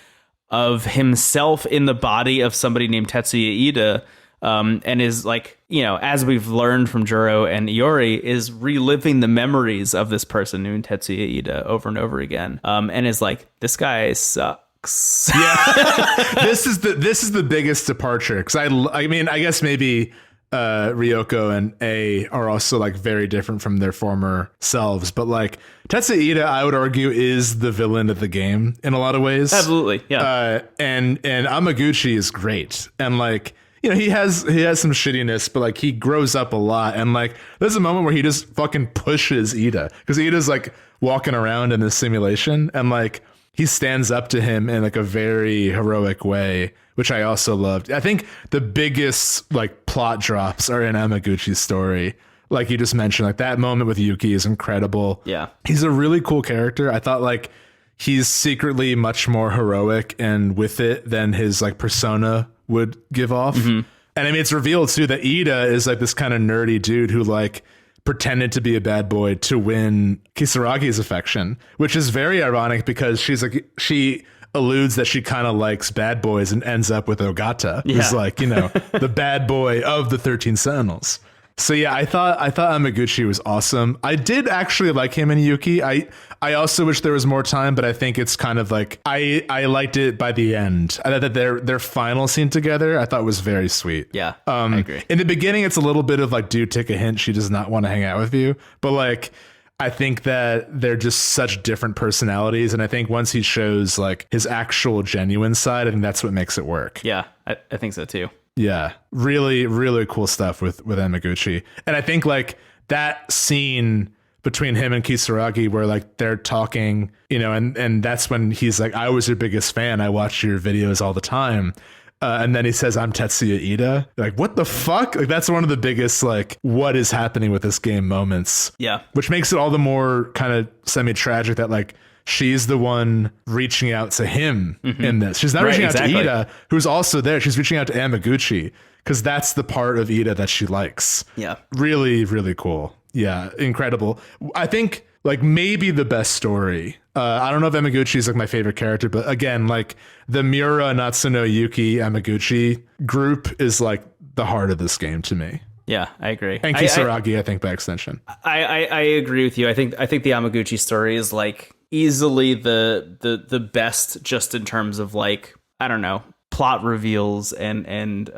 of himself in the body of somebody named Tetsuya Ida. And is like, you know, as we've learned from Juro and Iori, is reliving the memories of this person named Tetsuya Ida over and over again. And is like, this guy sucks. Yeah. This is the biggest departure, because I mean, I guess maybe Ryoko and A are also like very different from their former selves, but like Tetsuya Ida, I would argue, is the villain of the game in a lot of ways. Absolutely, yeah. And Amiguchi is great, and like, you know, he has some shittiness, but like he grows up a lot. And like there's a moment where he just fucking pushes Ida, because Ida's like walking around in this simulation, and like he stands up to him in like a very heroic way, which I also loved. I think the biggest like plot drops are in Amiguchi's story. Like you just mentioned, like that moment with Yuki is incredible. Yeah. He's a really cool character. I thought like he's secretly much more heroic and with it than his like persona would give off. And I mean, it's revealed too that Ida is like this kind of nerdy dude who like pretended to be a bad boy to win Kisaragi's affection, which is very ironic because she alludes that she kind of likes bad boys and ends up with Ogata, who's like, you know, the bad boy of the 13 Sentinels. So yeah, I thought Amiguchi was awesome. I did actually like him and Yuki. I also wish there was more time, but I think it's kind of like I liked it by the end. I thought that their final scene together I thought was very sweet. Yeah, I agree. In the beginning, it's a little bit of like, dude, take a hint. She does not want to hang out with you. But like, I think that they're just such different personalities, and I think once he shows like his actual genuine side, I think that's what makes it work. Yeah, I think so too. Yeah, really, really cool stuff with Amiguchi. And I think like that scene between him and Kisaragi where like they're talking, you know, and that's when he's like, I was your biggest fan. I watch your videos all the time. And then he says, I'm Tetsuya Ida. Like, what the fuck? Like, that's one of the biggest, like, what is happening with this game moments. Yeah. Which makes it all the more kind of semi-tragic that like she's the one reaching out to him in this. She's not reaching out to Ida, who's also there. She's reaching out to Amiguchi because that's the part of Ida that she likes. Yeah. Really, really cool. Yeah. Incredible. I think like maybe the best story. I don't know if Amiguchi is like my favorite character, but again, like the Miura, Natsuno, Yuki, Amiguchi group is like the heart of this game to me. Yeah, I agree. And Kisaragi, I think by extension. I agree with you. I think the Yamaguchi story is like easily the best, just in terms of like, I don't know, plot reveals and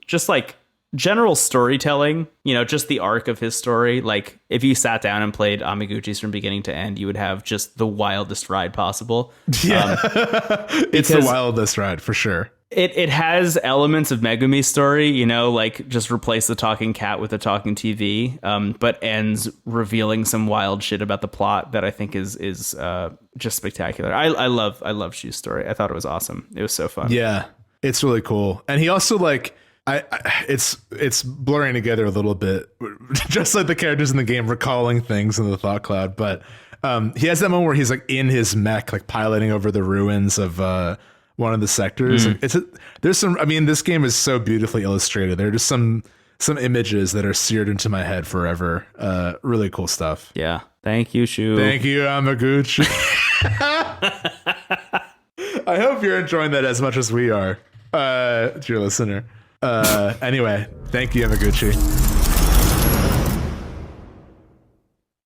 just like general storytelling, you know, just the arc of his story. Like if you sat down and played Amiguchi's from beginning to end, you would have just the wildest ride possible. Yeah. It's the wildest ride for sure. It has elements of Megumi's story, you know, like just replace the talking cat with a talking TV, but ends revealing some wild shit about the plot that I think is just spectacular. I love Shu's story. I thought it was awesome. It was so fun. Yeah, it's really cool. And he also like, it's blurring together a little bit, just like the characters in the game recalling things in the thought cloud. But he has that moment where he's like in his mech, like piloting over the ruins of one of the sectors. There's some, I mean, this game is so beautifully illustrated. There are just some images that are seared into my head forever. Really cool stuff. Yeah. Thank you, Shu. Thank you, Amiguchi. I hope you're enjoying that as much as we are. Dear listener. Anyway, thank you, Yamaguchi.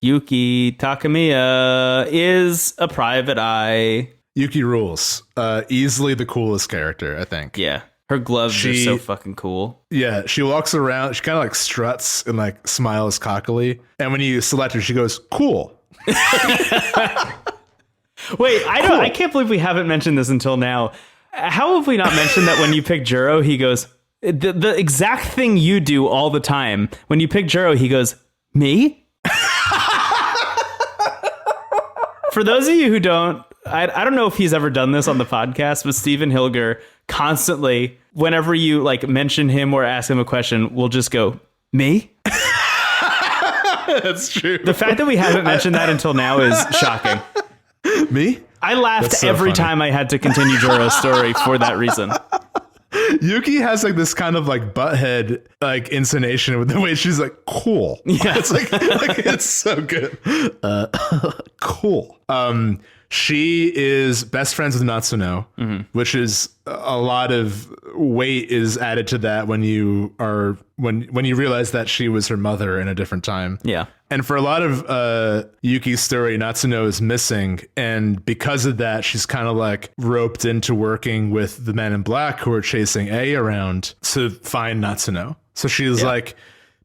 Yuki Takamiya is a private eye. Yuki rules. Easily the coolest character, I think. Yeah. Her gloves are so fucking cool. Yeah, she walks around, she kind of like struts and like smiles cockily. And when you select her, she goes, cool. Wait, I can't believe we haven't mentioned this until now. How have we not mentioned that when you pick Juro, he goes, the exact thing you do all the time. When you pick Juro, he goes, me? For those of you who don't, I don't know if he's ever done this on the podcast, but Steven Hilger constantly, whenever you like mention him or ask him a question, will just go, me? That's true. The fact that we haven't mentioned that until now is shocking. Me? I laughed every time I had to continue Juro's story for that reason. Yuki has like this kind of like butthead like intonation with the way she's like cool. Yeah, it's like it's so good. Cool. She is best friends with Natsuno, which is a lot of weight is added to that when you are when you realize that she was her mother in a different time. Yeah. And for a lot of Yuki's story, Natsuno is missing. And because of that, she's kind of like roped into working with the men in black who are chasing A around to find Natsuno. So she's like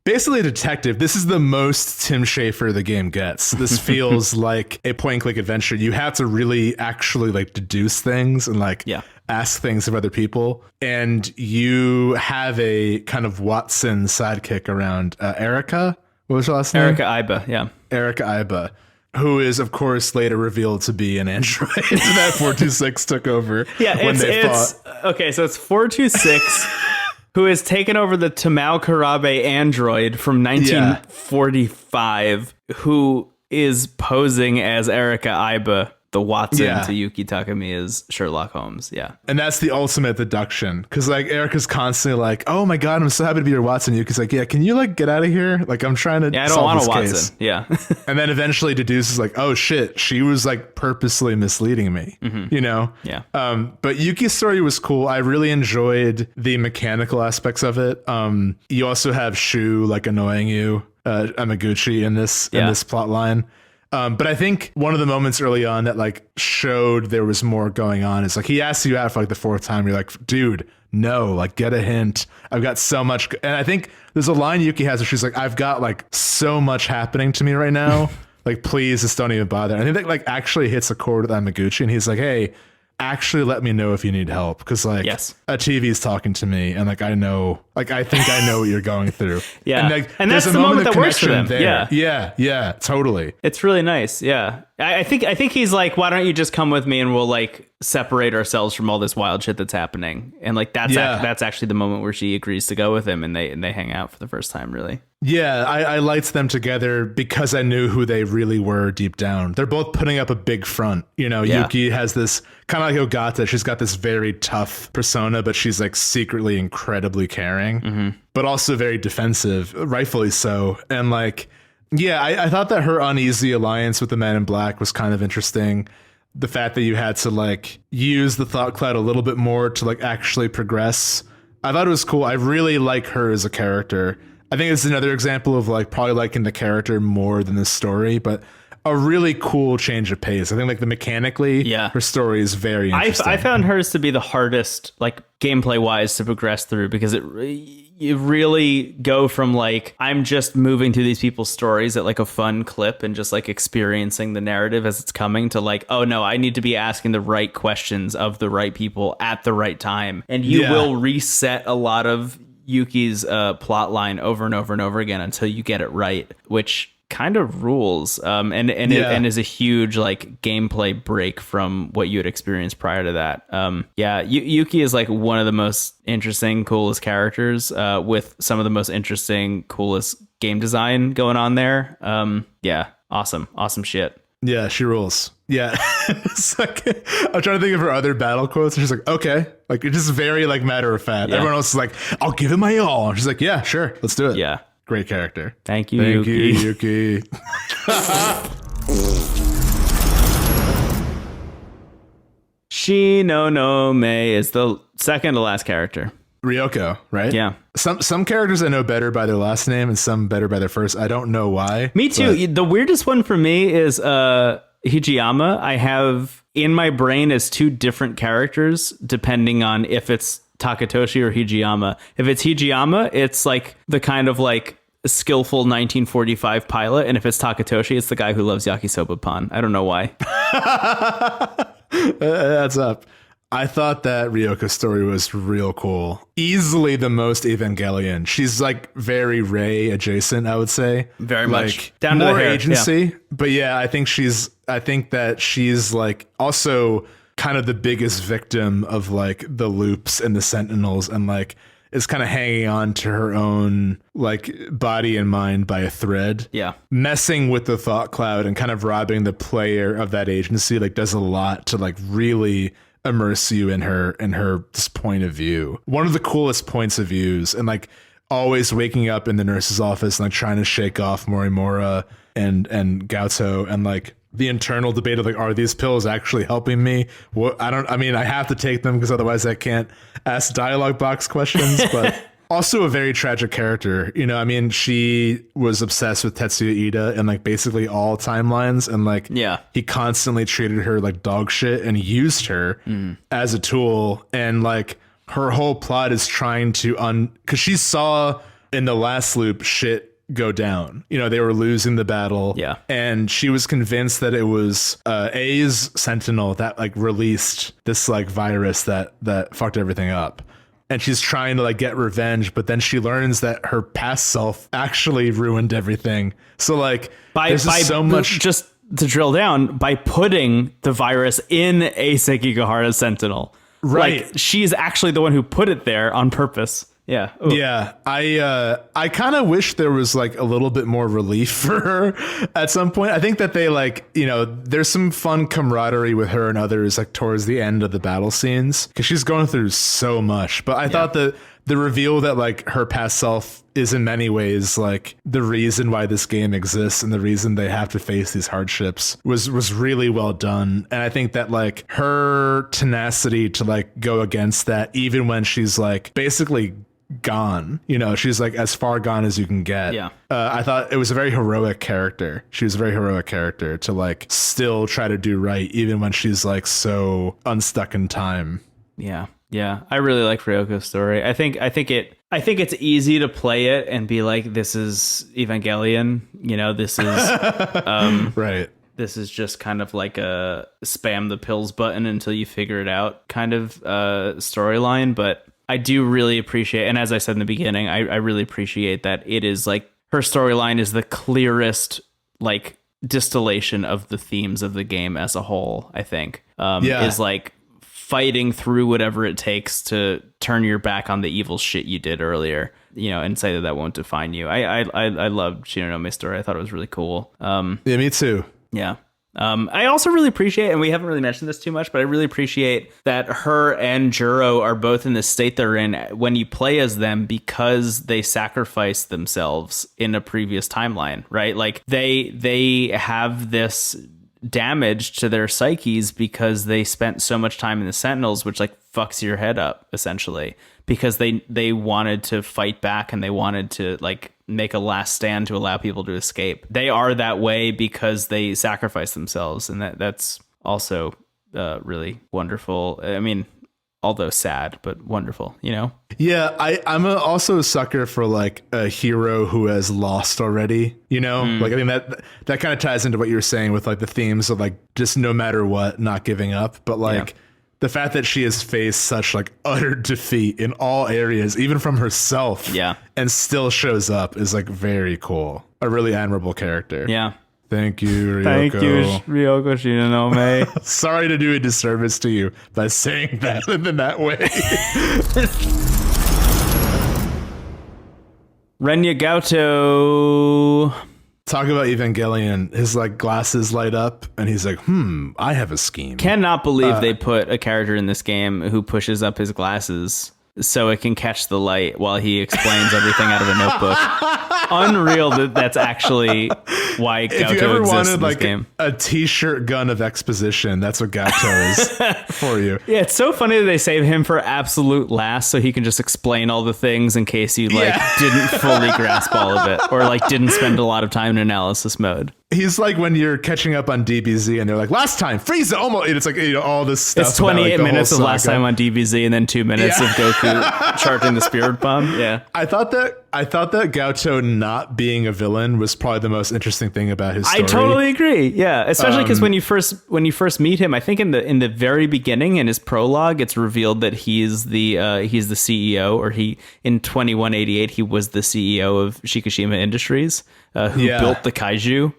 basically a detective. This is the most Tim Schafer the game gets. This feels like a point and click adventure. You have to really actually like deduce things and like ask things of other people. And you have a kind of Watson sidekick around Erica. What was her last name? Erica Iba, yeah. Erica Iba, who is, of course, later revealed to be an android that 426 took over when they fought. Okay, so it's 426 who has taken over the Tomao Kurabe android from 1945, who is posing as Erica Iba, the Watson to Yuki Takamiya's Sherlock Holmes. Yeah. And that's the ultimate deduction. Because like Erica's constantly like, oh my God, I'm so happy to be your Watson. Yuki's like, yeah, can you like get out of here? Like I'm trying to I don't want a Watson. Case. Yeah. And then eventually deduces like, oh shit, she was like purposely misleading me, you know? Yeah. But Yuki's story was cool. I really enjoyed the mechanical aspects of it. You also have Shu like annoying you, Amiguchi in this plot line. But I think one of the moments early on that like showed there was more going on is like he asks you out for like the fourth time. You're like, dude, no, like get a hint. I've got so much. And I think there's a line Yuki has where she's like, I've got like so much happening to me right now. Like, please just don't even bother. And I think that like actually hits a chord with Amiguchi. And he's like, hey, actually let me know if you need help. Because like a TV's talking to me and like I know, like I think I know what you're going through. Yeah. And, like, and that's the moment that works for them. There. Yeah, totally. It's really nice. Yeah. I think he's like, why don't you just come with me and we'll like separate ourselves from all this wild shit that's happening. And like that's actually the moment where she agrees to go with him and they hang out for the first time, really. Yeah, I liked them together because I knew who they really were deep down. They're both putting up a big front. You know, Yuki has this kind of like Ogata. She's got this very tough persona, but she's like secretly incredibly caring, but also very defensive, rightfully so. And like, yeah, I thought that her uneasy alliance with the Men in Black was kind of interesting. The fact that you had to like use the thought cloud a little bit more to like actually progress. I thought it was cool. I really like her as a character. I think it's another example of like probably liking the character more than the story, but a really cool change of pace. I think like the mechanically, her story is very interesting. I found hers to be the hardest, like gameplay wise, to progress through because you really go from like I'm just moving through these people's stories at like a fun clip and just like experiencing the narrative as it's coming to like, oh no, I need to be asking the right questions of the right people at the right time, and you will reset a lot of Yuki's plot line over and over and over again until you get it right, which kind of rules and is a huge like gameplay break from what you had experienced prior to that. Yuki is like one of the most interesting, coolest characters with some of the most interesting, coolest game design going on there. Awesome shit. Yeah, she rules. Yeah. It's like, I'm trying to think of her other battle quotes. And she's like, okay. Like, it's just very, like, matter of fact. Yeah. Everyone else is like, I'll give it my all. And she's like, yeah, sure. Let's do it. Yeah. Great character. Thank you, Yuki. Shinonome is the second to last character. Ryoko, right? Yeah. Some characters I know better by their last name and some better by their first. I don't know why. Me too. The weirdest one for me is Hijiyama. I have in my brain as two different characters depending on if it's Takatoshi or Hijiyama. If it's Hijiyama, it's like the kind of like skillful 1945 pilot, and if it's Takatoshi, it's the guy who loves yakisoba pan. I don't know why. That's up. I thought that Ryoko's story was real cool. Easily the most Evangelion. She's like very Rei adjacent, I would say. Very like, much. Down to more the hair. agency. Yeah. But yeah, I think that she's like also kind of the biggest victim of like the loops and the Sentinels, and like is kind of hanging on to her own like body and mind by a thread. Yeah. Messing with the thought cloud and kind of robbing the player of that agency like does a lot to like really immerse you in her this point of view. One of the coolest points of views, and like always waking up in the nurse's office and like trying to shake off Morimura and Gouto, and like the internal debate of like, are these pills actually helping me? I have to take them because otherwise I can't ask dialogue box questions, but also a very tragic character. You know, I mean, she was obsessed with Tetsuya Ida in like basically all timelines, and like he constantly treated her like dog shit and used her as a tool. And like her whole plot is trying to because she saw in the last loop shit go down. You know, they were losing the battle. Yeah. And she was convinced that it was A's Sentinel that like released this like virus that fucked everything up. And she's trying to like get revenge, but then she learns that her past self actually ruined everything. So like there's just so much. Just to drill down, by putting the virus in a Sekigahara Sentinel. Right. Like, she's actually the one who put it there on purpose. Yeah. Ooh. Yeah. I kind of wish there was like a little bit more relief for her at some point. I think that they like, you know, there's some fun camaraderie with her and others like towards the end of the battle scenes because she's going through so much. But I thought that the reveal that like her past self is in many ways like the reason why this game exists and the reason they have to face these hardships was really well done. And I think that like her tenacity to like go against that, even when she's like basically gone, you know, she's like as far gone as you can get. I thought it was a very heroic character. She was a very heroic character to like still try to do right even when she's like so unstuck in time. Yeah, I really like Ryoko's story. I think it's easy to play it and be like, this is Evangelion, you know, this is right. This is just kind of like a spam the pills button until you figure it out kind of storyline. But I do really appreciate, and as I said in the beginning, I really appreciate that it is like her storyline is the clearest like distillation of the themes of the game as a whole. I think is like fighting through whatever it takes to turn your back on the evil shit you did earlier, you know, and say that won't define you. I loved Shinonome's story. I thought it was really cool. Yeah, me too. Yeah. I also really appreciate, and we haven't really mentioned this too much, but I really appreciate that her and Juro are both in the state they're in when you play as them because they sacrificed themselves in a previous timeline, right? Like they have this damage to their psyches because they spent so much time in the Sentinels, which like fucks your head up essentially, because they wanted to fight back and they wanted to like make a last stand to allow people to escape. They are that way because they sacrifice themselves, and that's also really wonderful. I mean, although sad, but wonderful, you know? Yeah, I'm also a sucker for like a hero who has lost already, you know? Like, I think that kind of ties into what you're saying with like the themes of like just no matter what, not giving up. But like the fact that she has faced such like utter defeat in all areas, even from herself, and still shows up is like very cool. A really admirable character. Yeah. Thank you, Ryoko. Thank you, Ryoko Shinonome. Sorry to do a disservice to you by saying that in that way. Renya Gouto. Talk about Evangelion. His like glasses light up and he's like, I have a scheme. Cannot believe they put a character in this game who pushes up his glasses so it can catch the light while he explains everything out of a notebook. unreal that that's actually why Gouto if you ever exists wanted in this like game. a t-shirt gun of exposition, that's what Gouto is for you. Yeah, it's so funny that they save him for absolute last so he can just explain all the things in case you like didn't fully grasp all of it or like didn't spend a lot of time in analysis mode. He's like when you're catching up on DBZ and they're like, last time, Frieza almost. It's like, all this stuff. It's 28 about, like, minutes of whole last saga. time on DBZ and then 2 minutes of Goku charging the Spirit Bomb. Yeah. I thought that Gouto not being a villain was probably the most interesting thing about his story. I totally agree. Yeah, especially because when you first meet him, I think in the very beginning in his prologue, it's revealed that he's the CEO, or in 2188 he was the CEO of Shikishima Industries, who built the kaiju,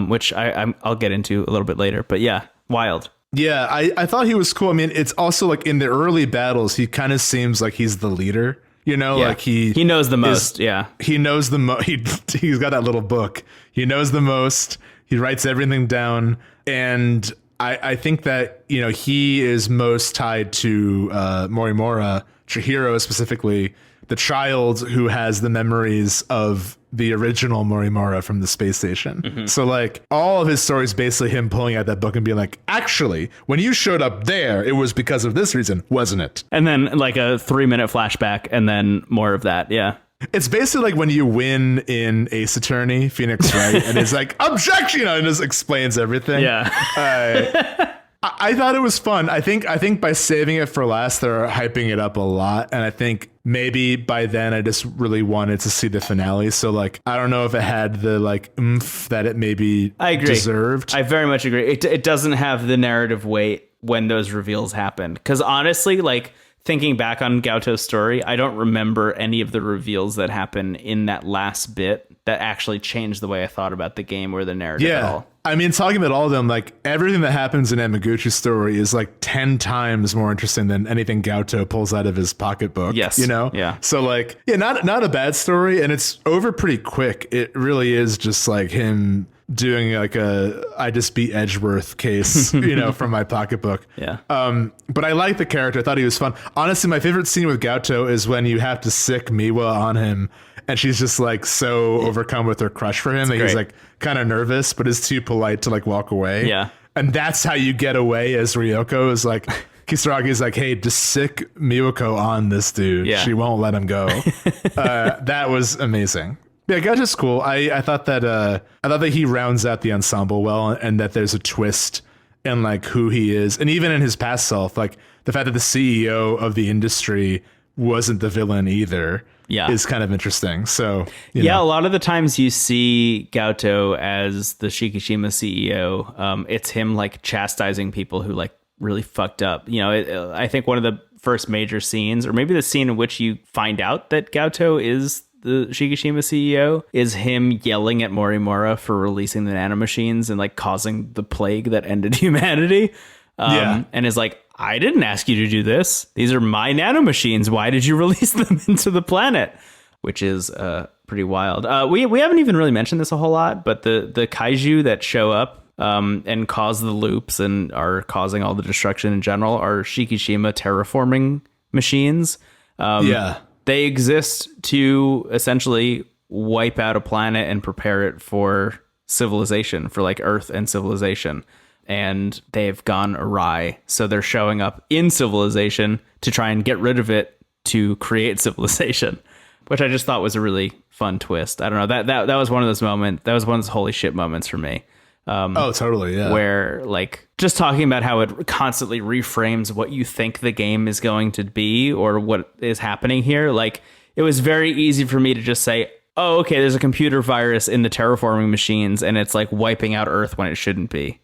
which I'll get into a little bit later. But yeah, wild. Yeah, I thought he was cool. I mean, it's also like in the early battles, he kind of seems like he's the leader. Like he knows the most. He knows the most. He's got that little book. He knows the most. He writes everything down. And I think that, he is most tied to Morimura, Chihiro specifically, the child who has the memories of the original Morimura from the space station. Mm-hmm. So like all of his stories, basically him pulling out that book and being like, actually, when you showed up there, it was because of this reason, wasn't it? And then like a 3-minute flashback and then more of that. Yeah. It's basically like when you win in Ace Attorney, Phoenix Wright, and it's like, objection, and just explains everything. Yeah. I thought it was fun. I think by saving it for last, they're hyping it up a lot. And I think maybe by then I just really wanted to see the finale. So like, I don't know if it had the like oomph that it maybe deserved. I very much agree. It doesn't have the narrative weight when those reveals happen. Because honestly, like thinking back on Gouto's story, I don't remember any of the reveals that happen in that last bit that actually changed the way I thought about the game or the narrative at all. I mean, talking about all of them, like everything that happens in Amiguchi's story is like 10 times more interesting than anything Gouto pulls out of his pocketbook. Yes. Yeah. So like, not a bad story, and it's over pretty quick. It really is just like him doing like I just beat Edgeworth case, from my pocketbook. Yeah. But I like the character. I thought he was fun. Honestly, my favorite scene with Gouto is when you have to sick Miwa on him, and she's just like so overcome with her crush for him that he's like kind of nervous, but is too polite to like walk away. Yeah. And that's how you get away as Ryoko is like, Kisaragi is like, hey, just sick Miwako on this dude. Yeah. She won't let him go. That was amazing. Yeah, Gouto's cool. I thought that he rounds out the ensemble well, and that there's a twist in like who he is, and even in his past self, like the fact that the CEO of the industry wasn't the villain either. Is kind of interesting. So you know. A lot of the times you see Gouto as the Shikishima CEO, it's him like chastising people who like really fucked up. I think one of the first major scenes, or maybe the scene in which you find out that Gouto is the Shikishima CEO, is him yelling at Morimura for releasing the nanomachines and like causing the plague that ended humanity. And is like, I didn't ask you to do this. These are my nanomachines. Why did you release them into the planet? Which is pretty wild. We haven't even really mentioned this a whole lot, but the kaiju that show up and cause the loops and are causing all the destruction in general are Shikishima terraforming machines. They exist to essentially wipe out a planet and prepare it for civilization, for like Earth and civilization. And they've gone awry. So they're showing up in civilization to try and get rid of it to create civilization, which I just thought was a really fun twist. I don't know. That was one of those moments. That was one of those holy shit moments for me. Totally. Yeah. Where like just talking about how it constantly reframes what you think the game is going to be or what is happening here. Like it was very easy for me to just say, oh, okay, there's a computer virus in the terraforming machines and it's like wiping out Earth when it shouldn't be.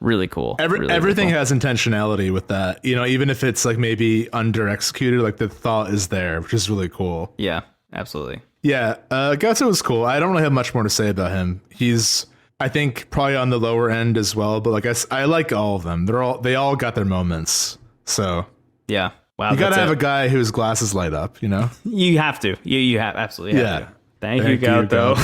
Really cool. Everything has intentionality with that, even if it's like maybe under executed, like the thought is there, which is really cool. Yeah, absolutely. Gouto was cool. I don't really have much more to say about him. He's, I think, probably on the lower end as well, but like I like all of them. They all got their moments. So yeah, wow. You gotta have a guy whose glasses light up, You have to. You have absolutely have to. Thank you, Gouto.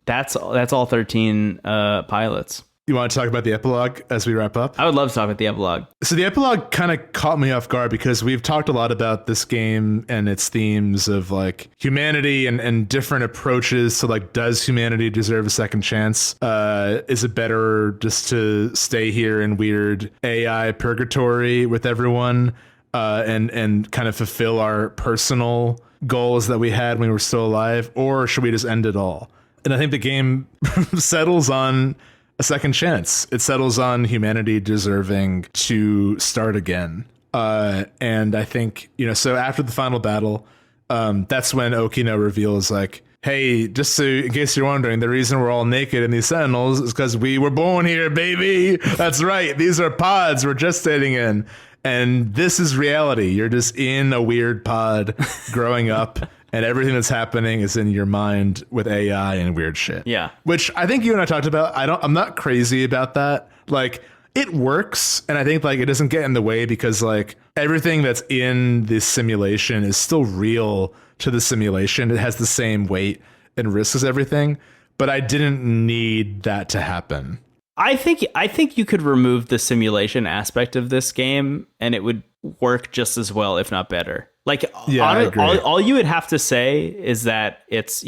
That's all 13 pilots. You want to talk about the epilogue as we wrap up? I would love to talk about the epilogue. So the epilogue kind of caught me off guard because we've talked a lot about this game and its themes of like humanity and different approaches to like, does humanity deserve a second chance? Is it better just to stay here in weird AI purgatory with everyone and kind of fulfill our personal goals that we had when we were still alive? Or should we just end it all? And I think the game settles on a second chance. It settles on humanity deserving to start again. And I think, so after the final battle, that's when Okino reveals like, hey, just so in case you're wondering, the reason we're all naked in these Sentinels is because we were born here, baby. That's right. These are pods we're gestating in. And this is reality. You're just in a weird pod growing up. And everything that's happening is in your mind with AI and weird shit. Yeah. Which I think you and I talked about. I'm not crazy about that. Like, it works. And I think like it doesn't get in the way because like everything that's in this simulation is still real to the simulation. It has the same weight and risk as everything. But I didn't need that to happen. I think you could remove the simulation aspect of this game and it would work just as well, if not better. Like, yeah, all you would have to say is that it's,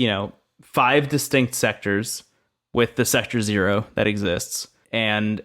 5 distinct sectors with the Sector 0 that exists. And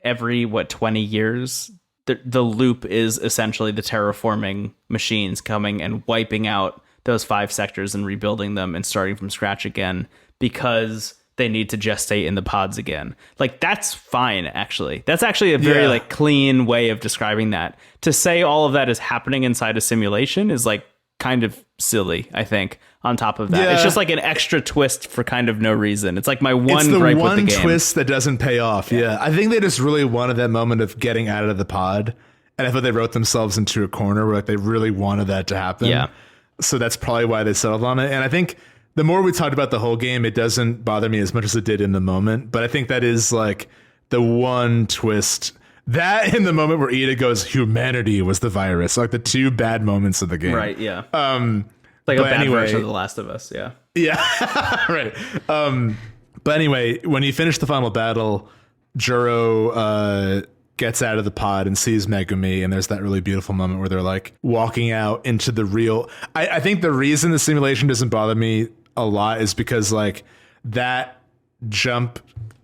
every, 20 years, the loop is essentially the terraforming machines coming and wiping out those 5 sectors and rebuilding them and starting from scratch again because they need to gestate in the pods again. Like, that's fine, actually. That's actually a very clean way of describing that. To say all of that is happening inside a simulation is like kind of silly, I think, on top of that. Yeah. It's just like an extra twist for kind of no reason. It's like my one gripe with the game. It's the one twist that doesn't pay off. Yeah. I think they just really wanted that moment of getting out of the pod. And I thought they wrote themselves into a corner where like they really wanted that to happen. Yeah. So that's probably why they settled on it. And I think the more we talked about the whole game, it doesn't bother me as much as it did in the moment. But I think that is like the one twist. That in the moment where Ida goes, humanity was the virus. Like the 2 bad moments of the game. Right, yeah. Like a bad version of The Last of Us, yeah. Yeah, right. But anyway, when you finish the final battle, Juro gets out of the pod and sees Megumi, and there's that really beautiful moment where they're like walking out into the real. I think the reason the simulation doesn't bother me a lot is because like that jump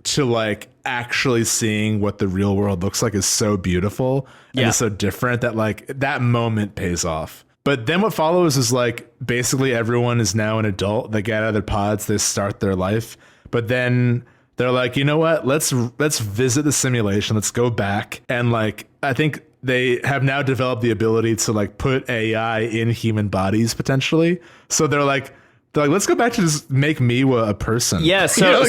to like actually seeing what the real world looks like is so beautiful and it's so different that like that moment pays off. But then what follows is like basically everyone is now an adult. They get out of their pods, they start their life, but then they're like, you know what? Let's visit the simulation. Let's go back. And like, I think they have now developed the ability to like put AI in human bodies potentially. So they're like, let's go back to just make Miwa a person. Yeah. So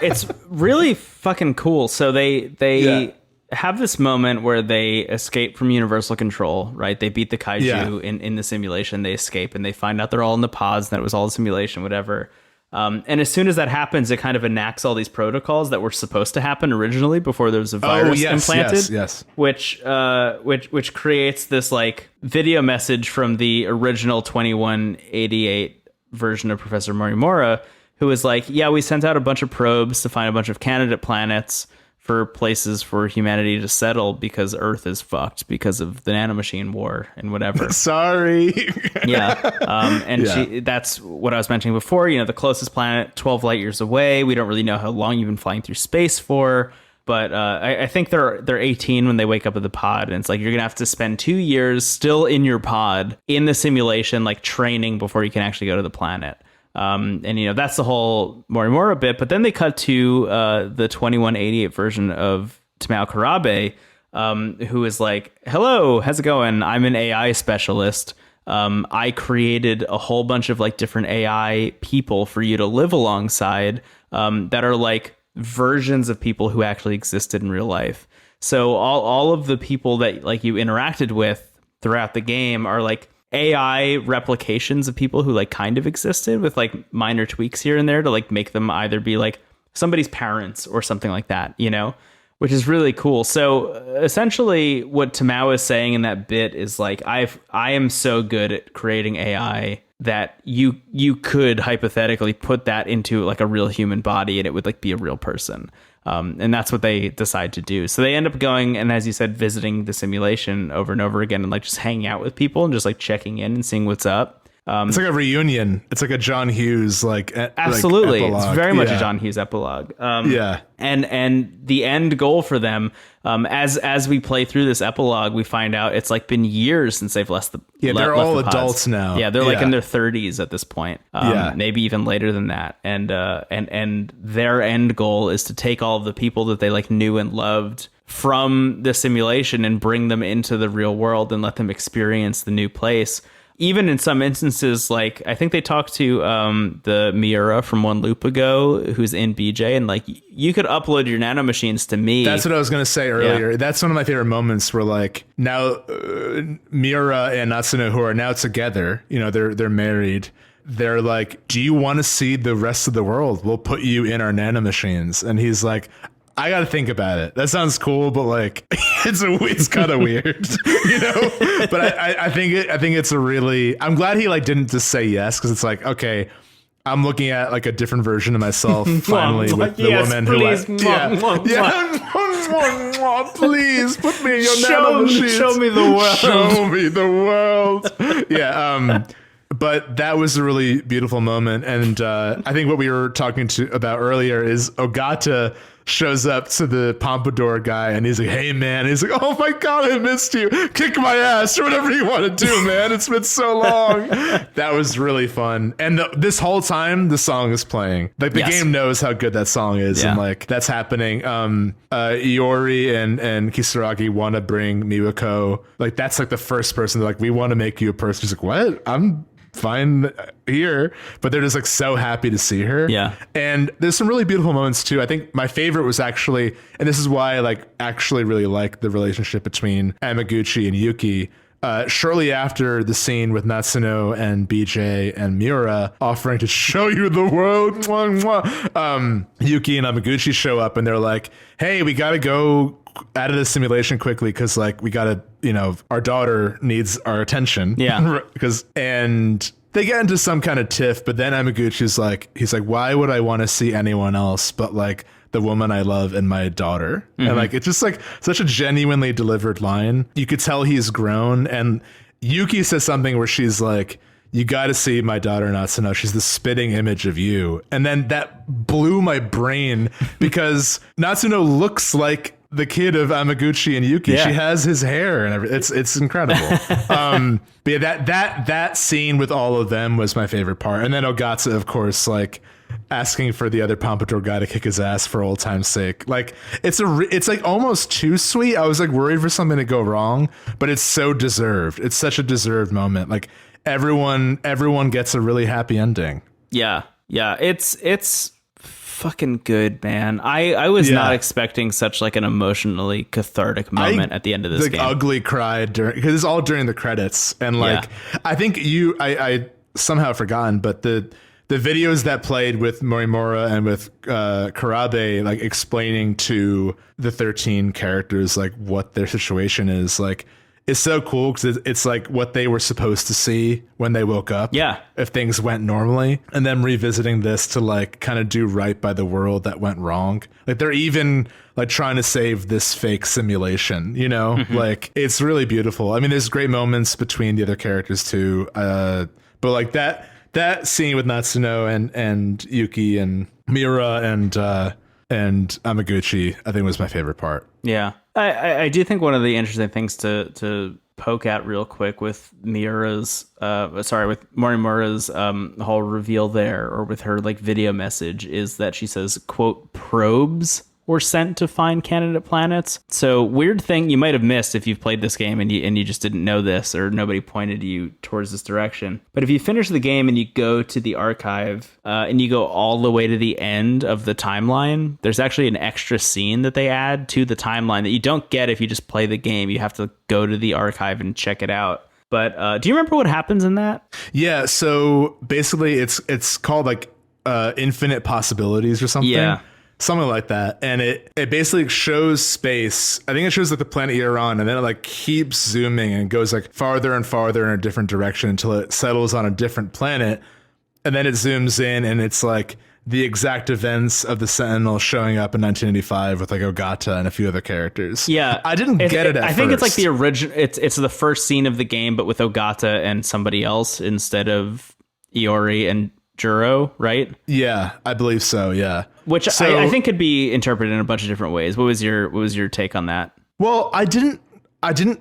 it's really fucking cool. So they have this moment where they escape from Universal Control, right? They beat the kaiju in the simulation. They escape and they find out they're all in the pods and that it was all a simulation, whatever. And as soon as that happens, it kind of enacts all these protocols that were supposed to happen originally before there was a virus implanted. Yes. Which creates this like video message from the original 2188 version of Professor Morimura, who was like, yeah, we sent out a bunch of probes to find a bunch of candidate planets for places for humanity to settle because Earth is fucked because of the nanomachine war and whatever. Sorry. That's what I was mentioning before. The closest planet, 12 light years away. We don't really know how long you've been flying through space for, but I think they're 18 when they wake up at the pod, and it's like you're gonna have to spend 2 years still in your pod in the simulation, like training before you can actually go to the planet. And that's the whole Morimura bit, but then they cut to the 2188 version of Juro Kurabe, who is like, hello, how's it going? I'm an AI specialist. I created a whole bunch of like different AI people for you to live alongside that are like versions of people who actually existed in real life. So all of the people that like you interacted with throughout the game are like AI replications of people who like kind of existed with like minor tweaks here and there to like make them either be like somebody's parents or something like that, which is really cool. So essentially what Tamao is saying in that bit is like, I am so good at creating AI that you could hypothetically put that into like a real human body and it would like be a real person. And that's what they decide to do. So they end up going and, as you said, visiting the simulation over and over again and like just hanging out with people and just like checking in and seeing what's up. It's like a reunion. It's like a John Hughes absolutely. Like, it's very much a John Hughes epilogue. And the end goal for them, as we play through this epilogue, we find out it's like been years since they've left the they're all adults now. Yeah, they're like in their 30s at this point. Maybe even later than that. And their end goal is to take all of the people that they like knew and loved from the simulation and bring them into the real world and let them experience the new place. Even in some instances, like I think they talked to the Miura from One Loop Ago, who's in BJ, and like you could upload your nanomachines to me. That's what I was going to say earlier. Yeah. That's one of my favorite moments where like now Miura and Natsuno, who are now together, you know, they're married. They're like, do you want to see the rest of the world? We'll put you in our nanomachines. And he's like, I got to think about it. That sounds cool, but like it's kind of weird, you know. But I think it's a really. I'm glad he like didn't just say yes, because it's like, okay, I'm looking at like a different version of myself finally with the woman please, who please put me in your nanomachines. Show me the world. Show me the world. Yeah. But that was a really beautiful moment, and I think what we were talking about earlier is Ogata shows up to the Pompadour guy, and he's like, "Hey, man!" And he's like, "Oh my god, I missed you! Kick my ass, or whatever you want to do, man. It's been so long." That was really fun, and this whole time the song is playing. Like the game knows how good that song is, and like that's happening. Iori and Kitsuragi want to bring Miwako. Like that's like the first person. They're like, "We want to make you a person." She's like, "What? I'm fine here," but they're just like so happy to see her. Yeah. And there's some really beautiful moments too. I think my favorite was actually, and this is why I like actually really like the relationship between Amiguchi and Yuki. Shortly after the scene with Natsuno and BJ and Miura offering to show you the world, Yuki and Amiguchi show up and they're like, "Hey, we gotta go out of the simulation quickly because like we gotta, you know, our daughter needs our attention." Yeah. And they get into some kind of tiff, but then Amiguchi's like, he's like, "Why would I want to see anyone else but like the woman I love and my daughter?" Mm-hmm. And like it's just like such a genuinely delivered line. You could tell he's grown. And Yuki says something where she's like, "You got to see my daughter Natsuno. She's the spitting image of you." And then that blew my brain because Natsuno looks like the kid of Amiguchi and Yuki. Yeah. She has his hair and everything. It's incredible. But yeah, that scene with all of them was my favorite part. And then Ogata, of course, like asking for the other Pompadour guy to kick his ass for old time's sake. Like it's like almost too sweet. I was like worried for something to go wrong, but it's so deserved. It's such a deserved moment. Like everyone gets a really happy ending. Yeah. Yeah. It's fucking good, man. I was not expecting such like an emotionally cathartic moment at the end of this game. Ugly cried because it's all during the credits, and like I think I somehow forgotten, but the videos that played with Morimura and with Kurabe, like explaining to the 13 characters like what their situation is, like it's so cool because it's like what they were supposed to see when they woke up. Yeah. If things went normally, and then revisiting this to like kind of do right by the world that went wrong. Like they're even like trying to save this fake simulation, you know, like it's really beautiful. I mean, there's great moments between the other characters too. But like that scene with Natsuno and Yuki and Miura and Amiguchi, I think was my favorite part. Yeah. I do think one of the interesting things to poke at real quick with Miura's, with Morimura's whole reveal there, or with her like video message, is that she says, quote, "probes were sent to find candidate planets." So weird thing you might have missed if you've played this game and you just didn't know this, or nobody pointed you towards this direction. But if you finish the game and you go to the archive and you go all the way to the end of the timeline, there's actually an extra scene that they add to the timeline that you don't get if you just play the game. You have to go to the archive and check it out. But do you remember what happens in that? Yeah, so basically it's called like infinite possibilities or something. Yeah. Something like that. And it basically shows space. I think it shows like the planet you're on, and then it like keeps zooming and goes like farther and farther in a different direction until it settles on a different planet. And then it zooms in and it's like the exact events of the Sentinels showing up in 1985 with like Ogata and a few other characters. Yeah, I didn't get it at I think first. it's like the original. It's the first scene of the game, but with Ogata and somebody else instead of Iori and Juro, right? Yeah, I believe so. Yeah, which I think could be interpreted in a bunch of different ways. What was your take on that? Well, I didn't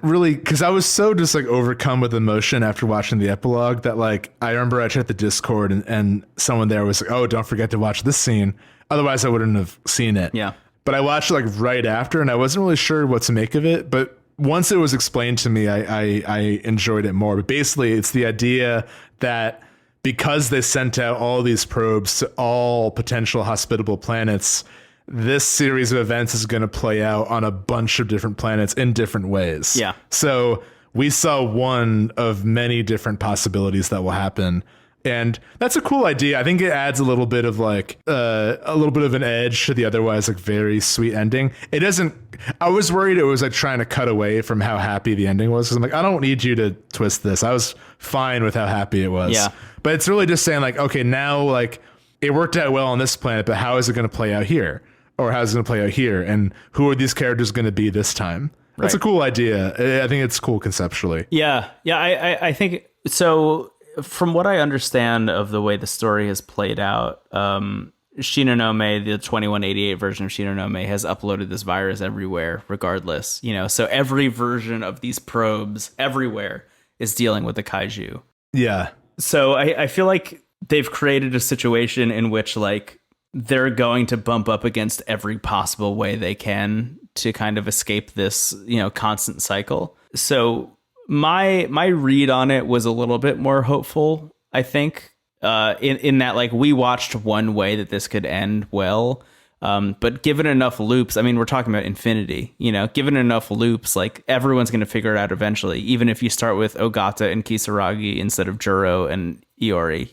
really, because I was so just like overcome with emotion after watching the epilogue that like I remember I checked the Discord and someone there was like, "Oh, don't forget to watch this scene, otherwise I wouldn't have seen it." Yeah. But I watched it like right after, and I wasn't really sure what to make of it. But once it was explained to me, I enjoyed it more. But basically, it's the idea that because they sent out all these probes to all potential hospitable planets, this series of events is going to play out on a bunch of different planets in different ways. Yeah. So we saw one of many different possibilities that will happen. And that's a cool idea. I think it adds a little bit of like a little bit of an edge to the otherwise like very sweet ending. It doesn't. I was worried it was like trying to cut away from how happy the ending was, because I'm like, I don't need you to twist this. I was fine with how happy it was. Yeah. But it's really just saying like, okay, now like it worked out well on this planet, but how is it going to play out here? Or how is it going to play out here? And who are these characters going to be this time? That's a cool idea. I think it's cool conceptually. Yeah. I think so. From what I understand of the way the story has played out, Shinonome, the 2188 version of Shinonome, has uploaded this virus everywhere, regardless. So every version of these probes everywhere is dealing with the kaiju. Yeah. So I feel like they've created a situation in which like they're going to bump up against every possible way they can to kind of escape this, constant cycle. So my read on it was a little bit more hopeful, I think, in that like we watched one way that this could end well. But given enough loops, I mean, we're talking about infinity, given enough loops, like everyone's going to figure it out eventually, even if you start with Ogata and Kitsuragi instead of Juro and Iori,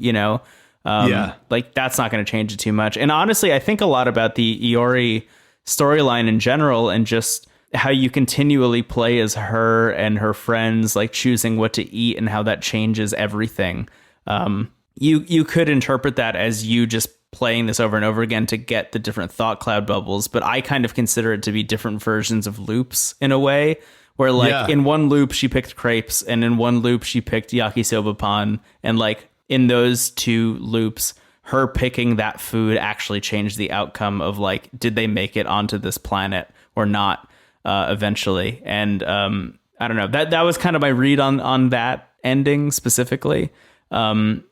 like that's not going to change it too much. And honestly, I think a lot about the Iori storyline in general, and just how you continually play as her and her friends, like choosing what to eat and how that changes everything. You could interpret that as you just playing this over and over again to get the different thought cloud bubbles, but I kind of consider it to be different versions of loops in a way, where like in one loop she picked crepes, and in one loop she picked yakisoba pan, and like in those two loops her picking that food actually changed the outcome of like, did they make it onto this planet or not eventually. And I don't know, that was kind of my read on that ending specifically.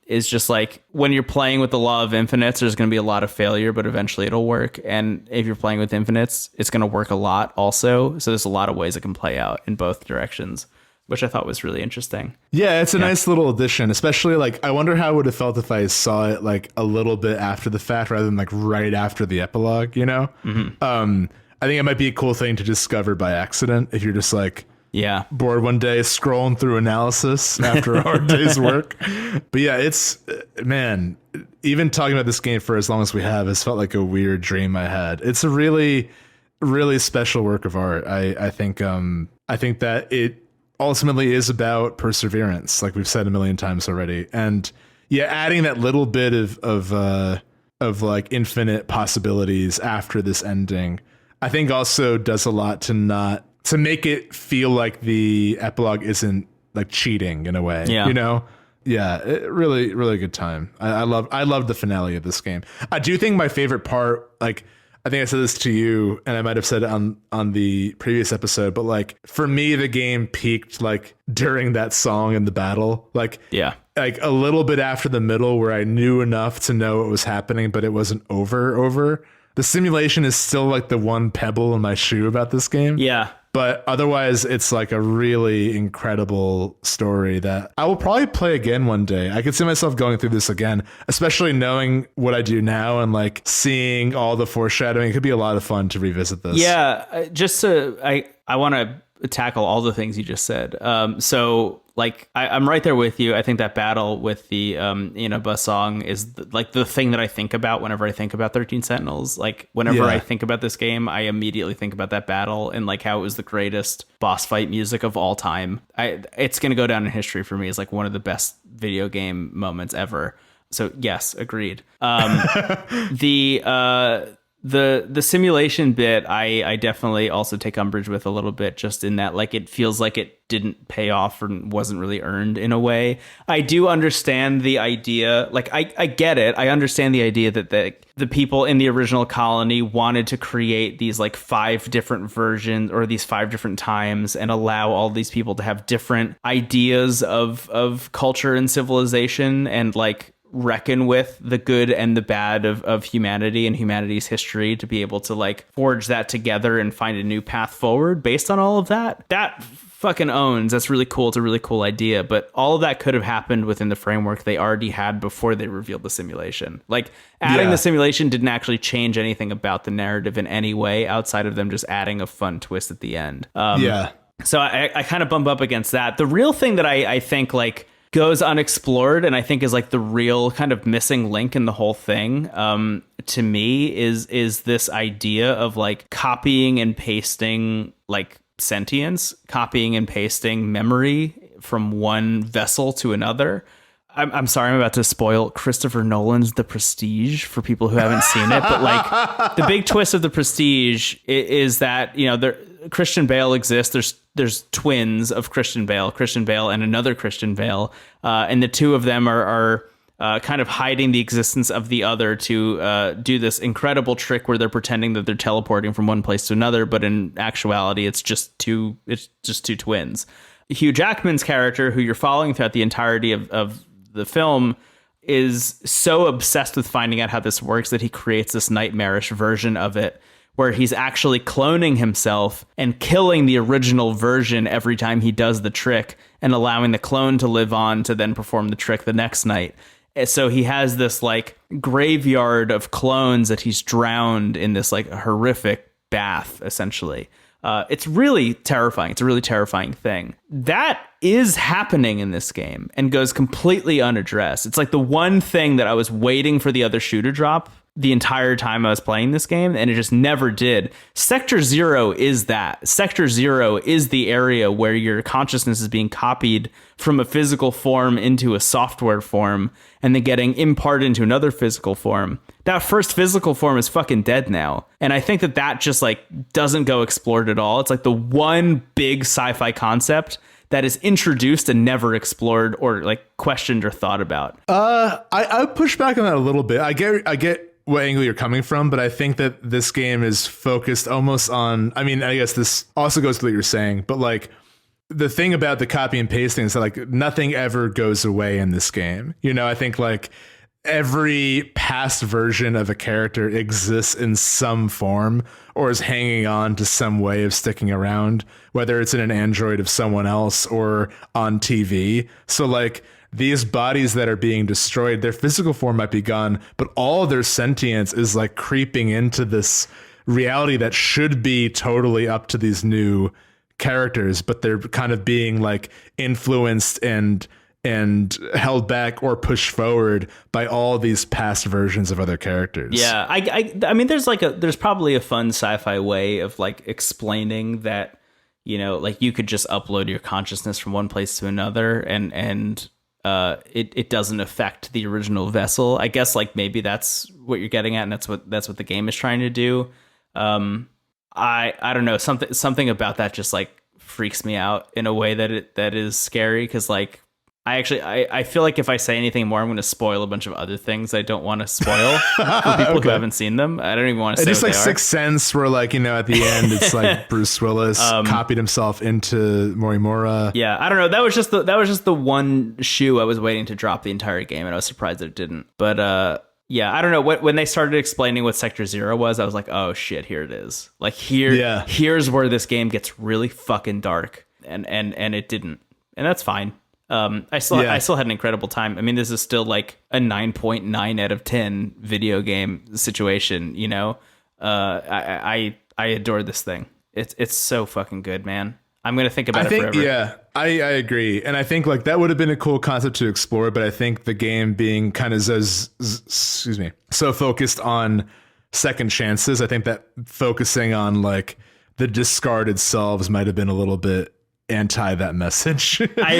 Is just like when you're playing with the law of infinites, there's going to be a lot of failure, but eventually it'll work. And if you're playing with infinites, it's going to work a lot also. So there's a lot of ways it can play out in both directions, which I thought was really interesting. Yeah, it's a nice little addition, especially like I wonder how it would have felt if I saw it like a little bit after the fact rather than like right after the epilogue, Mm-hmm. I think it might be a cool thing to discover by accident if you're just like, bored one day scrolling through analysis after a hard day's work. But yeah, it's, man, even talking about this game for as long as we have has felt like a weird dream I had. It's a really, really special work of art. I think that it ultimately is about perseverance, like we've said a million times already. And yeah, adding that little bit of like infinite possibilities after this ending, I think also does a lot to make it feel like the epilogue isn't like cheating in a way, Yeah, really, really good time. I love the finale of this game. I do think my favorite part, like I think I said this to you, and I might have said it on the previous episode, but like for me, the game peaked like during that song in the battle, like a little bit after the middle, where I knew enough to know what was happening, but it wasn't over. The simulation is still like the one pebble in my shoe about this game. Yeah. But otherwise, it's like a really incredible story that I will probably play again one day. I could see myself going through this again, especially knowing what I do now and like seeing all the foreshadowing. It could be a lot of fun to revisit this. Yeah, I want to tackle all the things you just said. So like I'm right there with you. I think that battle with the Inaba song is like the thing that I think about whenever I think about 13 Sentinels. Like whenever I think about this game, I immediately think about that battle and like how it was the greatest boss fight music of all time. It's going to go down in history for me as like one of the best video game moments ever. So yes, agreed. The simulation bit, I definitely also take umbrage with a little bit, just in that, like, it feels like it didn't pay off or wasn't really earned in a way. I do understand the idea. Like, I get it. I understand the idea that the people in the original colony wanted to create these, like, 5 different versions, or these 5 different times, and allow all these people to have different ideas of culture and civilization, and, like, reckon with the good and the bad of humanity and humanity's history, to be able to, like, forge that together and find a new path forward based on all of that. That fucking owns. That's really cool. It's a really cool idea, but all of that could have happened within the framework they already had before they revealed the simulation. Like, adding the simulation didn't actually change anything about the narrative in any way, outside of them just adding a fun twist at the end. So I kind of bump up against that. The real thing that I think, like, goes unexplored, and I think is, like, the real kind of missing link in the whole thing, to me, is this idea of, like, copying and pasting, like, sentience, copying and pasting memory from one vessel to another. I'm sorry, I'm about to spoil Christopher Nolan's The Prestige for people who haven't seen it, but, like, the big twist of The Prestige is that, you know, Christian Bale exists. There's twins of Christian Bale and another Christian Bale, and the two of them are kind of hiding the existence of the other to do this incredible trick where they're pretending that they're teleporting from one place to another, but in actuality, it's just two twins. Hugh Jackman's character, who you're following throughout the entirety of the film, is so obsessed with finding out how this works that he creates this nightmarish version of it, where he's actually cloning himself and killing the original version every time he does the trick, and allowing the clone to live on to then perform the trick the next night. And so he has this, like, graveyard of clones that he's drowned in this, like, horrific bath, essentially. It's really terrifying. It's a really terrifying thing. That is happening in this game and goes completely unaddressed. It's like the one thing that I was waiting for the other shoe to drop the entire time I was playing this game, and it just never did. Sector 0 is that. Sector 0 is the area where your consciousness is being copied from a physical form into a software form, and then getting imparted into another physical form. That first physical form is fucking dead now. And I think that just, like, doesn't go explored at all. It's like the one big sci-fi concept that is introduced and never explored or, like, questioned or thought about. I push back on that a little bit. I get what angle you're coming from, but I think that this game is focused almost on, I mean, I guess this also goes to what you're saying, but, like, the thing about the copy and pasting is that, like, nothing ever goes away in this game. You know, I think, like, every past version of a character exists in some form or is hanging on to some way of sticking around, whether it's in an android of someone else or on TV. So, like, these bodies that are being destroyed, their physical form might be gone, but all their sentience is, like, creeping into this reality that should be totally up to these new characters, but they're kind of being, like, influenced and held back or pushed forward by all these past versions of other characters. Yeah, I mean, there's probably a fun sci-fi way of, like, explaining that, you know, like, you could just upload your consciousness from one place to another, and it doesn't affect the original vessel. I guess, like, maybe that's what you're getting at, and that's what the game is trying to do. I don't know, something about that just, like, freaks me out in a way that is scary, because, like, I feel like if I say anything more, I'm going to spoil a bunch of other things I don't want to spoil for people who haven't seen them. I don't even want to say just what like they are. Sixth Sense, where, like, you know, at the end, it's like Bruce Willis copied himself into Morimura. Yeah, I don't know. That was just the one shoe I was waiting to drop the entire game, and I was surprised that it didn't. But yeah, I don't know. When they started explaining what Sector 0 was, I was like, oh shit, here it is. Like, here's where this game gets really fucking dark, and it didn't, and that's fine. I still had an incredible time. I mean, this is still, like, a 9.9 out of 10 video game situation, you know? I adore this thing. It's so fucking good, man. I'm going to think about it forever. Yeah, I agree. And I think, like, that would have been a cool concept to explore, but I think the game being kind of so focused on second chances, I think that focusing on, like, the discarded selves might have been a little bit anti that message. I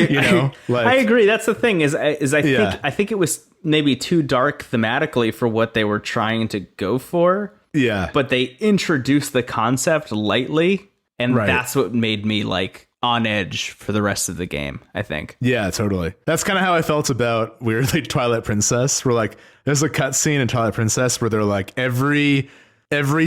agree. That's the thing is I think it was maybe too dark thematically for what they were trying to go for. Yeah. But they introduced the concept lightly, and Right. that's what made me like on edge for the rest of the game, I think. Yeah, totally. That's kind of how I felt about weirdly Twilight Princess. Where like there's a cutscene in Twilight Princess where they're like every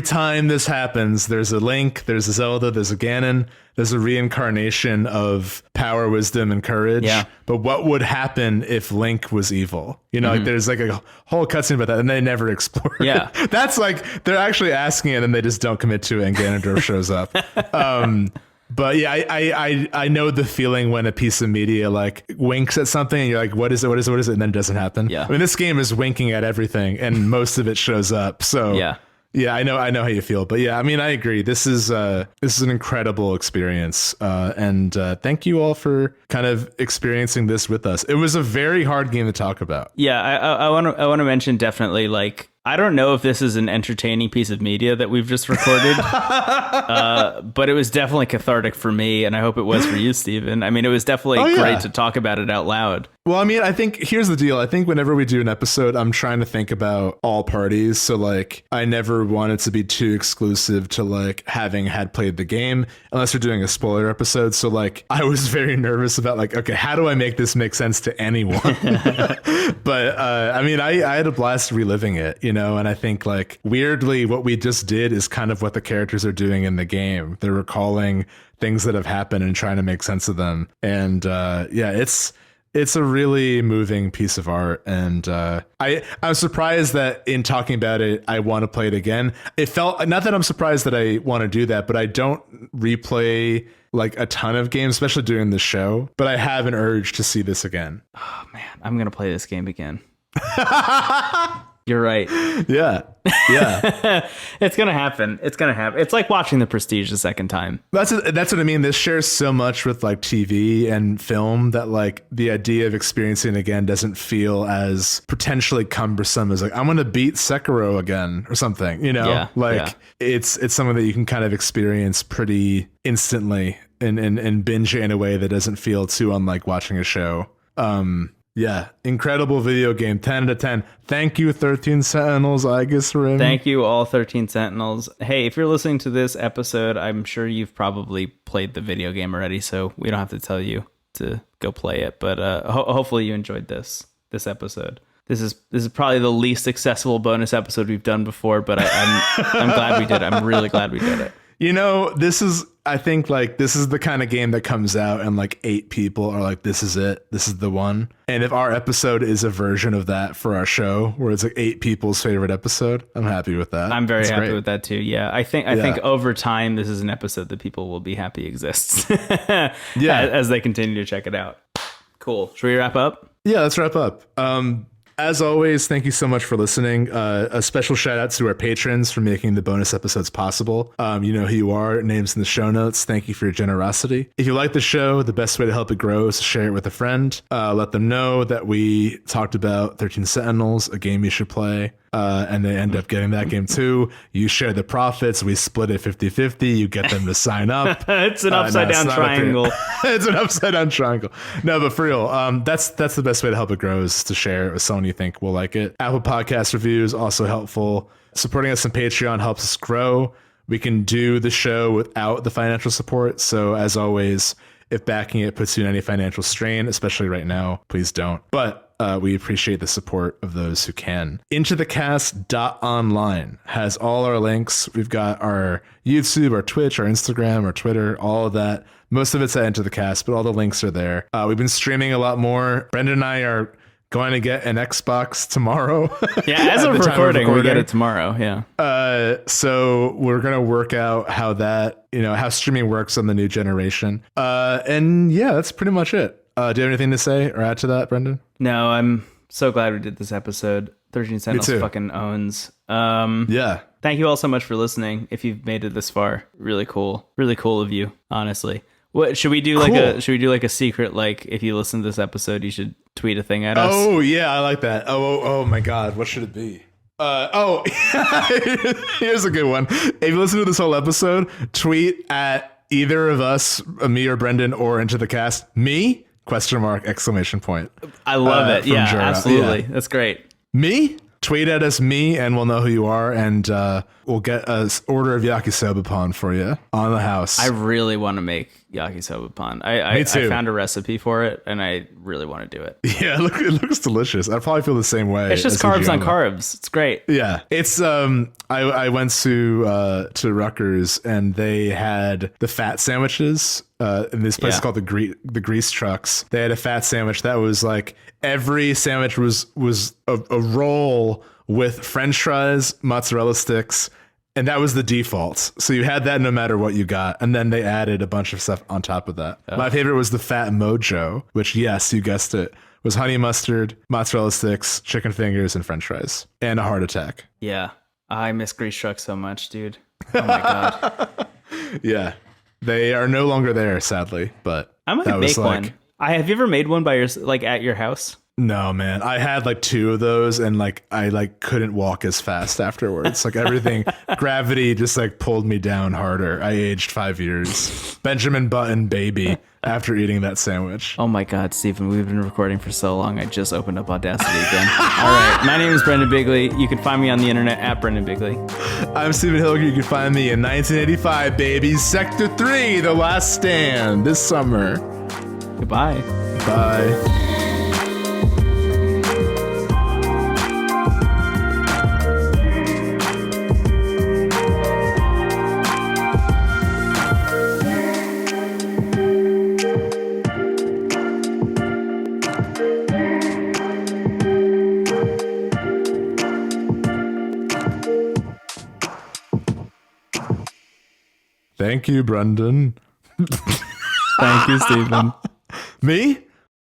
time this happens, there's a Link, there's a Zelda, there's a Ganon, there's a reincarnation of power, wisdom, and courage. Yeah. But what would happen if Link was evil? You know, like there's like a whole cutscene about that, and they never explore it. Yeah. That's like they're actually asking it, and they just don't commit to it, and Ganondorf shows up. But yeah, I know the feeling when a piece of media like winks at something and you're like, what is it? What is it? What is it? And then it doesn't happen. Yeah. I mean, this game is winking at everything and most of it shows up. So yeah, I know how you feel. But yeah, I mean, I agree. This is an incredible experience. And thank you all for kind of experiencing this with us. It was a very hard game to talk about. Yeah, I want to mention definitely, like, I don't know if this is an entertaining piece of media that we've just recorded, but it was definitely cathartic for me, and I hope it was for you, Steven. I mean, it was definitely great to talk about it out loud. Well, I mean, I think here's the deal. I think whenever we do an episode, I'm trying to think about all parties. So like, I never want it to be too exclusive to like having had played the game, unless we're doing a spoiler episode. So like, I was very nervous about like, okay, how do I make this make sense to anyone? But I mean, I had a blast reliving it, you know, and I think like weirdly what we just did is kind of what the characters are doing in the game. They're recalling things that have happened and trying to make sense of them. And yeah, it's a really moving piece of art, and I'm surprised that in talking about it, I want to play it again. It felt, not that I'm surprised that I want to do that, but I don't replay like a ton of games, especially during the show. But I have an urge to see this again. Oh man, I'm gonna play this game again. You're right. Yeah. It's gonna happen. It's like watching The Prestige the second time. That's what I mean. This shares so much with like TV and film that like the idea of experiencing it again doesn't feel as potentially cumbersome as like, I'm gonna beat Sekiro again or something, you know? It's something that you can kind of experience pretty instantly and binge it in a way that doesn't feel too unlike watching a show. Yeah, incredible video game, 10 out of 10. Thank you, 13 Sentinels, Aegis Rim. Thank you, all 13 Sentinels. Hey, if you're listening to this episode, I'm sure you've probably played the video game already, so we don't have to tell you to go play it. But hopefully you enjoyed this episode. This is probably the least accessible bonus episode we've done before, but I'm glad we did it. I'm really glad we did it. You know, I think like this is the kind of game that comes out and like 8 people are like, this is it. This is the one. And if our episode is a version of that for our show, where it's like 8 people's favorite episode, I'm happy with that. I'm very happy with that too. Yeah. I think over time, this is an episode that people will be happy exists. As they continue to check it out. Cool. Should we wrap up? Yeah, let's wrap up. As always, thank you so much for listening. A special shout out to our patrons for making the bonus episodes possible. You know who you are, names in the show notes. Thank you for your generosity. If you like the show, the best way to help it grow is to share it with a friend. Let them know that we talked about 13 Sentinels, a game you should play. And they end up getting that game too. You share the profits. We split it 50-50. You get them to sign up. It's an upside down triangle. It's an upside down triangle. No, but for real, that's the best way to help it grow is to share it with someone you think will like it. Apple Podcast reviews also helpful. Supporting us on Patreon helps us grow. We can do the show without the financial support. So as always, if backing it puts you in any financial strain, especially right now, please don't. But we appreciate the support of those who can. Intothecast.online has all our links. We've got our YouTube, our Twitch, our Instagram, our Twitter, all of that. Most of it's at Into the Cast, but all the links are there. We've been streaming a lot more. Brendan and I are going to get an Xbox tomorrow. Yeah, as of recording, we get it tomorrow. Yeah. So we're going to work out how that, how streaming works on the new generation. And yeah, that's pretty much it. Do you have anything to say or add to that, Brendan? No, I'm so glad we did this episode. 13 Sentinels fucking owns. Yeah. Thank you all so much for listening. If you've made it this far, really cool of you, honestly. What should we do? Like a secret? Like, if you listen to this episode, you should tweet a thing at us. Oh yeah, I like that. Oh my God, what should it be? Here's a good one. If you listen to this whole episode, tweet at either of us, me or Brendan, or Into the Cast, me, Question mark, exclamation point. I love it. from Yeah, Juro. absolutely. Yeah. That's great. Me? Tweet at us, me, and we'll know who you are, and we'll get an order of yakisoba pan for you on the house. I really want to make yakisoba pan. Me I too. found a recipe for it, and I really want to do it. Yeah, it looks delicious. I probably feel the same way. It's just as carbs on Hijiyama. carbs. It's great. Yeah, it's I went to Rutgers and they had the fat sandwiches in this place called the Grease Trucks. They had a fat sandwich that was like every sandwich was a roll with French fries, mozzarella sticks, and that was the default. So you had that no matter what you got, and then they added a bunch of stuff on top of that. My favorite was the Fat Mojo, which, yes, you guessed it, was honey mustard, mozzarella sticks, chicken fingers, and French fries, and a heart attack. Yeah. I miss Grease Truck so much, dude. Oh my god. Yeah, they are no longer there, sadly. But I might that make was like, one. Have you ever made one by at your house? No, man. I had like 2 of those and like I like couldn't walk as fast afterwards. Like everything, gravity just like pulled me down harder. I aged 5 years. Benjamin Button baby after eating that sandwich. Oh my god, Stephen, we've been recording for so long. I just opened up Audacity again. All right, my name is Brendan Bigley. You can find me on the internet at Brendan Bigley. I'm Stephen Hilliger. You can find me in 1985, baby. Sector 3, The Last Stand, this summer. Goodbye. Bye. Thank you, Brendan. Thank you, Stephen. Me?